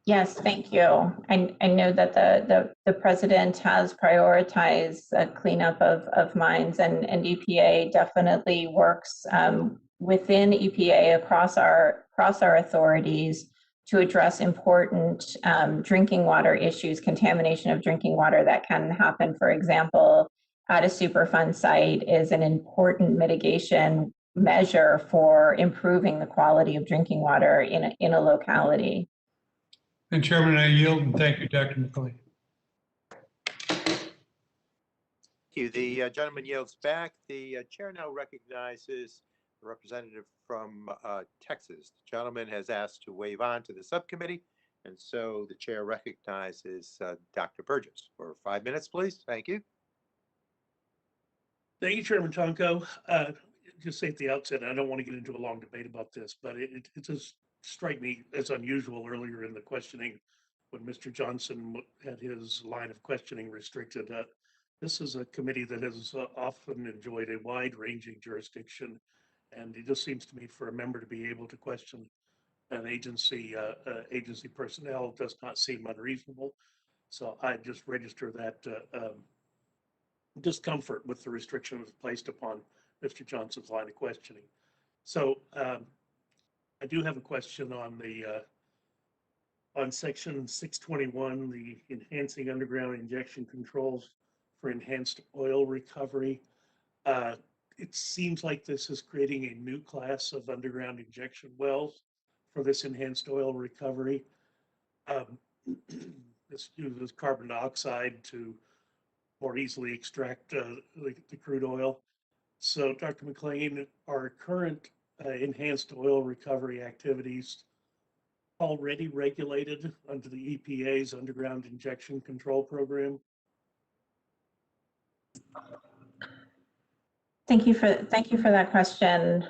Yes, thank you. I know that the president has prioritized a cleanup of mines, and EPA definitely works within EPA across our authorities to address important drinking water issues, contamination of drinking water that can happen. For example, at a Superfund site is an important mitigation measure for improving the quality of drinking water in a locality. And Chairman, I yield, and thank you, Dr. McLean. Thank you. The gentleman yields back. The chair now recognizes the representative from Texas. The gentleman has asked to wave on to the subcommittee, and so the chair recognizes Dr. Burgess for 5 minutes, please. Thank you. Thank you, Chairman Tonko. Just say at the outset, I don't want to get into a long debate about this, but it does strike me as unusual earlier in the questioning when Mr. Johnson had his line of questioning restricted. This is a committee that has often enjoyed a wide-ranging jurisdiction, and it just seems to me for a member to be able to question an agency personnel does not seem unreasonable. So I just register that discomfort with the restrictions placed upon Mr. Johnson's line of questioning. So I do have a question on the on section 621, the enhancing underground injection controls for enhanced oil recovery. It seems like this is creating a new class of underground injection wells for this enhanced oil recovery. This uses carbon dioxide to more easily extract the crude oil. So, Dr. McLean, are current enhanced oil recovery activities already regulated under the EPA's underground injection control program? Thank you for that question.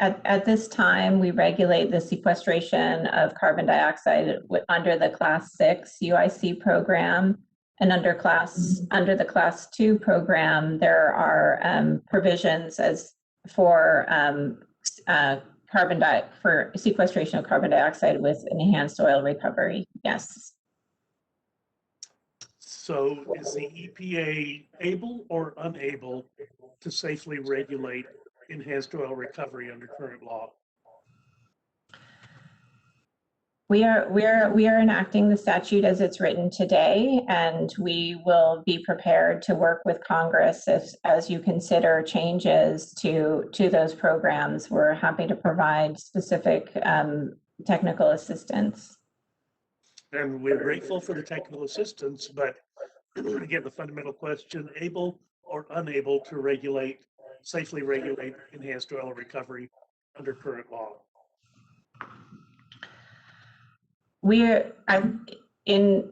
At this time, we regulate the sequestration of carbon dioxide under the Class 6 UIC program, and under the Class 2 program, there are provisions as for for sequestration of carbon dioxide with enhanced oil recovery. Yes. So is the EPA able or unable to safely regulate enhanced oil recovery under current law? We are enacting the statute as it's written today, and we will be prepared to work with Congress as you consider changes to those programs. We're happy to provide specific technical assistance. And we're grateful for the technical assistance, but again, the fundamental question, able or unable to safely regulate enhanced oil recovery under current law? We're in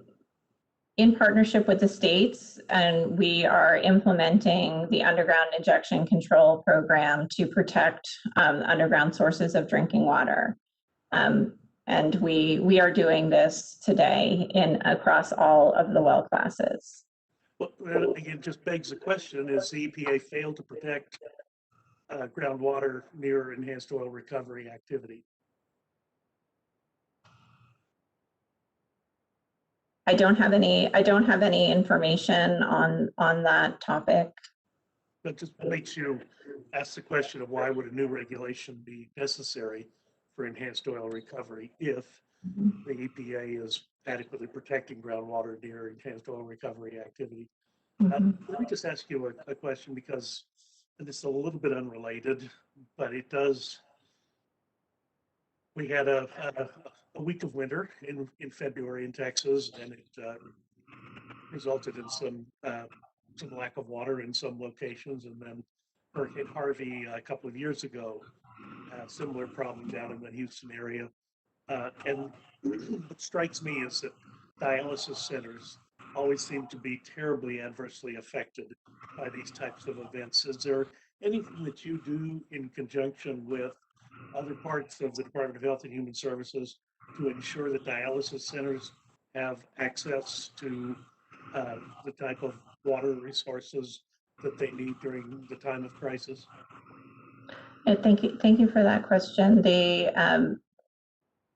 partnership with the states, and we are implementing the underground injection control program to protect underground sources of drinking water. And we are doing this today across all of the well classes. Well, again, just begs the question, is the EPA failed to protect groundwater near enhanced oil recovery activity? I don't have any information on that topic. That just makes you ask the question of why would a new regulation be necessary for enhanced oil recovery if the EPA is adequately protecting groundwater near enhanced oil recovery activity. Let me just ask you a question, because it's a little bit unrelated, but it does. We had a week of winter in February in Texas, and it resulted in some lack of water in some locations. And then Hurricane Harvey a couple of years ago, similar problem down in the Houston area. And what strikes me is that dialysis centers always seem to be terribly adversely affected by these types of events. Is there anything that you do in conjunction with other parts of the Department of Health and Human Services to ensure that dialysis centers have access to the type of water resources that they need during the time of crisis? Thank you for that question.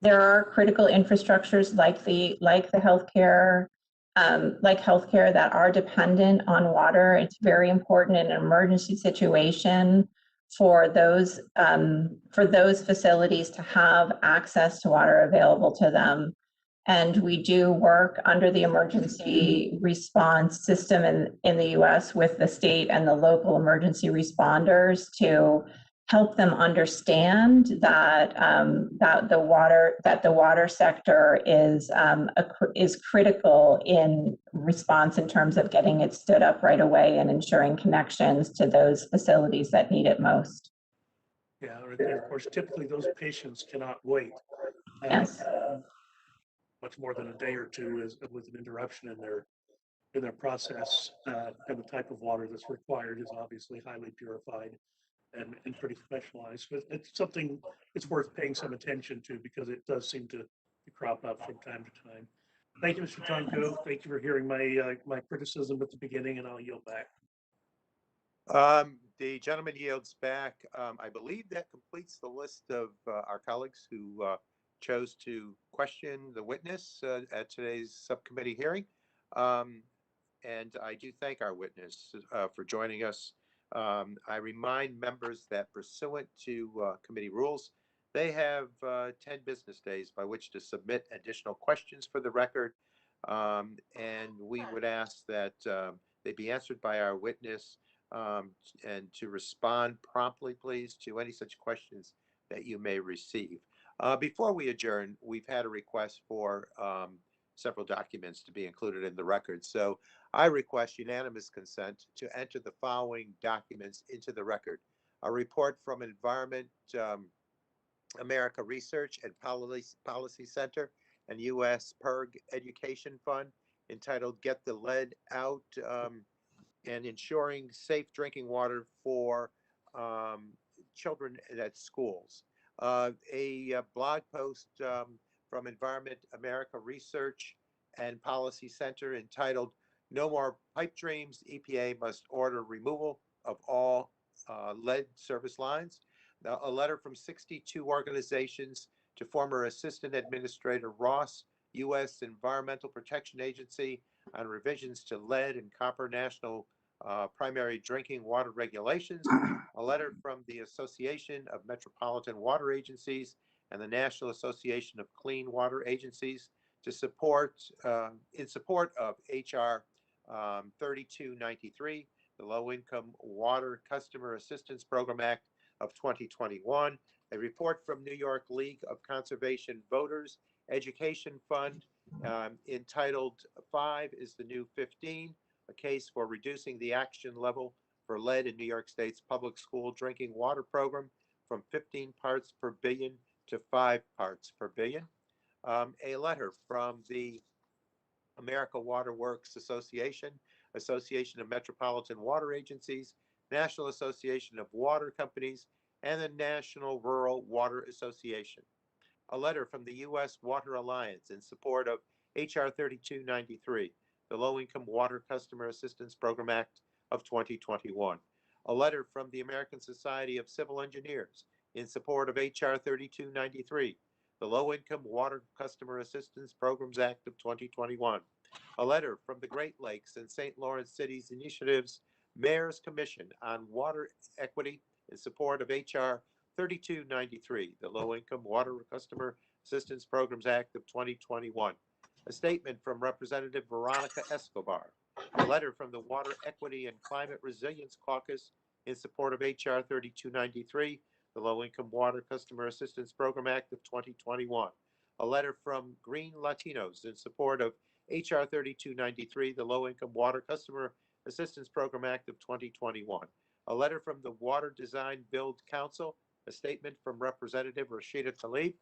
There are critical infrastructures like healthcare that are dependent on water. It's very important in an emergency situation for those facilities to have access to water available to them. And we do work under the emergency response system in the US with the state and the local emergency responders to help them understand that that the water sector is critical in response in terms of getting it stood up right away and ensuring connections to those facilities that need it most. Yeah, and of course, typically those patients cannot wait. Yes. Much more than a day or two with an interruption in their process, and the type of water that's required is obviously highly purified and pretty specialized. But it's something it's worth paying some attention to because it does seem to crop up from time to time. Thank you, Mr. Tonko. Thank you for hearing my criticism at the beginning, and I'll yield back. The gentleman yields back. I believe that completes the list of our colleagues who chose to question the witness at today's subcommittee hearing. And I do thank our witness for joining us. I remind members that pursuant to committee rules, they have 10 business days by which to submit additional questions for the record. And we would ask that they be answered by our witness and to respond promptly, please, to any such questions that you may receive. Before we adjourn, we've had a request for several documents to be included in the record. So I request unanimous consent to enter the following documents into the record. A report from Environment America Research and Policy Center and U.S. PERG Education Fund entitled Get the Lead Out and Ensuring Safe Drinking Water for Children at Schools. A blog post from Environment America Research and Policy Center entitled No More Pipe Dreams, EPA Must Order Removal of All Lead Service Lines. Now, a letter from 62 organizations to former Assistant Administrator Ross, U.S. Environmental Protection Agency on revisions to lead and copper national primary drinking water regulations. A letter from the Association of Metropolitan Water Agencies and the National Association of Clean Water Agencies to support, in support of H.R. 3293, the Low Income Water Customer Assistance Program Act of 2021. A report from New York League of Conservation Voters Education Fund entitled 5 is the New 15, a case for reducing the action level for lead in New York State's public school drinking water program from 15 parts per billion to 5 parts per billion. A letter from the America Water Works Association, Association of Metropolitan Water Agencies, National Association of Water Companies, and the National Rural Water Association. A letter from the U.S. Water Alliance in support of H.R. 3293, the Low-Income Water Customer Assistance Program Act of 2021. A letter from the American Society of Civil Engineers in support of H.R. 3293, the Low-Income Water Customer Assistance Programs Act of 2021. A letter from the Great Lakes and St. Lawrence Cities Initiatives Mayor's Commission on Water Equity in support of H.R. 3293, the Low-Income Water Customer Assistance Programs Act of 2021. A statement from Representative Veronica Escobar. A letter from the Water Equity and Climate Resilience Caucus in support of H.R. 3293, the Low-Income Water Customer Assistance Program Act of 2021. A letter from Green Latinos in support of H.R. 3293, the Low-Income Water Customer Assistance Program Act of 2021. A letter from the Water Design Build Council, a statement from Representative Rashida Tlaib,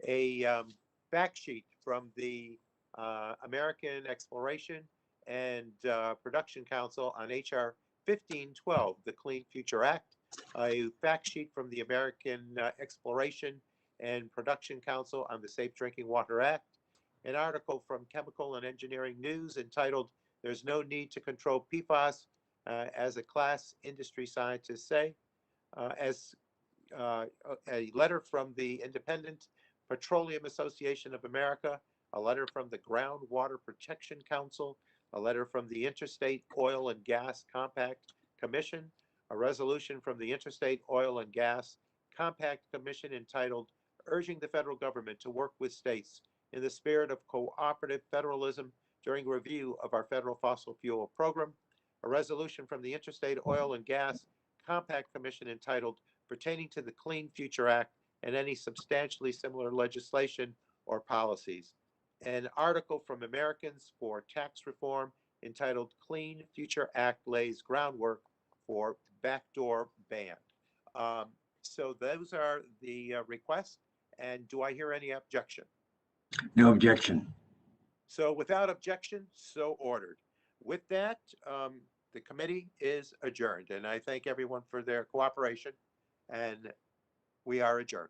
a fact sheet from the American Exploration and Production Council on H.R. 1512, the Clean Future Act, a fact sheet from the American Exploration and Production Council on the Safe Drinking Water Act, an article from Chemical and Engineering News entitled There's No Need to Control PFAS as a Class Industry Scientists Say, a letter from the Independent Petroleum Association of America, a letter from the Groundwater Protection Council, a letter from the Interstate Oil and Gas Compact Commission, a resolution from the Interstate Oil and Gas Compact Commission entitled Urging the Federal Government to Work with States in the Spirit of Cooperative Federalism during review of our federal fossil fuel program, a resolution from the Interstate Oil and Gas Compact Commission entitled pertaining to the Clean Future Act and any substantially similar legislation or policies. An article from Americans for Tax Reform entitled Clean Future Act Lays Groundwork for Backdoor Ban. So those are the requests. And do I hear any objection? No objection. So without objection, so ordered. With that, the committee is adjourned, and I thank everyone for their cooperation, and we are adjourned.